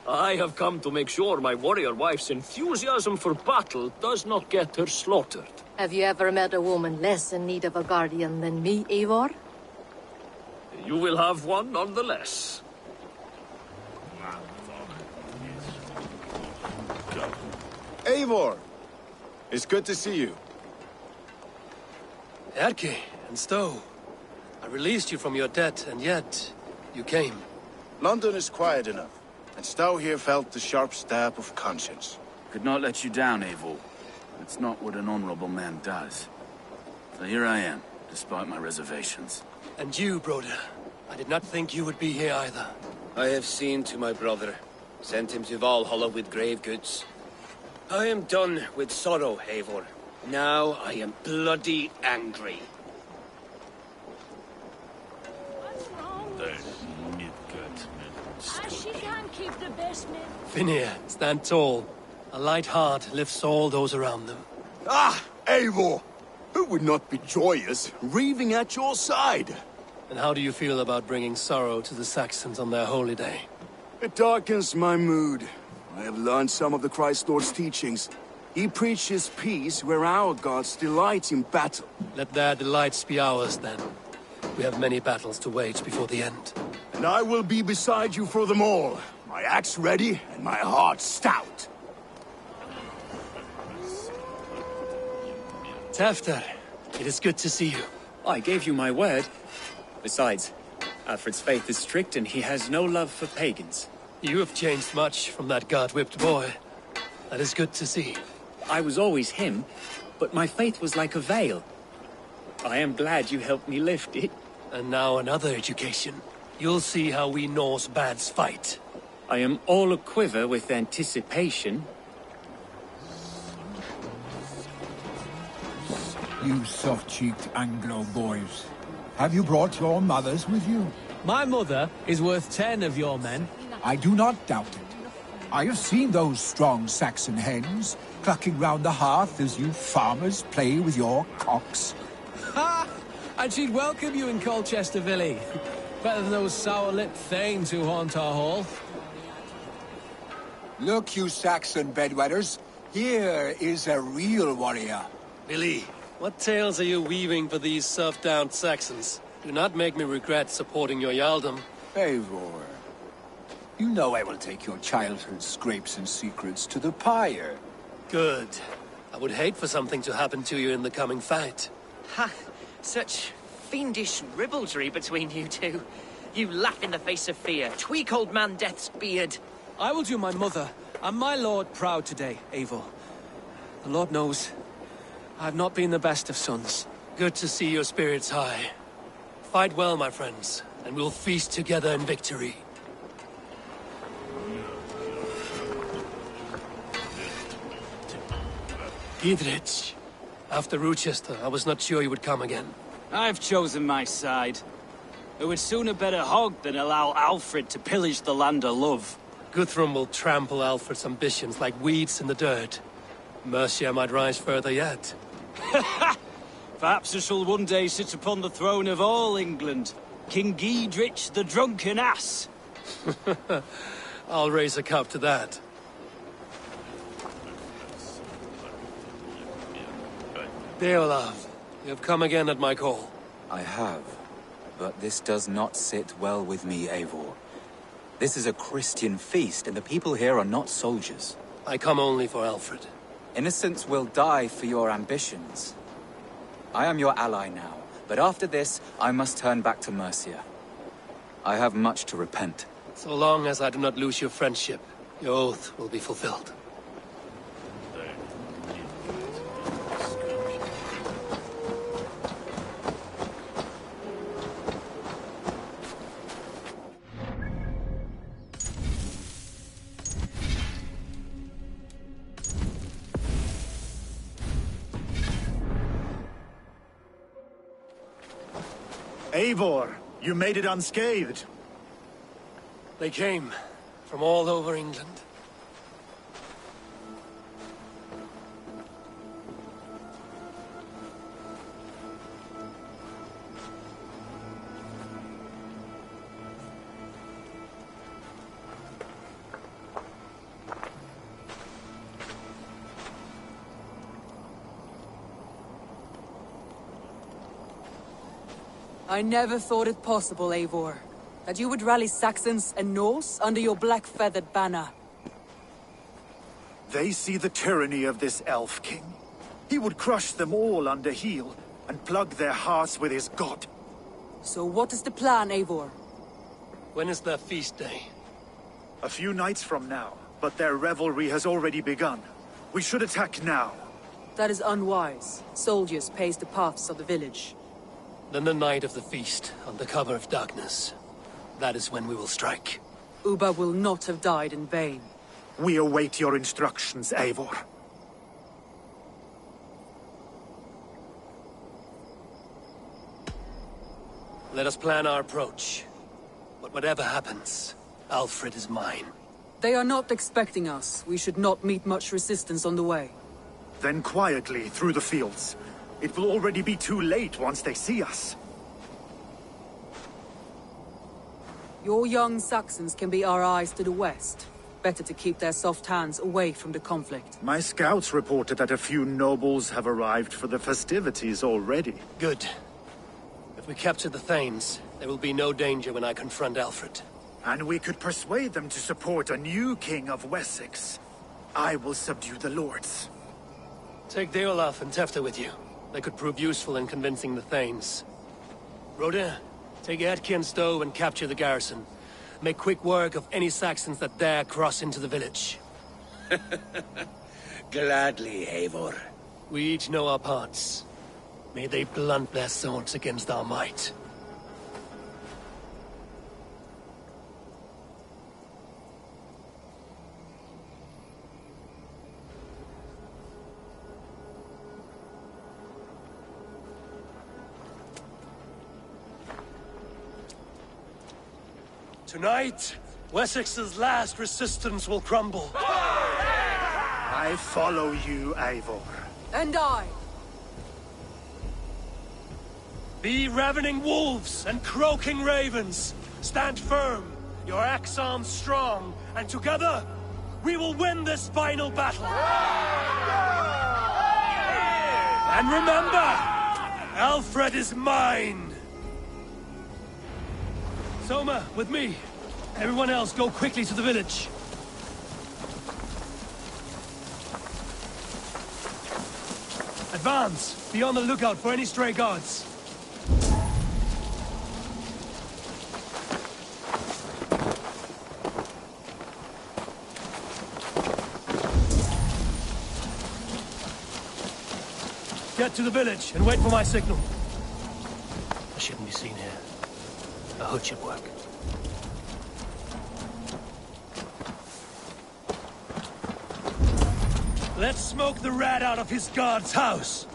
I have come to make sure my warrior wife's enthusiasm for battle does not get her slaughtered. Have you ever met a woman less in need of a guardian than me, Eivor? You will have one nonetheless. Eivor! It's good to see you. Erki and Stowe. I released you from your debt, and yet you came. London is quiet enough, and Stowe here felt the sharp stab of conscience. Could not let you down, Eivor. It's not what an honorable man does. So here I am, despite my reservations. And you, Broder. I did not think you would be here either. I have seen to my brother. Sent him to Valhalla with grave goods. I am done with sorrow, Eivor. Now I am bloody angry. She can't keep the best men. Finir, stand tall. A light heart lifts all those around them. Ah, Eivor! Who would not be joyous, raving at your side? And how do you feel about bringing sorrow to the Saxons on their holy day? It darkens my mood. I have learned some of the Christ Lord's teachings. He preaches peace where our gods delight in battle. Let their delights be ours, then. We have many battles to wage before the end. And I will be beside you for them all. My axe ready and my heart stout. Tafter, it is good to see you. I gave you my word. Besides, Alfred's faith is strict and he has no love for pagans. You have changed much from that god-whipped boy. That is good to see. I was always him, but my faith was like a veil. I am glad you helped me lift it. And now another education. You'll see how we Norse bads fight. I am all a-quiver with anticipation. You soft-cheeked Anglo boys. Have you brought your mothers with you? My mother is worth 10 of your men. I do not doubt it. I have seen those strong Saxon hens clucking round the hearth as you farmers play with your cocks. Ha! And she'd welcome you in Colchester, Villy. Better than those sour-lipped thanes who haunt our hall. Look, you Saxon bedwetters. Here is a real warrior. Billy, what tales are you weaving for these serf-down Saxons? Do not make me regret supporting your Jarldom. Eivor, you know I will take your childhood scrapes and secrets to the pyre. Good. I would hate for something to happen to you in the coming fight. Ha! Such fiendish ribaldry between you two. You laugh in the face of fear. Tweak old man Death's beard. I will do my mother and my lord proud today, Eivor. The Lord knows I've not been the best of sons. Good to see your spirits high. Fight well, my friends, and we'll feast together in victory. Gidrich. After Rochester, I was not sure you would come again. I've chosen my side. It would sooner bet a hog than allow Alfred to pillage the land of love. Guthrum will trample Alfred's ambitions like weeds in the dirt. Mercia might rise further yet. Perhaps I shall one day sit upon the throne of all England. King Gidrich the drunken ass. I'll raise a cup to that. Deolav, you have come again at my call. I have, but this does not sit well with me, Eivor. This is a Christian feast, and the people here are not soldiers. I come only for Alfred. Innocents will die for your ambitions. I am your ally now, but after this, I must turn back to Mercia. I have much to repent. So long as I do not lose your friendship, your oath will be fulfilled. Eivor, you made it unscathed. They came from all over England. I never thought it possible, Eivor, that you would rally Saxons and Norse under your black-feathered banner. They see the tyranny of this elf king. He would crush them all under heel and plug their hearts with his god. So what is the plan, Eivor? When is their feast day? A few nights from now, but their revelry has already begun. We should attack now. That is unwise. Soldiers pace the paths of the village. Then the night of the feast, under cover of darkness. That is when we will strike. Ubba will not have died in vain. We await your instructions, Eivor. Let us plan our approach. But whatever happens, Alfred is mine. They are not expecting us. We should not meet much resistance on the way. Then quietly through the fields. It will already be too late once they see us. Your young Saxons can be our eyes to the west. Better to keep their soft hands away from the conflict. My scouts reported that a few nobles have arrived for the festivities already. Good. If we capture the Thanes, there will be no danger when I confront Alfred. And we could persuade them to support a new king of Wessex. I will subdue the lords. Take Deolaf and Tefta with you. They could prove useful in convincing the Thanes. Rodin, take Edki and Stove and capture the garrison. Make quick work of any Saxons that dare cross into the village. Gladly, Eivor. We each know our parts. May they blunt their swords against our might. Tonight, Wessex's last resistance will crumble. I follow you, Eivor. And I. Be ravening wolves and croaking ravens. Stand firm, your axe arms strong, and together, we will win this final battle. And remember, Alfred is mine. Soma, with me. Everyone else, go quickly to the village. Advance! Be on the lookout for any stray guards. Get to the village and wait for my signal. I shouldn't be seen here. A hood should work. Let's smoke the rat out of his guard's house.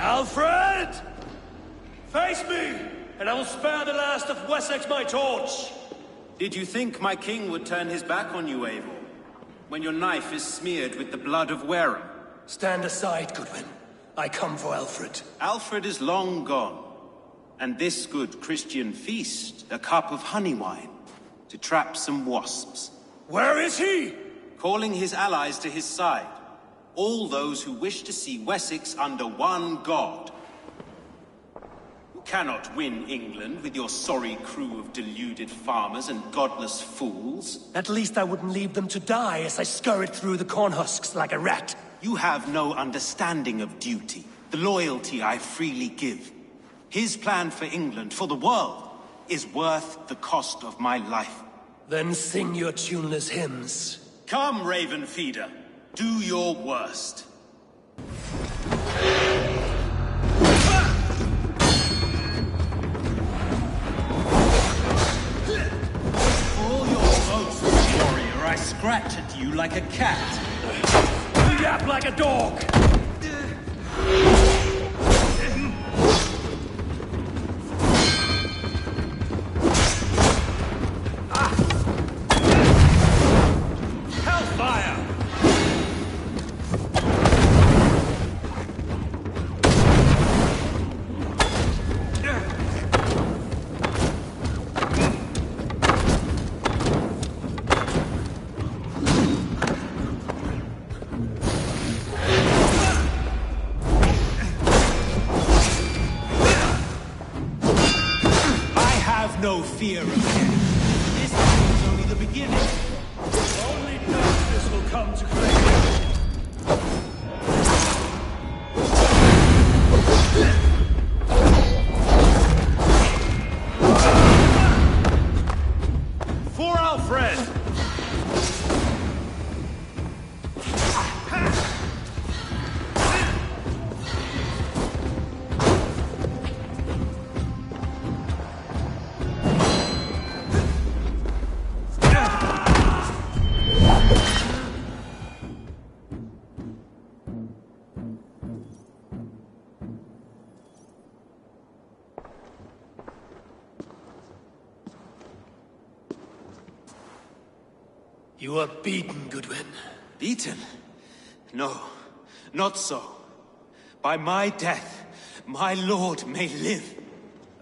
Alfred! Face me, and I will spare the last of Wessex my torch! Did you think my king would turn his back on you, Eivor? When your knife is smeared with the blood of Wareham? Stand aside, Goodwin. I come for Alfred. Alfred is long gone. And this good Christian feast, a cup of honey wine, to trap some wasps. Where is he? Calling his allies to his side. All those who wish to see Wessex under one god. You cannot win England with your sorry crew of deluded farmers and godless fools. At least I wouldn't leave them to die as I scurried through the corn husks like a rat. You have no understanding of duty, the loyalty I freely give. His plan for England, for the world, is worth the cost of my life. Then sing your tuneless hymns. Come, Raven Feeder. Do your worst. All your boasts, warrior, I scratch at you like a cat. You yap like a dog. No fear of death. This is only the beginning. Only darkness will come to claim. For Alfred! You are beaten, Goodwin. Beaten? No, not so. By my death, my lord may live.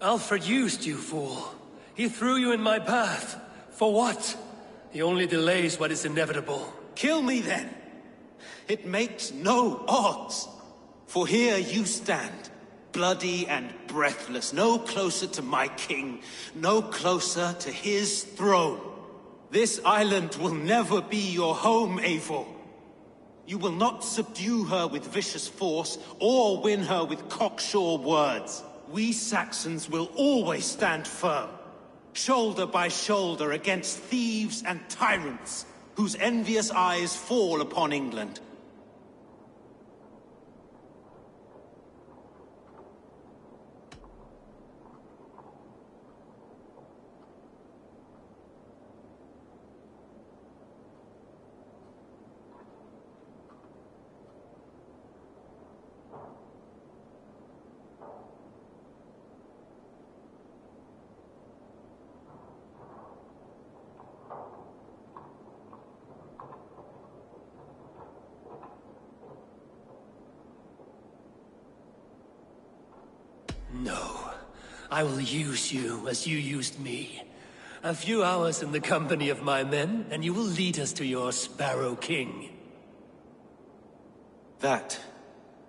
Alfred used you, fool. He threw you in my path. For what? He only delays what is inevitable. Kill me then. It makes no odds. For here you stand, bloody and breathless, no closer to my king, no closer to his throne. This island will never be your home, Eivor. You will not subdue her with vicious force, or win her with cocksure words. We Saxons will always stand firm, shoulder by shoulder against thieves and tyrants, whose envious eyes fall upon England. No. I will use you as you used me. A few hours in the company of my men, and you will lead us to your Sparrow King. That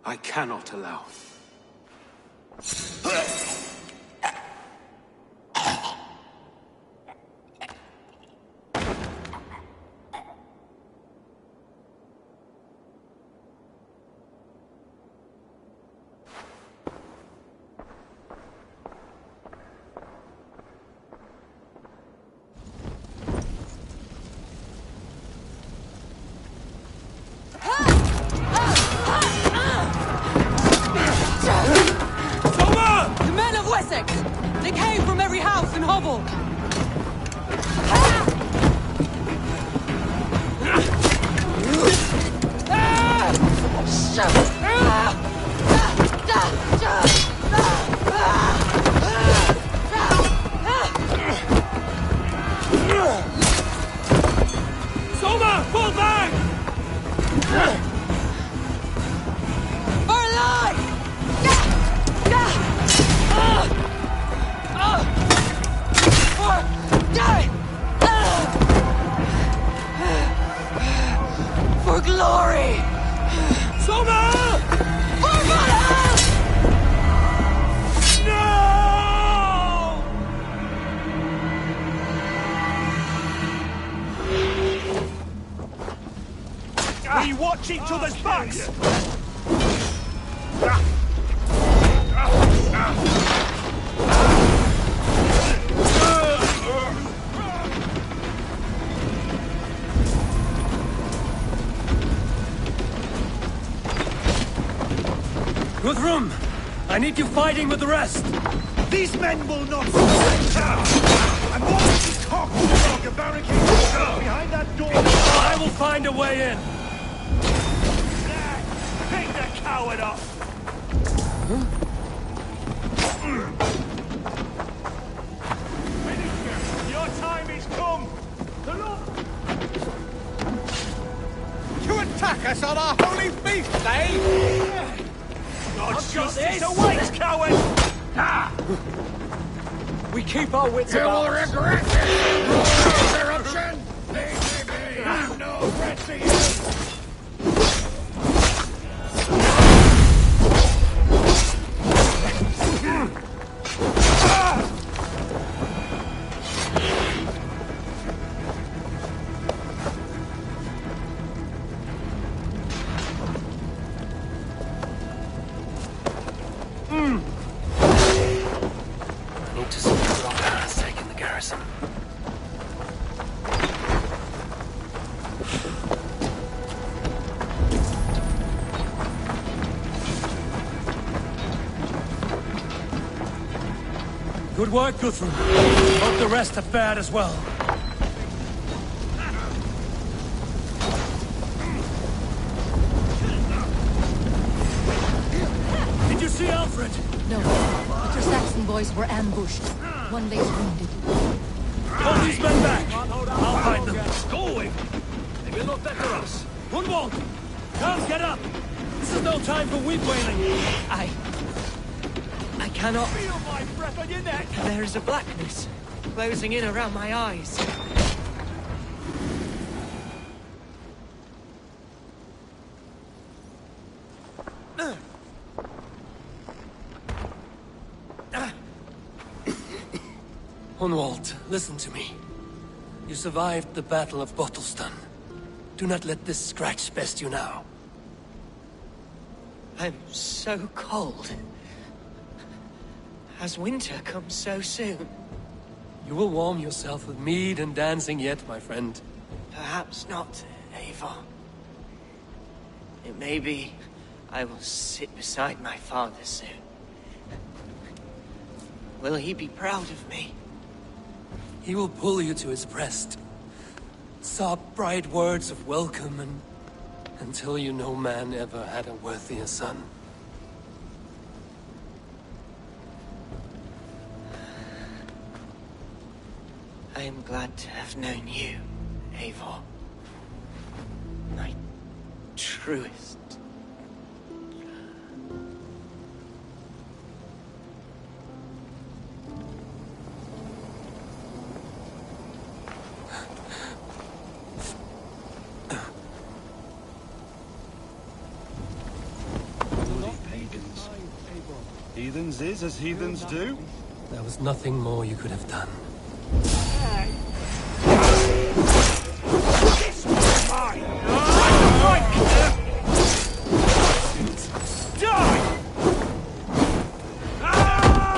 I cannot allow. The men Guthrum! I need you fighting with the rest! These men will not surrender! I'm going to cock the dog and barricade yourself behind that door! I will find a way in! Take the coward up! Your time is come! You attack us on our holy feast, eh? God's justice awaits, coward! Ah! We keep our wits You about will us. regret this! Interruption! Baby, I'm no threat to you! Need to see if Broder has taken the garrison. Good work, Guthrum. Hope the rest have fared as well. Did you see Alfred? No. The Saxon boys were ambushed. One lays wounded. Hold these men back! I'll find them. Go away! They will not better us. Gunwald! Come, get up! This is no time for weep wailing. I cannot. Feel my breath on your neck! There is a blackness closing in around my eyes. Hunwald, listen to me. You survived the Battle of Bottleston. Do not let this scratch best you now. I'm so cold. Has winter come so soon? You will warm yourself with mead and dancing yet, my friend. Perhaps not, Eivor. It may be I will sit beside my father soon. Will he be proud of me? He will pull you to his breast. Sob bright words of welcome and until you no man ever had a worthier son. I am glad to have known you, Eivor. My truest. Heathens is as heathens do. There was nothing more you could have done.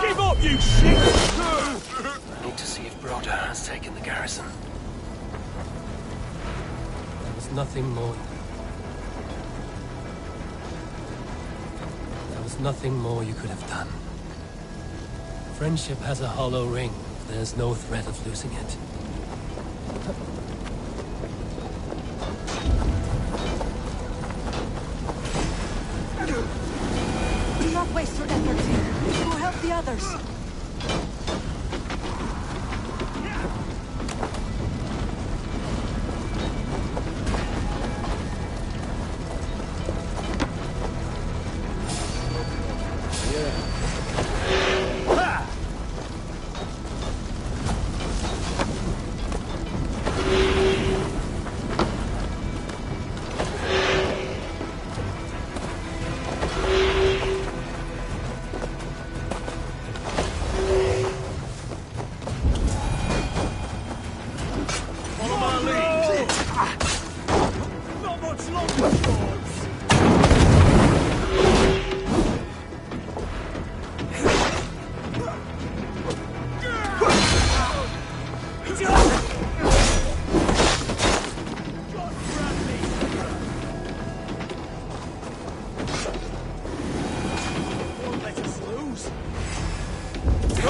Give up, you shit! I need to see if Broder has taken the garrison. There was nothing more. There was nothing more you could have done. Friendship has a hollow ring. There's no threat of losing it. Do not waste your efforts here. Go help the others.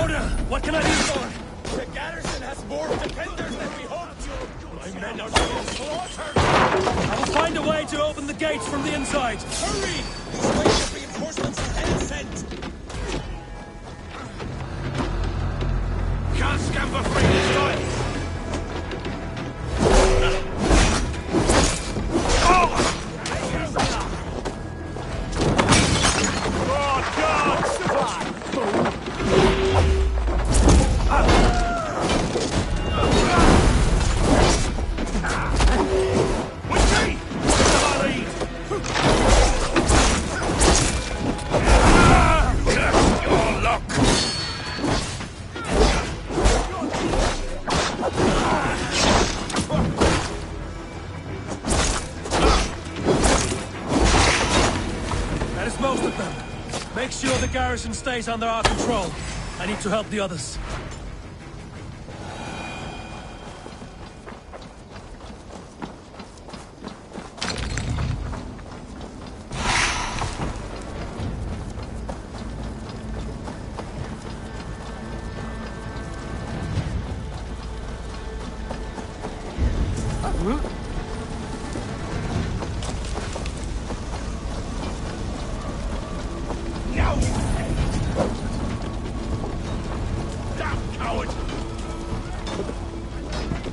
Rhoda, what can I do for? The garrison has more defenders than we hoped. My men are being slaughtered. I will find a way to open the gates from the inside. Hurry! These waves of reinforcements ahead sent. Can't scamper free this time. Make sure the garrison stays under our control. I need to help the others.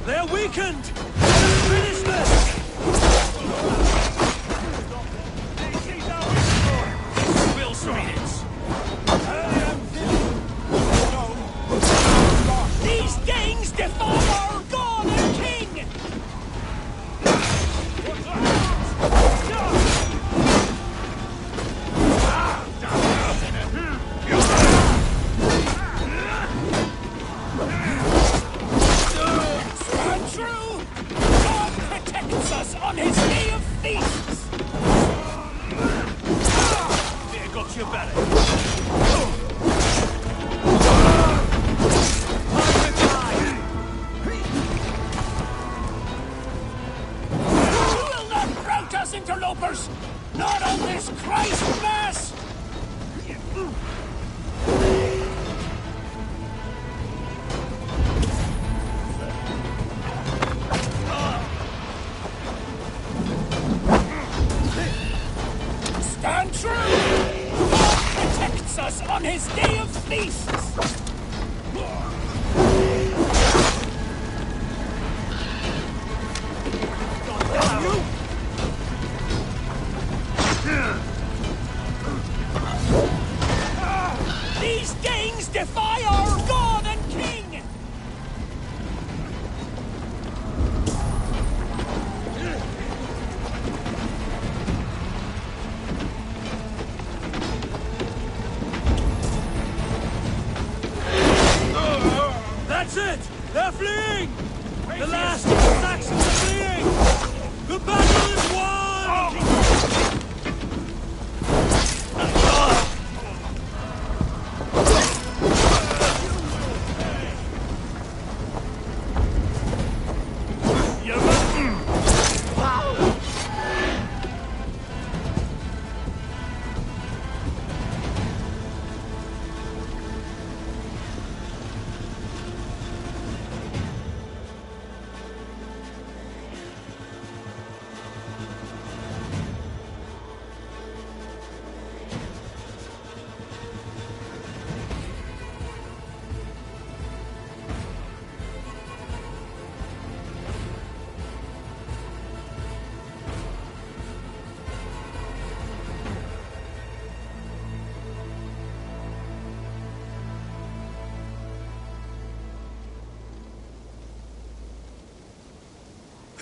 They're weakened! Finish this! Will Spirits! These gangs defy our god and king! On his day of feasts! There got your belly. You will not rout us, interlopers! Not on this Christ Mass! Stand true! God protects us on his day of feasts! These gangs defy our god and king! That's it! They're fleeing! The last of the Saxons are fleeing! The battle is won!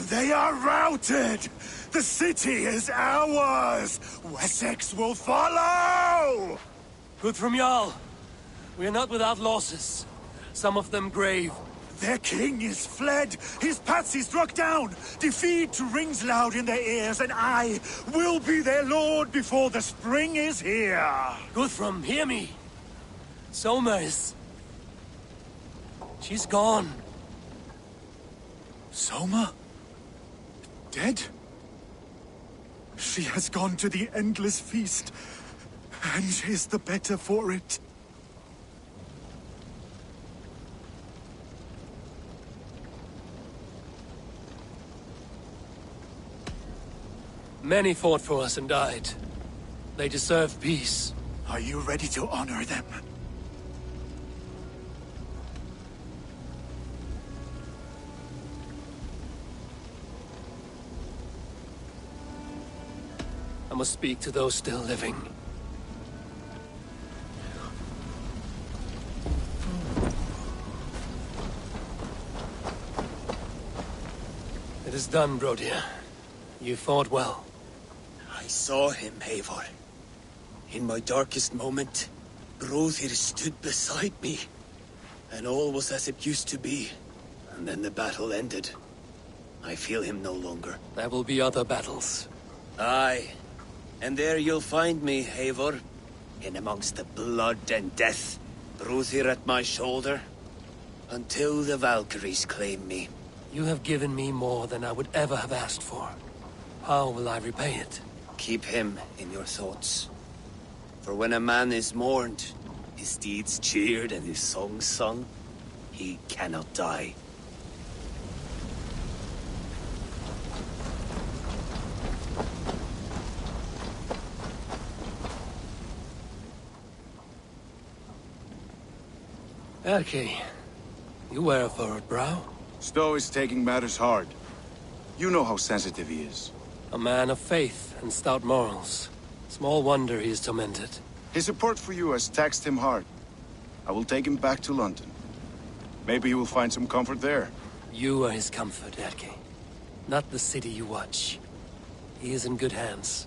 They are routed! The city is ours! Wessex will follow! Good from Jarl. We are not without losses. Some of them grave. Their king is fled! His patsy struck down! Defeat rings loud in their ears, and I will be their lord before the spring is here! Guthrum, hear me! Soma is... she's gone. Soma? Dead? She has gone to the endless feast, and is the better for it. Many fought for us and died. They deserve peace. Are you ready to honor them? I must speak to those still living. It is done, Brodir. You fought well. I saw him, Eivor. In my darkest moment, Brodir stood beside me. And all was as it used to be. And then the battle ended. I feel him no longer. There will be other battles. Aye. And there you'll find me, Eivor. In amongst the blood and death. Brodir at my shoulder. Until the Valkyries claim me. You have given me more than I would ever have asked for. How will I repay it? Keep him in your thoughts. For when a man is mourned, his deeds cheered and his songs sung, he cannot die. Erke, you wear a furrowed brow. Stowe is taking matters hard. You know how sensitive he is. A man of faith and stout morals. Small wonder he is tormented. His support for you has taxed him hard. I will take him back to London. Maybe he will find some comfort there. You are his comfort, Erke. Not the city you watch. He is in good hands.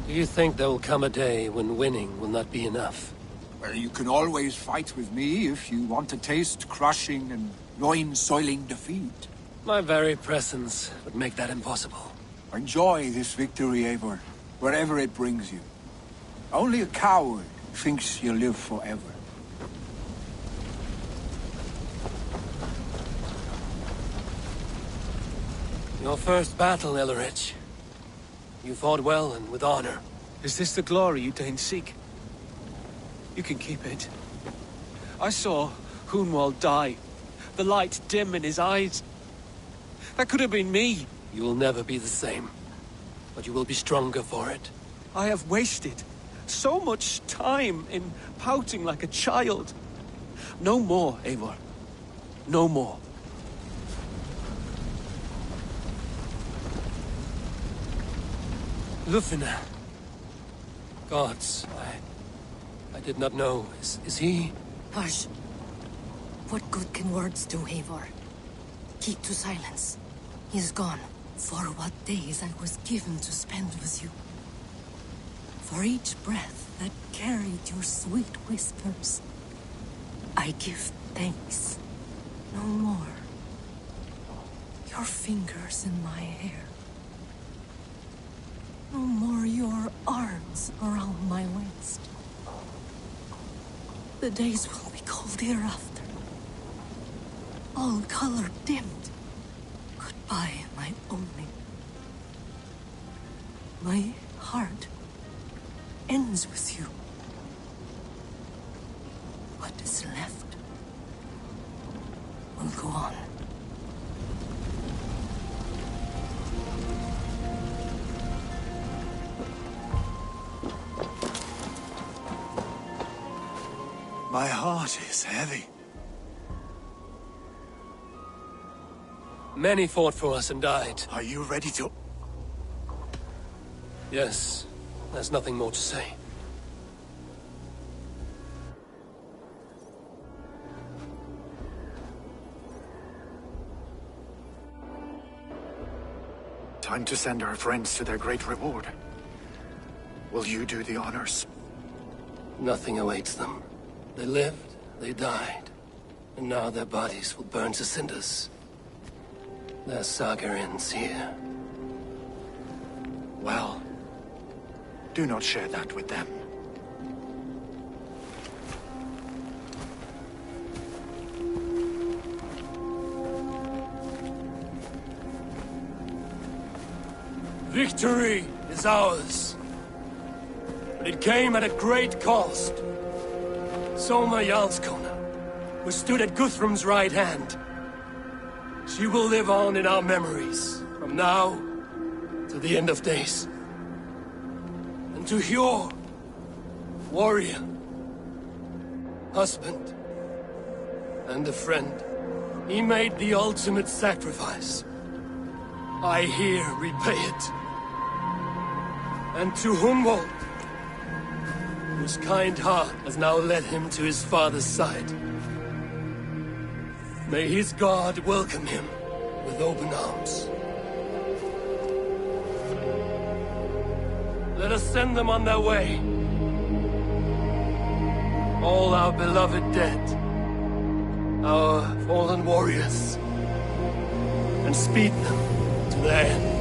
Do you think there will come a day when winning will not be enough? Well, you can always fight with me if you want to taste crushing and loin-soiling defeat. My very presence would make that impossible. Enjoy this victory, Eivor, wherever it brings you. Only a coward thinks you'll live forever. Your first battle, Ellerich. You fought well and with honor. Is this the glory you deign seek? You can keep it. I saw Hunwald die. The light dim in his eyes. That could have been me. You will never be the same. But you will be stronger for it. I have wasted so much time in pouting like a child. No more, Eivor. No more. Lufina. Gods, I did not know. Is he? Hush. What good can words do, Eivor? Keep to silence. He is gone. For what days I was given to spend with you. For each breath that carried your sweet whispers. I give thanks. No more. Your fingers in my hair. No more your arms around my waist. The days will be cold hereafter. All color dimmed. Goodbye, my only. My heart ends with you. What is left will go on. My heart is heavy. Many fought for us and died. Are you ready to... Yes. There's nothing more to say. Time to send our friends to their great reward. Will you do the honors? Nothing awaits them. They lived, they died, and now their bodies will burn to cinders. Their saga ends here. Well, do not share that with them. Victory is ours. But it came at a great cost. Soma Jarlskona, who stood at Guthrum's right hand, She will live on in our memories, from now to the end of days. And to Hjor, warrior, husband, and a friend, he made the ultimate sacrifice. I here repay it. And to Hunwald, whose kind heart has now led him to his father's side, may his God welcome him with open arms. Let us send them on their way. All our beloved dead, our fallen warriors, and speed them to their end.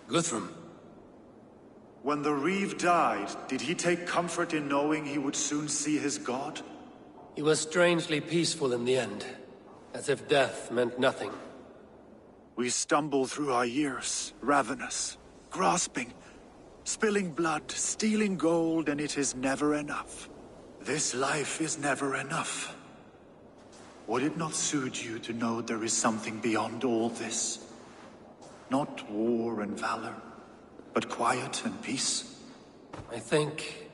Guthrum. When the Reeve died, did he take comfort in knowing he would soon see his god? He was strangely peaceful in the end, as if death meant nothing. We stumble through our years, ravenous, grasping, spilling blood, stealing gold, and it is never enough. This life is never enough. Would it not suit you to know there is something beyond all this? Not war and valor, but quiet and peace. I think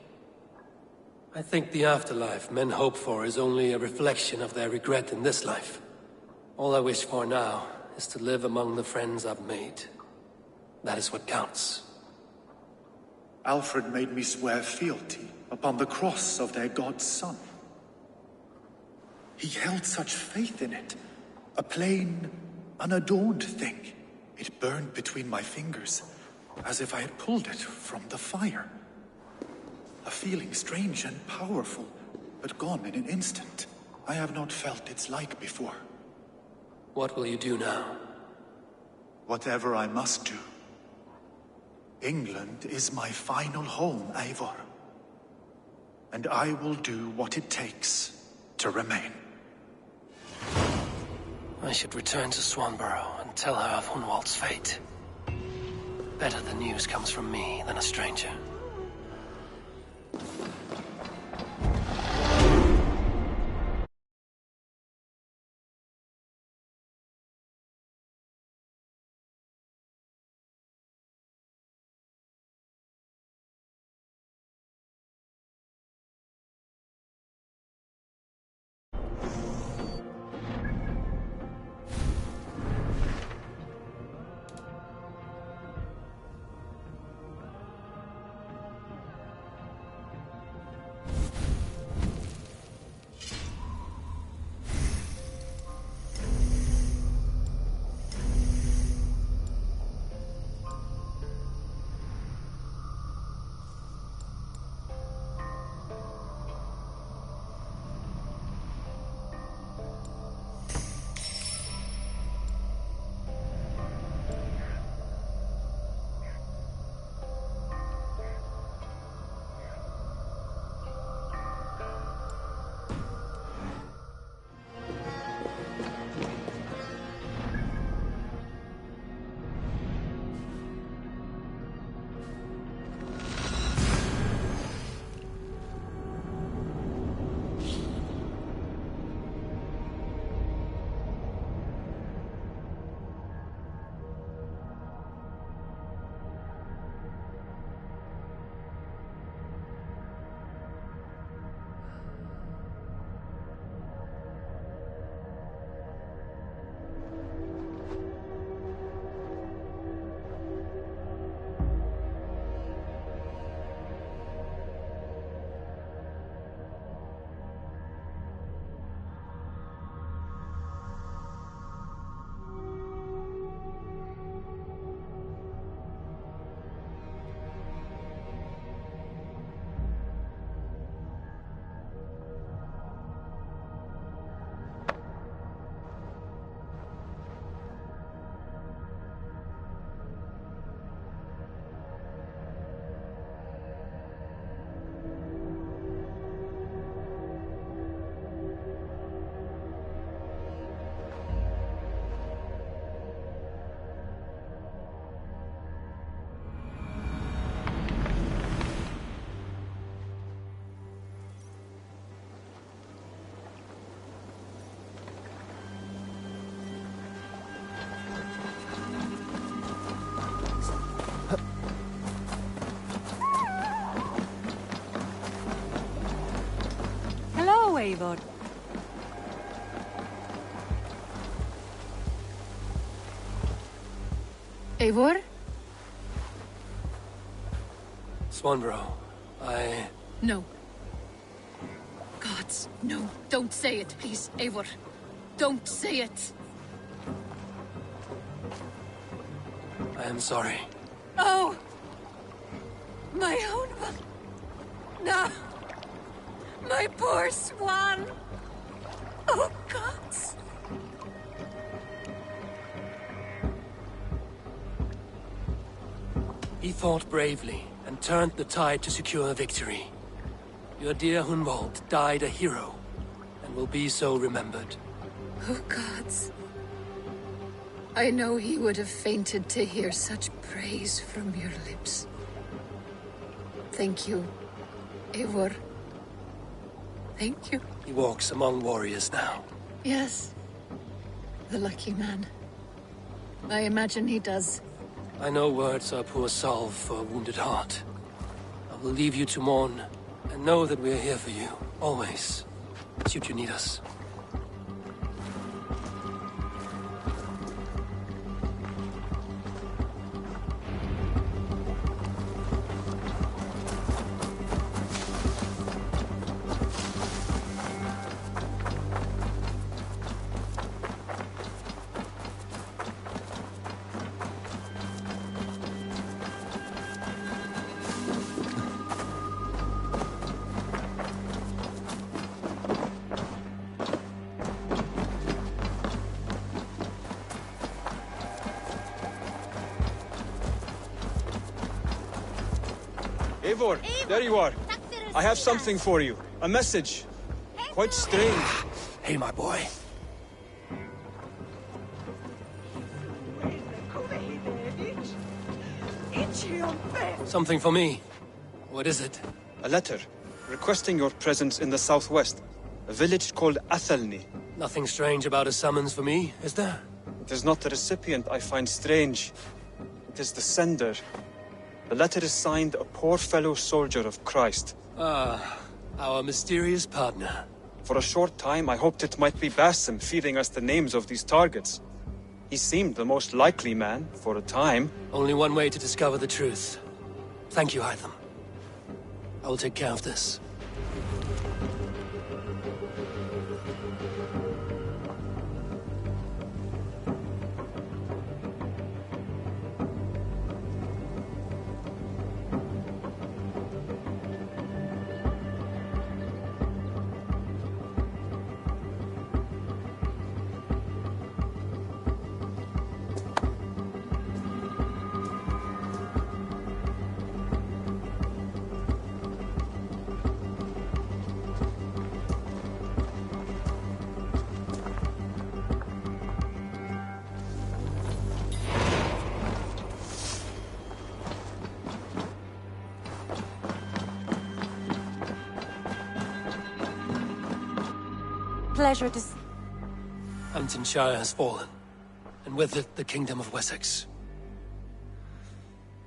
the afterlife men hope for is only a reflection of their regret in this life. All I wish for now is to live among the friends I've made. That is what counts. Alfred made me swear fealty upon the cross of their god's son. He held such faith in it, a plain, unadorned thing. It burned between my fingers, as if I had pulled it from the fire. A feeling strange and powerful, but gone in an instant. I have not felt its like before. What will you do now? Whatever I must do. England is my final home, Eivor. And I will do what it takes to remain. I should return to Swanborough and tell her of Hunwald's fate. Better the news comes from me than a stranger. Eivor. Eivor? Swanborough, No. Gods, no. Don't say it, please, Eivor. Don't say it. I am sorry. Oh! My own one. No! My poor swan! Oh, gods! He fought bravely and turned the tide to secure victory. Your dear Hunwald died a hero and will be so remembered. Oh, gods. I know he would have fainted to hear such praise from your lips. Thank you, Eivor. Thank you. He walks among warriors now. Yes. The lucky man. I imagine he does. I know words are poor salve for a wounded heart. I will leave you to mourn, and know that we are here for you, always, should you need us. Eivor, there you are. I have something for you. A message. Quite strange. Hey, my boy. Something for me. What is it? A letter requesting your presence in the southwest. A village called Athelney. Nothing strange about a summons for me, is there? It is not the recipient I find strange. It is the sender. The letter is signed a poor fellow soldier of Christ. Ah, our mysterious partner. For a short time, I hoped it might be Basim feeding us the names of these targets. He seemed the most likely man, for a time. Only one way to discover the truth. Thank you, Hytham. I will take care of this. Pleasure to... Hamptonshire has fallen, and with it the Kingdom of Wessex.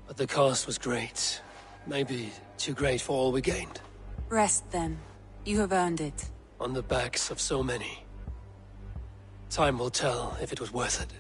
But the cost was great. Maybe too great for all we gained. Rest then. You have earned it. On the backs of so many. Time will tell if it was worth it.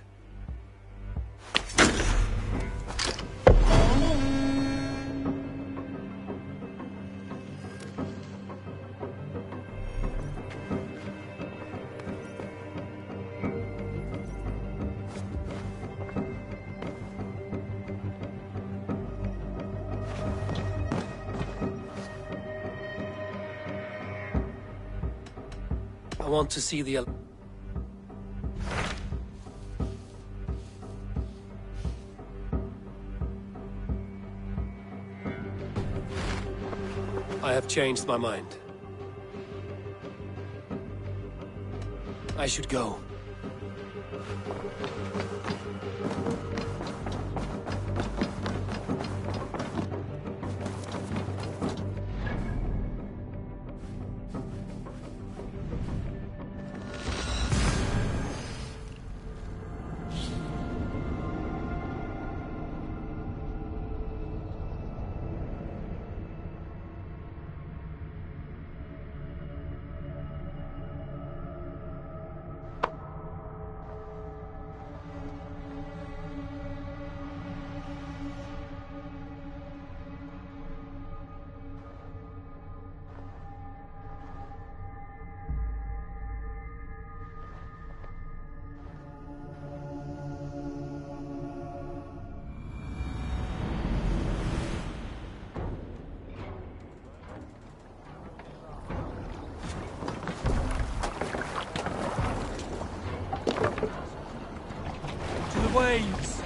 I want to see the... I have changed my mind. I should go. waves!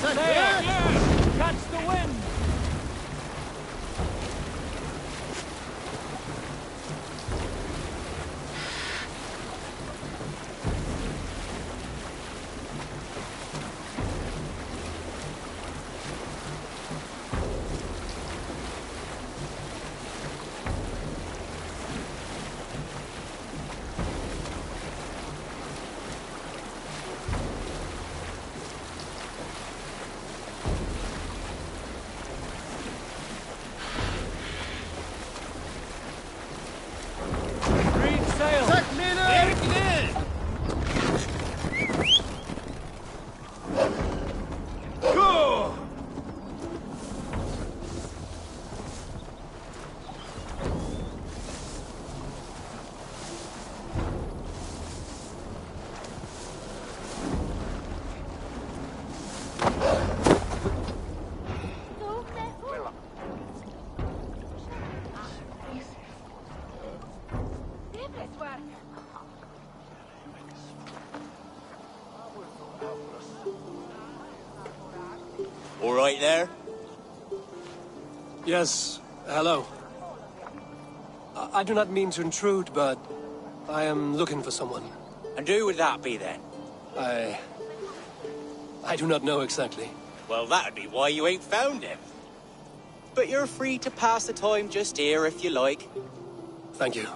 There! Catch the wind! All right there? Yes, hello. I do not mean to intrude, but I am looking for someone. And who would that be then? I do not know exactly. Well, that'd be why you ain't found him. But you're free to pass the time just here if you like. Thank you.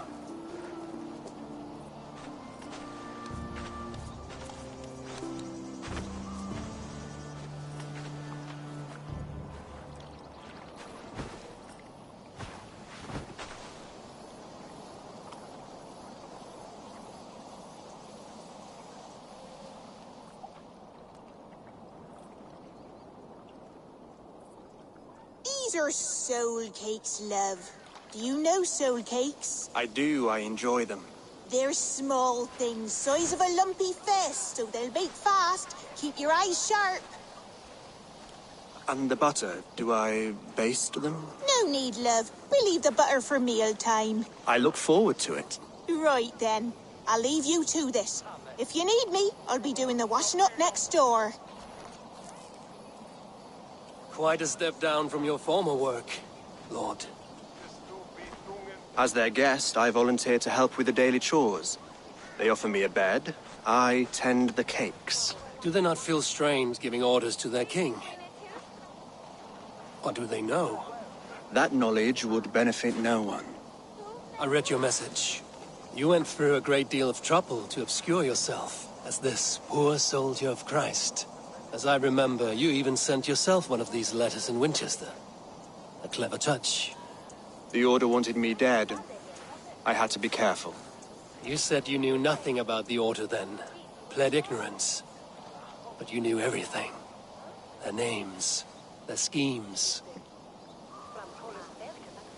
These are soul cakes, love. Do you know soul cakes? I do. I enjoy them. They're small things, size of a lumpy fist, so they'll bake fast. Keep your eyes sharp. And the butter, do I baste them? No need, love. We leave the butter for meal time. I look forward to it. Right then. I'll leave you to this. If you need me, I'll be doing the washing up next door. Quite a step down from your former work, Lord. As their guest, I volunteer to help with the daily chores. They offer me a bed. I tend the cakes. Do they not feel strange giving orders to their king? Or do they know? That knowledge would benefit no one. I read your message. You went through a great deal of trouble to obscure yourself as this poor soldier of Christ. As I remember, you even sent yourself one of these letters in Winchester. A clever touch. The Order wanted me dead. I had to be careful. You said you knew nothing about the Order then. Pled ignorance. But you knew everything. Their names, their schemes.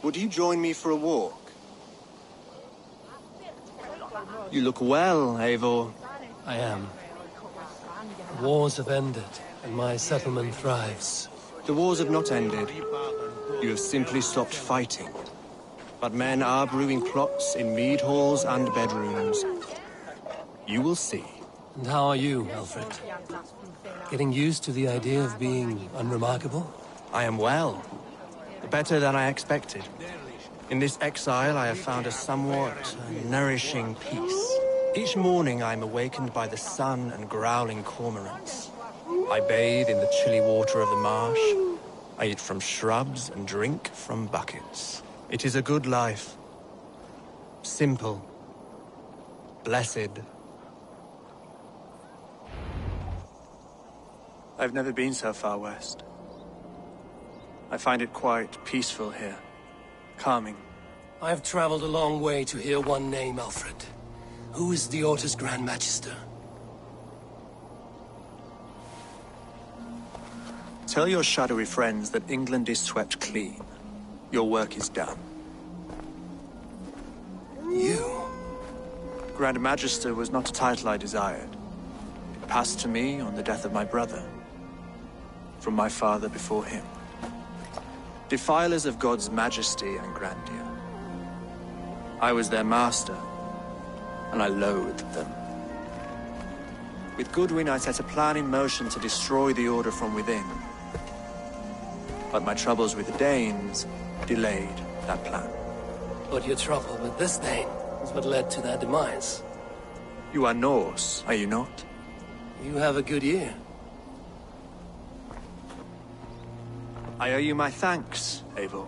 Would you join me for a walk? You look well, Eivor. I am. The wars have ended, and my settlement thrives. The wars have not ended. You have simply stopped fighting. But men are brewing plots in mead halls and bedrooms. You will see. And how are you, Alfred? Getting used to the idea of being unremarkable? I am well. Better than I expected. In this exile, I have found a somewhat nourishing peace. Each morning, I am awakened by the sun and growling cormorants. I bathe in the chilly water of the marsh. I eat from shrubs and drink from buckets. It is a good life. Simple. Blessed. I've never been so far west. I find it quite peaceful here. Calming. I have traveled a long way to hear one name, Alfred. Who is the Order's Grand Magister? Tell your shadowy friends that England is swept clean. Your work is done. You? Grand Magister was not a title I desired. It passed to me on the death of my brother. from my father before him. Defilers of God's majesty and grandeur. I was their master, and I loathed them. With Goodwin, I set a plan in motion to destroy the Order from within. But my troubles with the Danes delayed that plan. But your trouble with this Dane is what led to their demise. You are Norse, are you not? You have a good ear. I owe you my thanks, Eivor.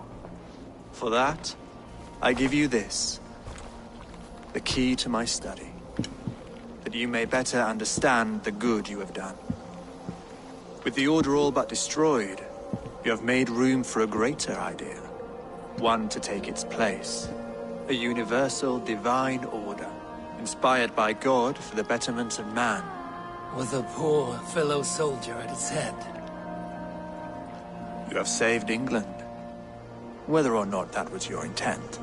For that, I give you this. The key to my study. That you may better understand the good you have done. With the Order all but destroyed, you have made room for a greater idea. One to take its place. A universal divine order, inspired by God for the betterment of man. With a poor fellow soldier at its head. You have saved England, whether or not that was your intent.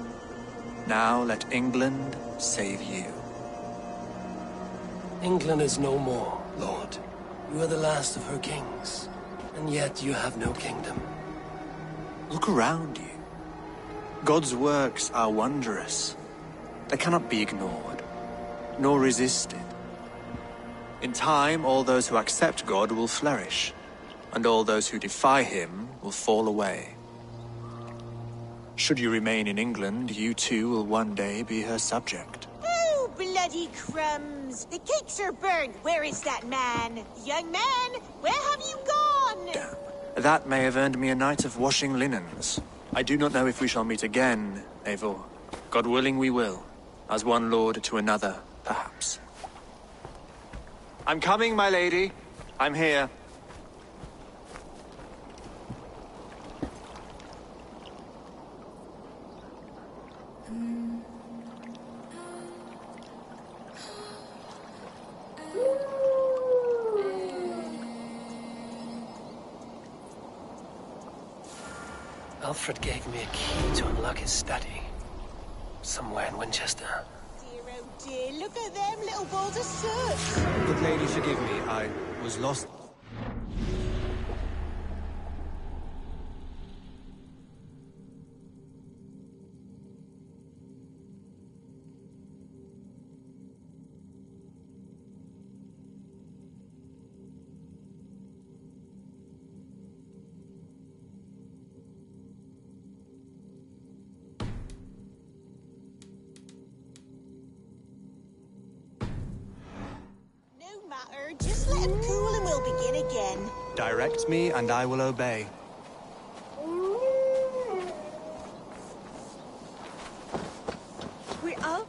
Now let England save you. England is no more, Lord. You are the last of her kings, and yet you have no kingdom. Look around you. God's works are wondrous. They cannot be ignored, nor resisted. In time, all those who accept God will flourish, and all those who defy him will fall away. Should you remain in England, you too will one day be her subject. Oh, bloody crumbs! The cakes are burned. Where is that man? Young man, where have you gone? Damn. That may have earned me a night of washing linens. I do not know if we shall meet again, Eivor. God willing we will. As one lord to another, perhaps. I'm coming, my lady. I'm here. Alfred gave me a key to unlock his study. Somewhere in Winchester. Dear, oh dear, look at them little balls of soot. Good lady, forgive me. I was lost. Just let him cool and we'll begin again. Direct me and I will obey. We're up.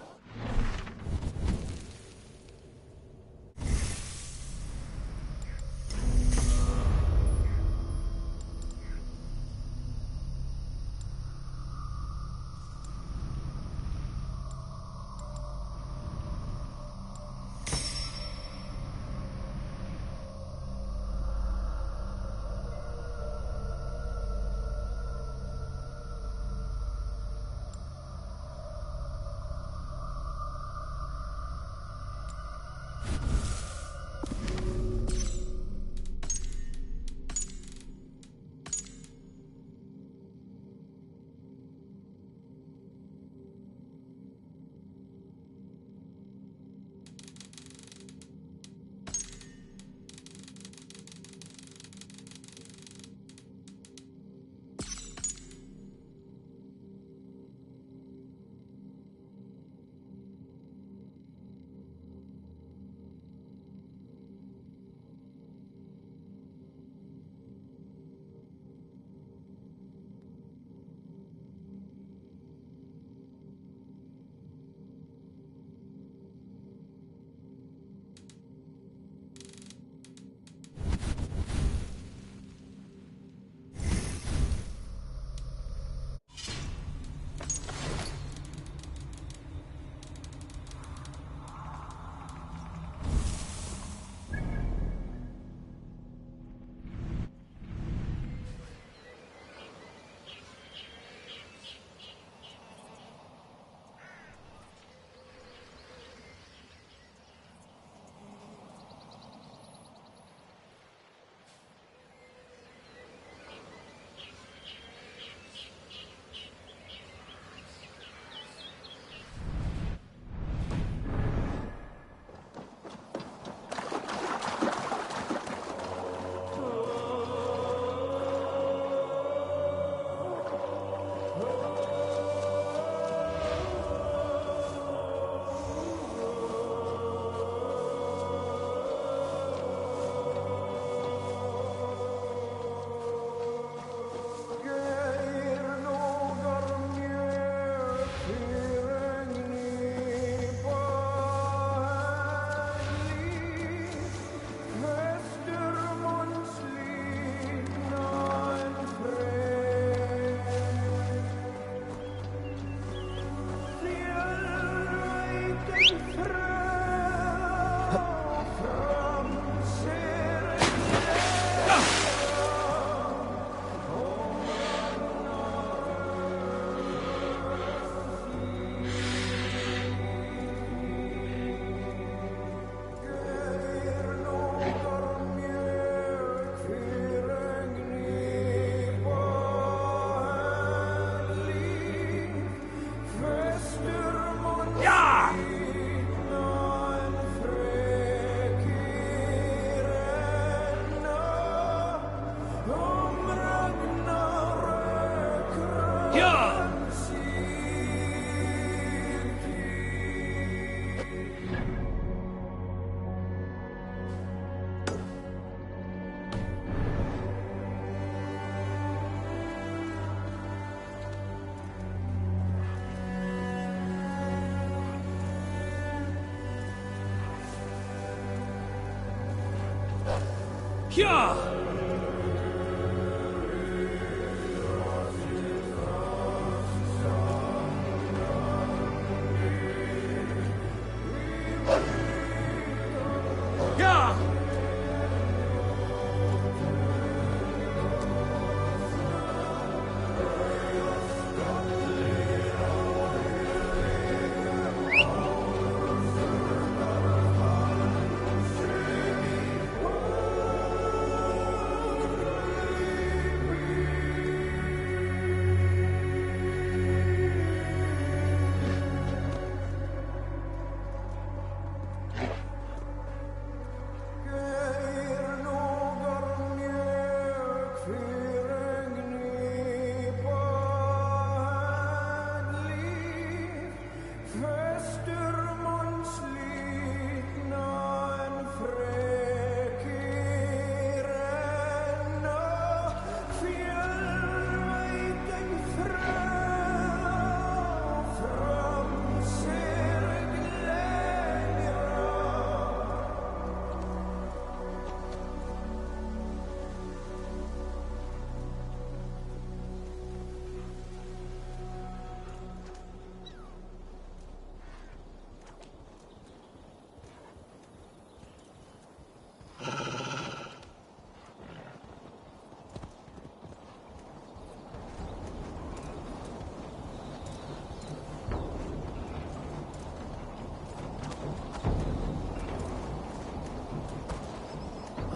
Hyah!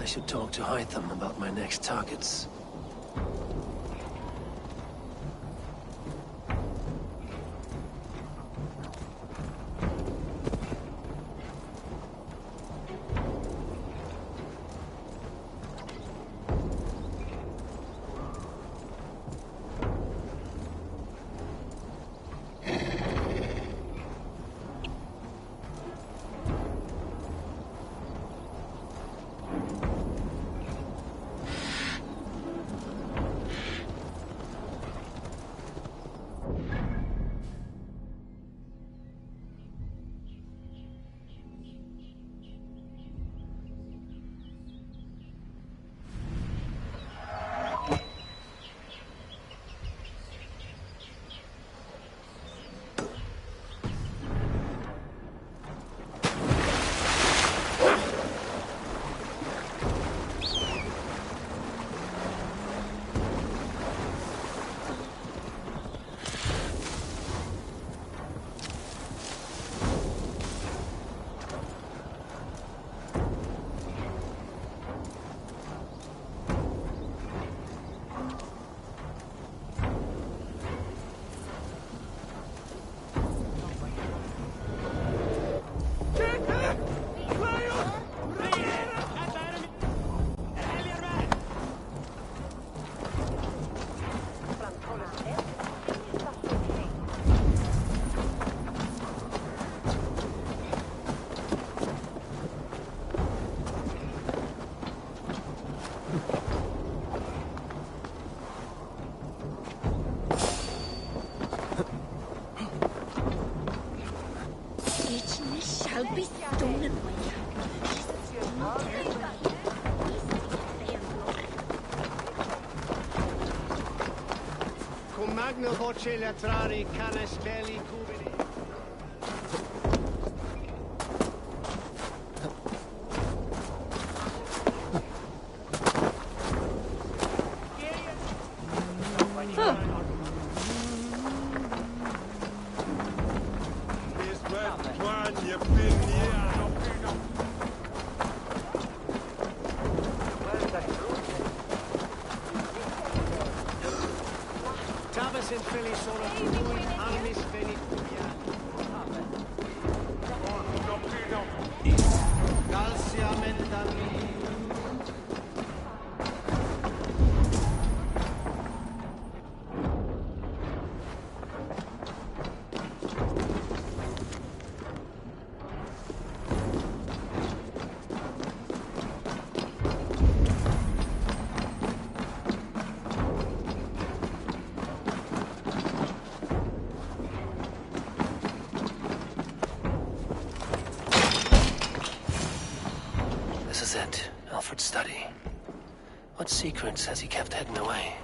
I should talk to Hytham about my next targets. Magno voce latrari canes belli cubili. secrets as he kept heading away.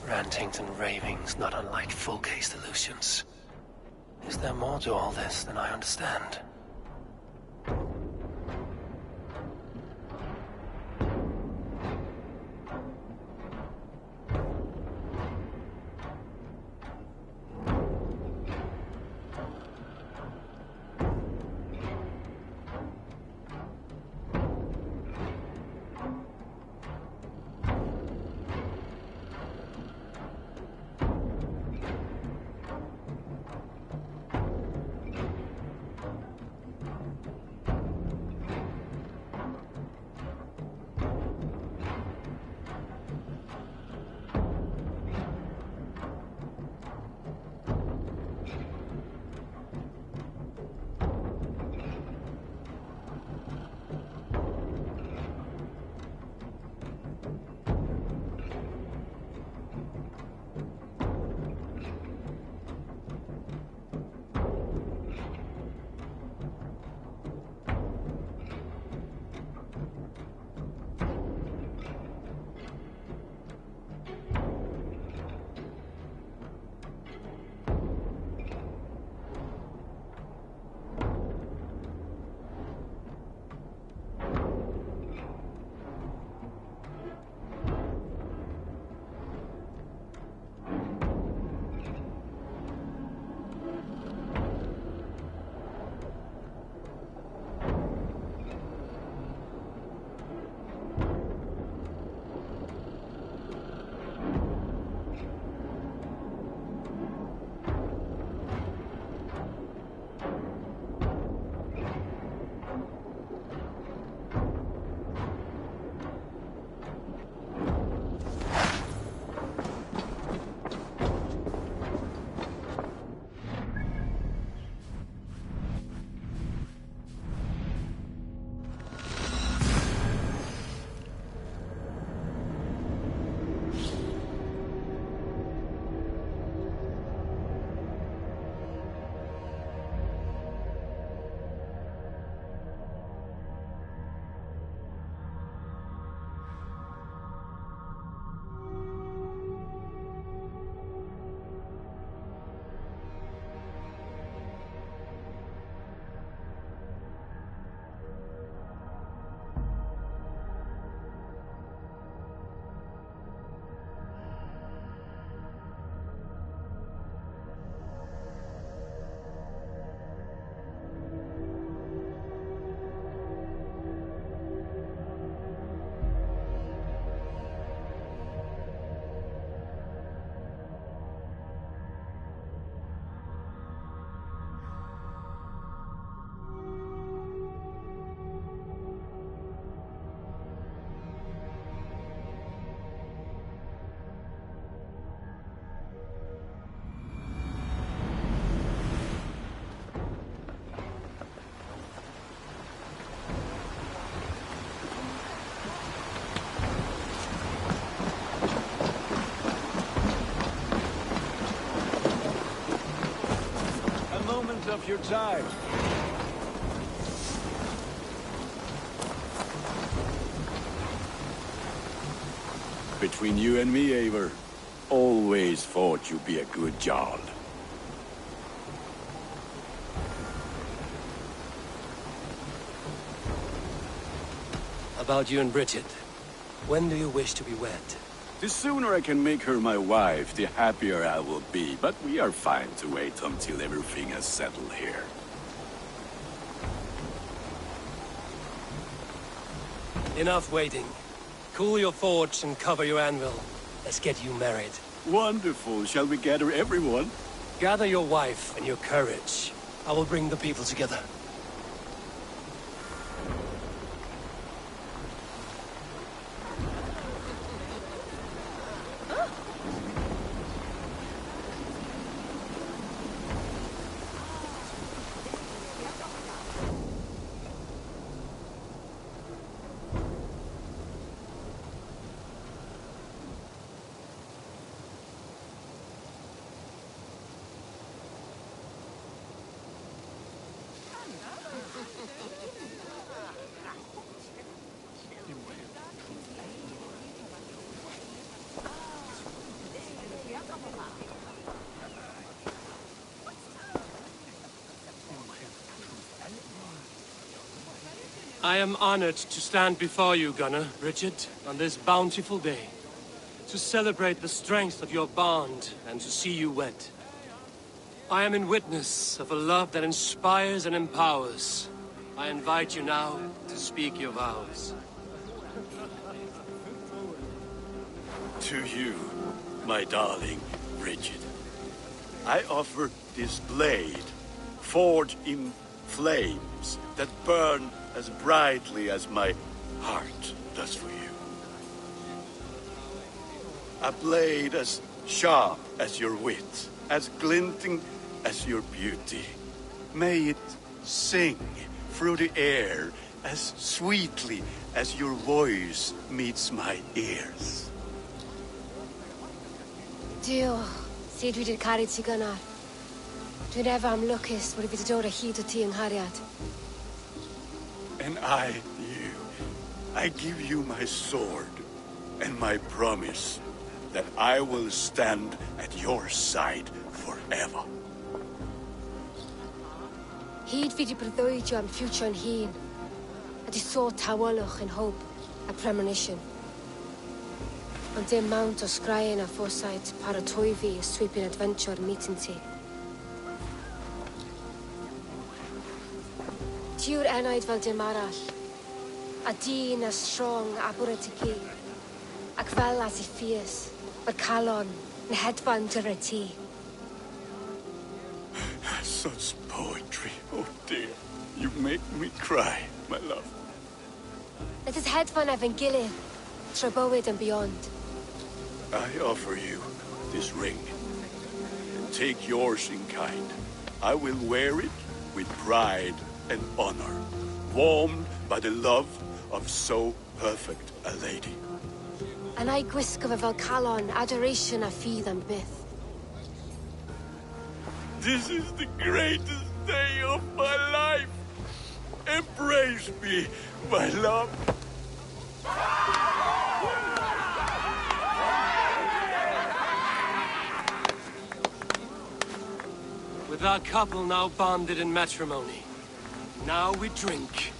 Rantings and ravings not unlike full-case illusions. Is there more to all this than I understand? your time. Between you and me, Eivor, always thought you'd be a good Jarl. About you and Bridget. When do you wish to be wed? The sooner I can make her my wife, the happier I will be. But we are fine to wait until everything has settled here. Enough waiting. Cool your forge and cover your anvil. Let's get you married. Wonderful. Shall we gather everyone? Gather your wife and your courage. I will bring the people together. I am honored to stand before you, Gunnar, Bridget, on this bountiful day, to celebrate the strength of your bond and to see you wed. I am in witness of a love that inspires and empowers. I invite you now to speak your vows. To you, my darling Bridget, I offer this blade, forged in flames that burn as brightly as my heart does for you. A blade as sharp as your wit, as glinting as your beauty. May it sing through the air as sweetly as your voice meets my ears. Dio, sed vi det carit si Gunnar. Dwi'n efa am lwcus bod I fi dod o hyd o ti yng nghariad. And I, you, I give you my sword and my promise that I will stand at your side forever. Hyd fi di breuddwydio am future yn hun, a di so tawolwch yn hope a premonition. Ond dim mount o sgraen a foresight paratoi fi a sweeping adventure meeting ti. Tiw'r enaid fel dim arall, a dyn as strong a bwrdd ty gi, ac fel as I fierce, o'r calon yn hedfan dyr y ti. Such poetry, oh dear. You make me cry, my love. Let us hedfan efo'n gilydd, tro bywyd and beyond. I offer you this ring. Take yours in kind. I will wear it with pride and honor, warmed by the love of so perfect a lady. And I gwisgo fe fel calon, adoration a ffydd am byth. This is the greatest day of my life. Embrace me, my love. With our couple now bonded in matrimony, now we drink.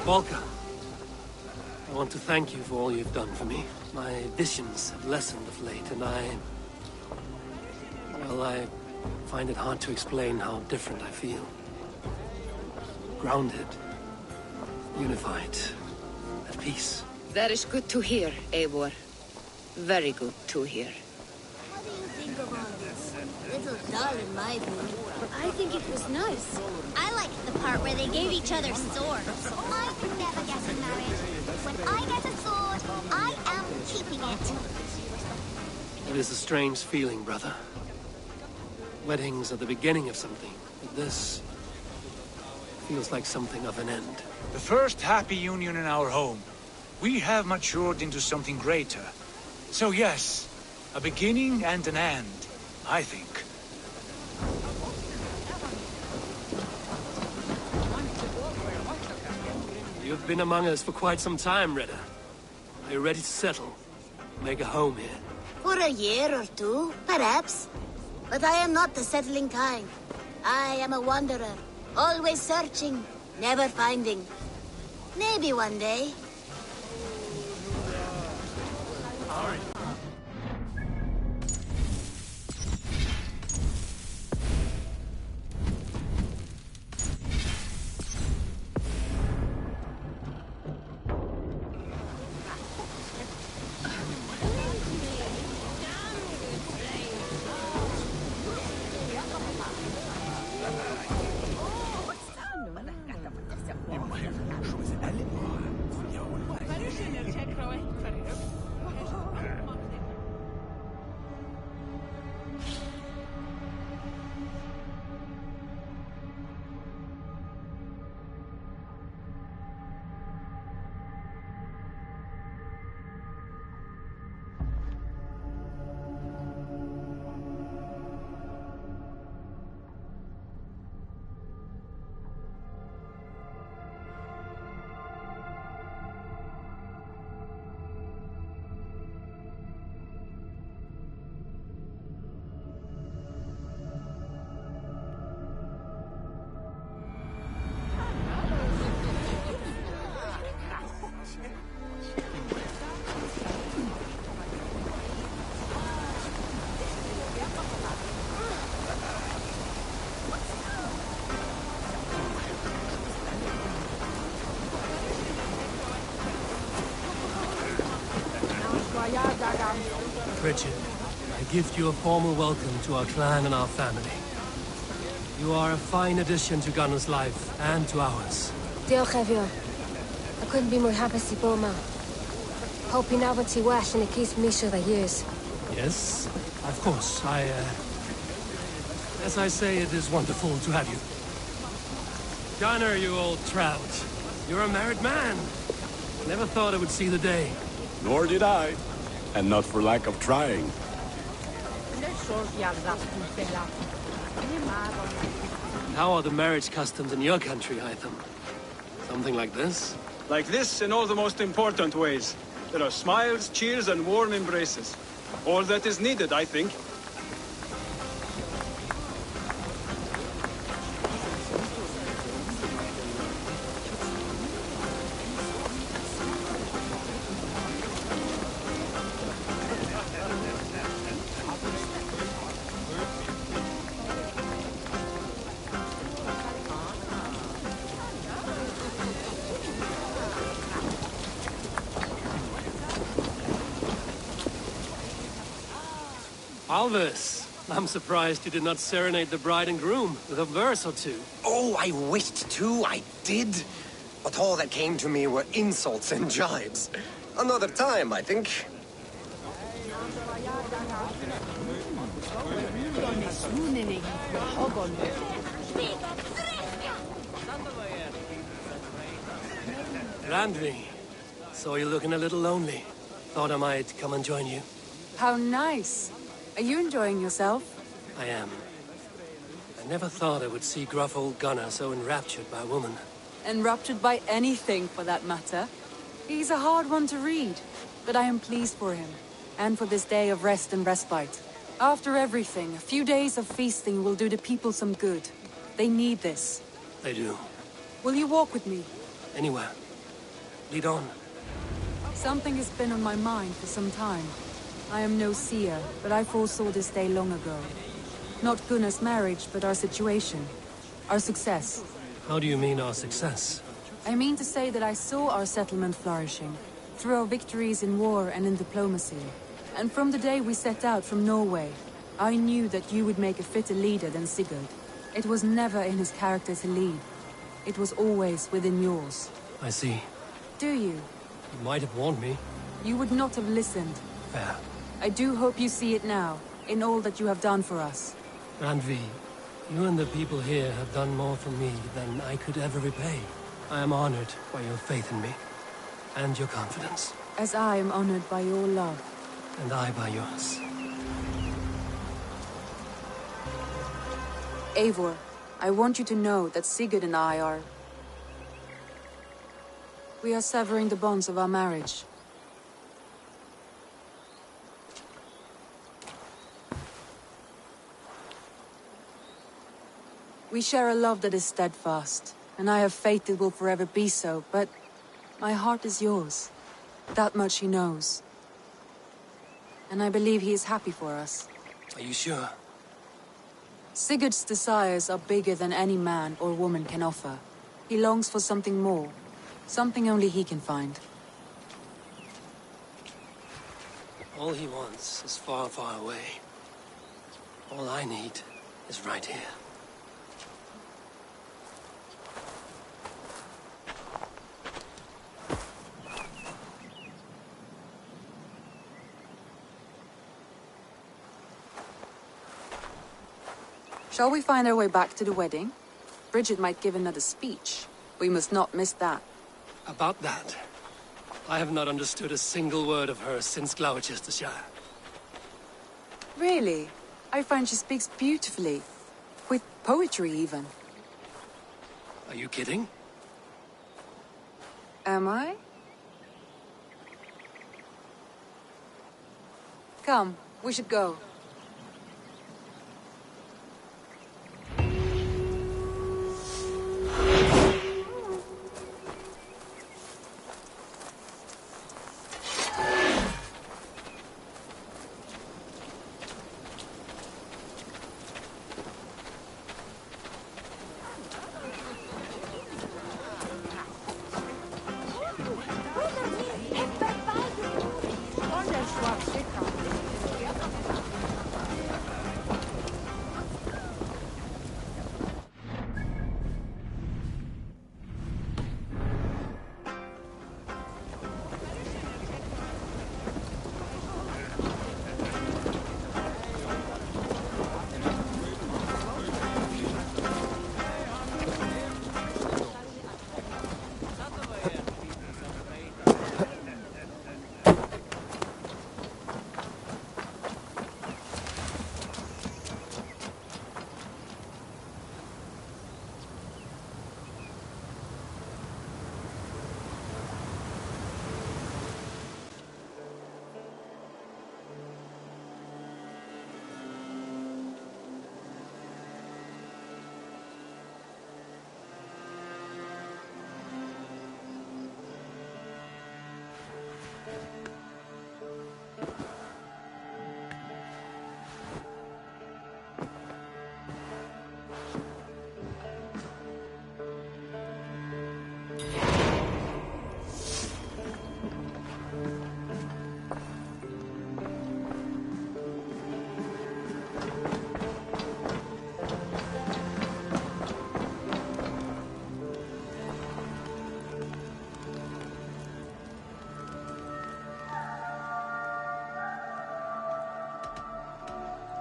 Volker, I want to thank you for all you've done for me. My visions have lessened of late, and I find it hard to explain how different I feel. Grounded, unified, at peace. That is good to hear, Eivor. Very good to hear. What do you think of all this? Little dull in my view. I think it was nice. I liked the part where they gave each other swords. I could never get married. When I get a sword, I am keeping it. It is a strange feeling, brother. Weddings are the beginning of something, but this feels like something of an end. The first happy union in our home. We have matured into something greater. So yes, a beginning and an end, I think. You've been among us for quite some time, Redder. Are you ready to settle? Make a home here? For a year or two, perhaps. But I am not the settling kind. I am a wanderer, always searching, never finding. Maybe one day. Richard, I gift you a formal welcome to our clan and our family. You are a fine addition to Gunnar's life and to ours. Diolch Evior. I couldn't be more happy to bo ma. Hoping now what wash and it keeps me sure the years. Yes, of course. As I say, it is wonderful to have you. Gunnar, you old trout. You're a married man. Never thought I would see the day. Nor did I. And not for lack of trying. How are the marriage customs in your country, Hytham? Something like this? Like this in all the most important ways. There are smiles, cheers, and warm embraces. All that is needed, I think. Alvis, I'm surprised you did not serenade the bride and groom with a verse or two. Oh, I wished to, I did. But all that came to me were insults and jibes. Another time, I think. Randvi, saw you looking a little lonely. Thought I might come and join you. How nice. Are you enjoying yourself? I am. I never thought I would see gruff old Gunnar so enraptured by a woman. Enraptured by anything, for that matter. He's a hard one to read, but I am pleased for him, and for this day of rest and respite. After everything, a few days of feasting will do the people some good. They need this. They do. Will you walk with me? Anywhere. Lead on. Something has been on my mind for some time. I am no seer, but I foresaw this day long ago. Not Gunnar's marriage, but our situation. Our success. How do you mean our success? I mean to say that I saw our settlement flourishing, through our victories in war and in diplomacy. And from the day we set out from Norway, I knew that you would make a fitter leader than Sigurd. It was never in his character to lead. It was always within yours. I see. Do you? You might have warned me. you would not have listened. Fair. I do hope you see it now, in all that you have done for us. Randvi, you and the people here have done more for me than I could ever repay. I am honored by your faith in me, and your confidence. As I am honored by your love. And I by yours. Eivor, I want you to know that Sigurd and I are... We are severing the bonds of our marriage. We share a love that is steadfast, and I have faith it will forever be so, but my heart is yours. That much he knows. And I believe he is happy for us. Are you sure? Sigurd's desires are bigger than any man or woman can offer. He longs for something more. Something only he can find. All he wants is far, far away. All I need is right here. Shall we find our way back to the wedding? Bridget might give another speech. We must not miss that. About that, I have not understood a single word of hers since Gloucestershire. Really? I find she speaks beautifully. With poetry, even. Are you kidding? Am I? Come, we should go.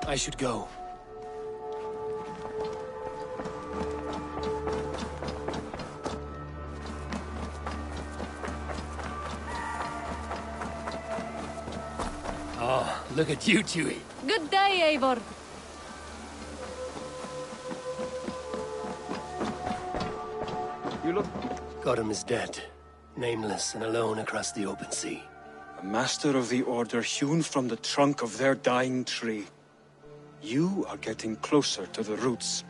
I should go. Oh, look at you, Chewie. Good day, Eivor. You look... Gotham is dead. Nameless and alone across the open sea. A master of the Order hewn from the trunk of their dying tree. You are getting closer to the roots.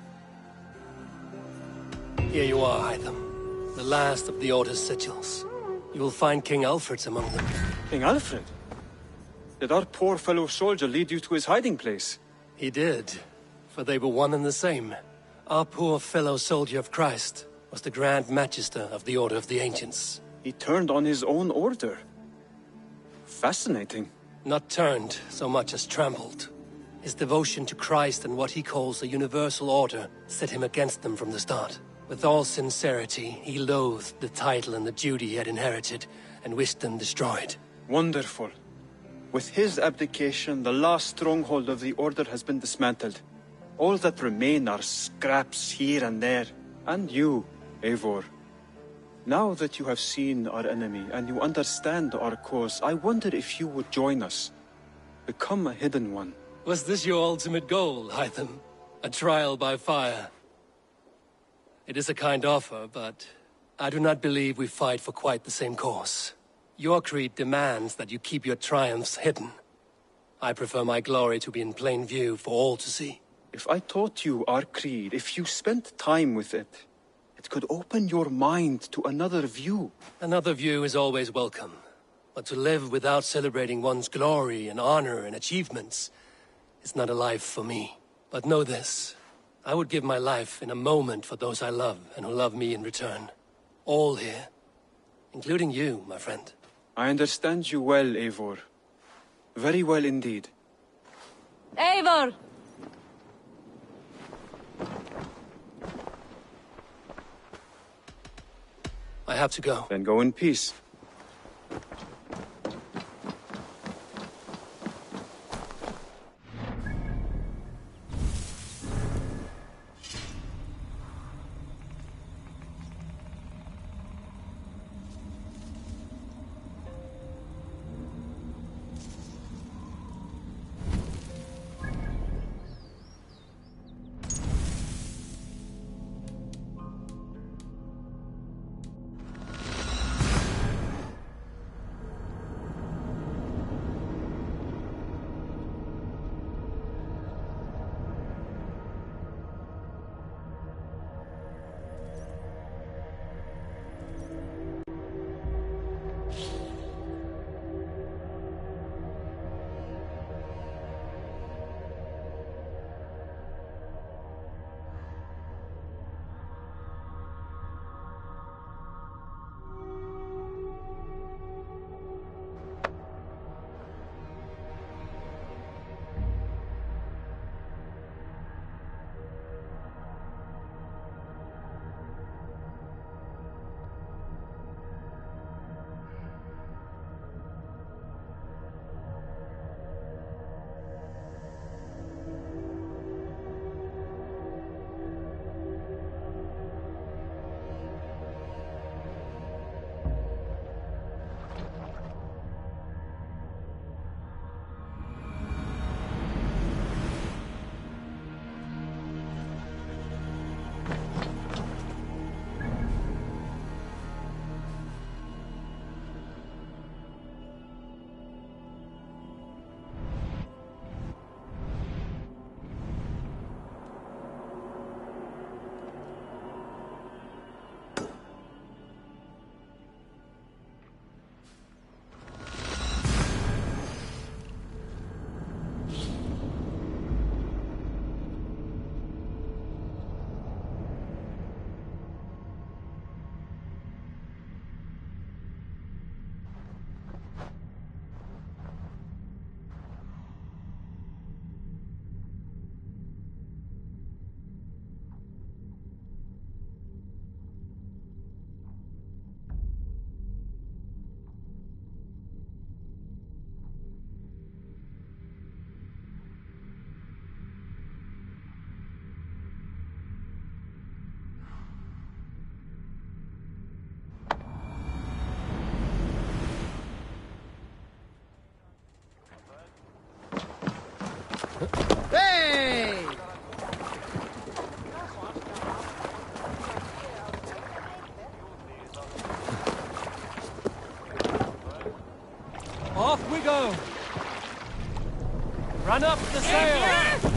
Here you are, Hytham. The last of the Order's sigils. You will find King Alfred's among them. King Alfred? Did our poor fellow soldier lead you to his hiding place? He did, for they were one and the same. Our poor fellow soldier of Christ was the Grand Magister of the Order of the Ancients. He turned on his own order. Fascinating. Not turned so much as trampled. His devotion to Christ and what he calls a universal order set him against them from the start. With all sincerity, he loathed the title and the duty he had inherited and wished them destroyed. Wonderful. With his abdication, the last stronghold of the Order has been dismantled. All that remain are scraps here and there. And you, Eivor. Now that you have seen our enemy and you understand our cause, I wonder if you would join us. Become a Hidden One. Was this your ultimate goal, Hytham? A trial by fire? It is a kind offer, but I do not believe we fight for quite the same cause. Your creed demands that you keep your triumphs hidden. I prefer my glory to be in plain view for all to see. If I taught you our creed, if you spent time with it, it could open your mind to another view. Another view is always welcome. But to live without celebrating one's glory and honor and achievements is not a life for me. But know this, I would give my life in a moment for those I love and who love me in return. All here, including you, my friend. I understand you well, Eivor. Very well indeed. Eivor! I have to go. Then go in peace. Hey! Off we go! Run up the sail!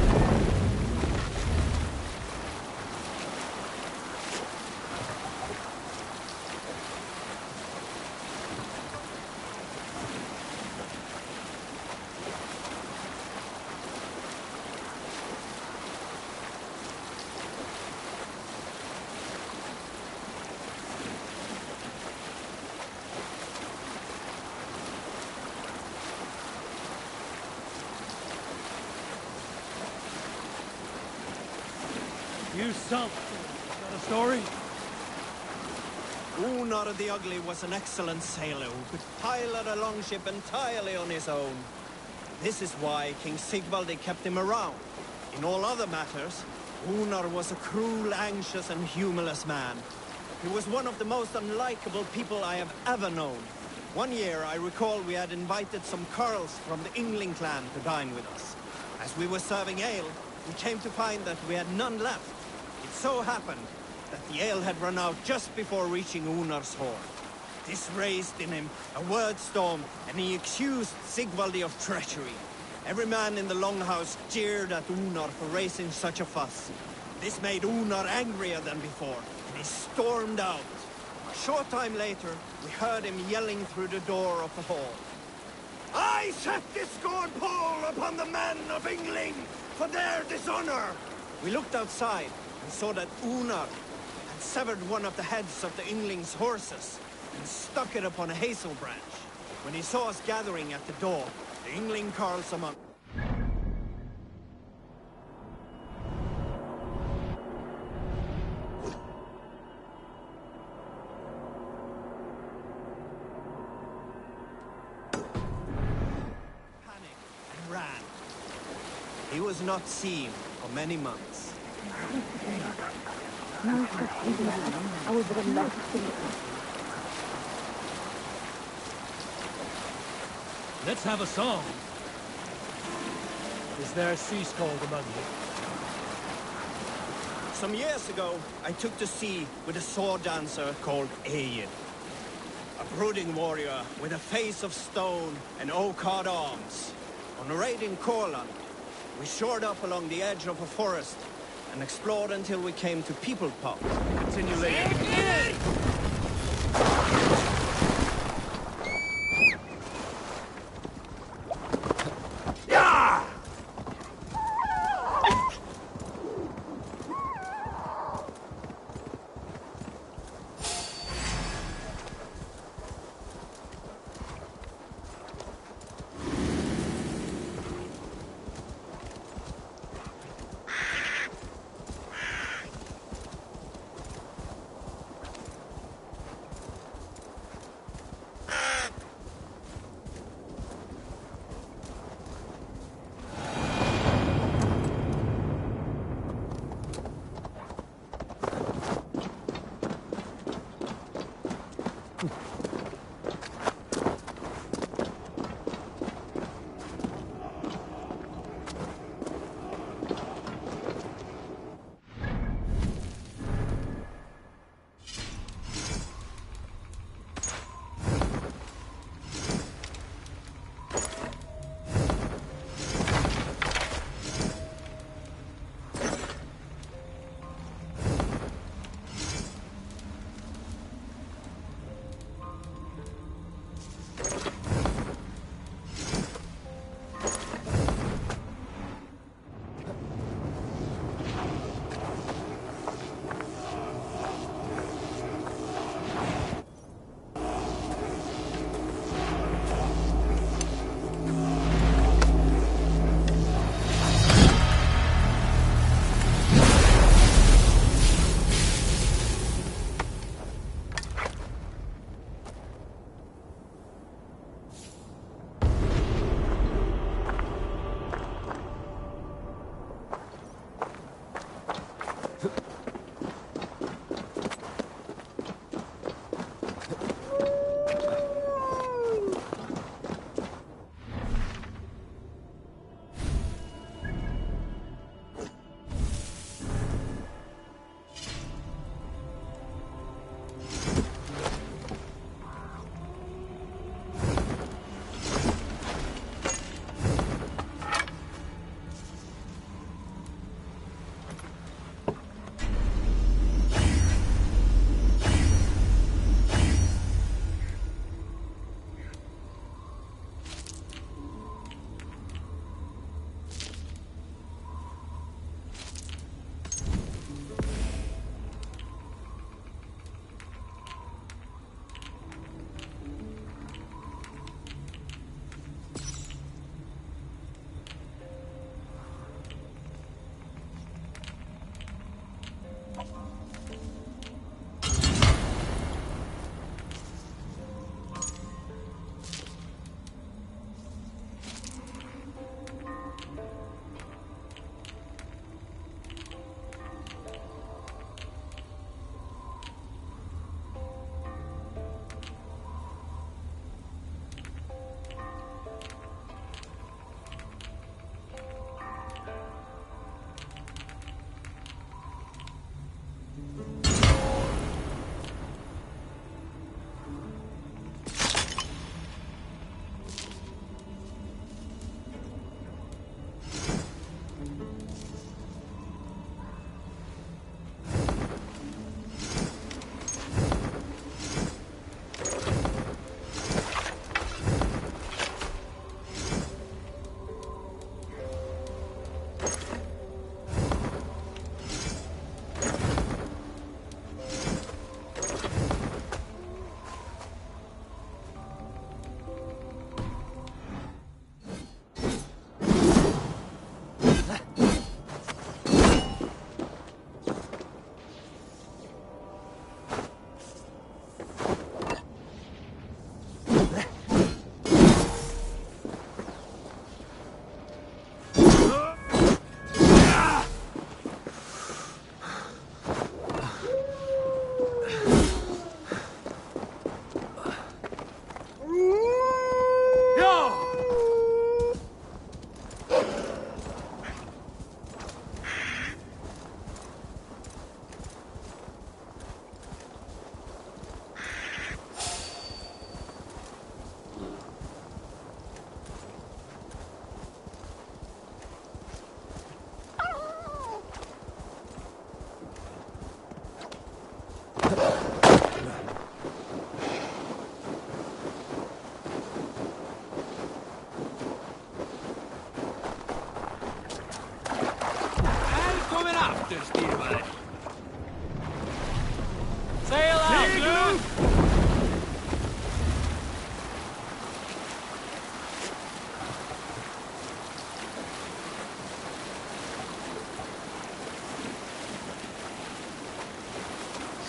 You sunk. Is that a story? Unar the Ugly was an excellent sailor who could pilot a longship entirely on his own. This is why King Sigvaldi kept him around. In all other matters, Unar was a cruel, anxious, and humorless man. He was one of the most unlikable people I have ever known. One year, I recall we had invited some Carls from the Yngling clan to dine with us. As we were serving ale, we came to find that we had none left. It so happened that the ale had run out just before reaching Unar's hall. This raised in him a word storm, and he accused Sigvaldi of treachery. Every man in the Longhouse jeered at Unar for raising such a fuss. This made Unar angrier than before, and he stormed out. A short time later, we heard him yelling through the door of the hall. I set this scorn pall upon the men of Yngling for their dishonor! We looked outside and saw that Unar had severed one of the heads of the Yngling's horses and stuck it upon a hazel branch. When he saw us gathering at the door, the Yngling Carls among ran. He was not seen for many months. Let's have a song. Is there a sea skald among you? Some years ago, I took to sea with a sword dancer called Ayin. A brooding warrior with a face of stone and oak-hard arms. On a raid in Corland, we shored up along the edge of a forest and explored until we came to People Pot. Continue later.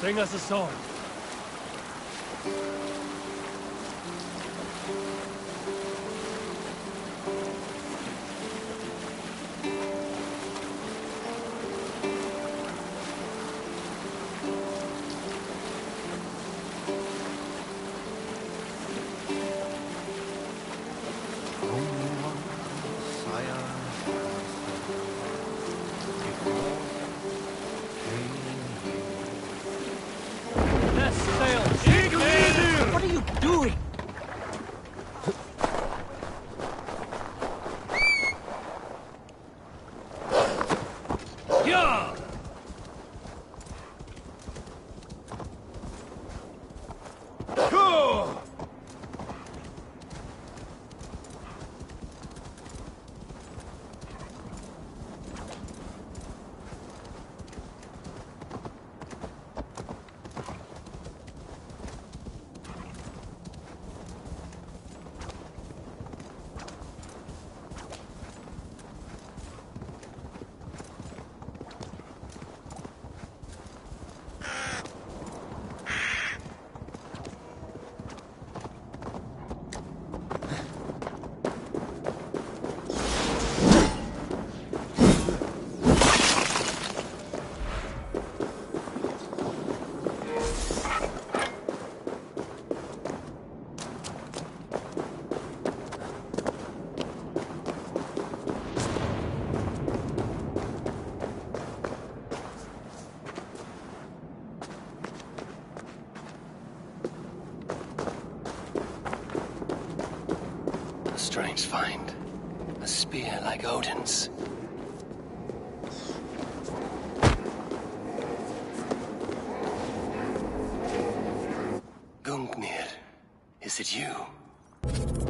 Bring us a sword. What are you doing? Yeah! Strange find. A spear like Odin's. Gungnir, is it you?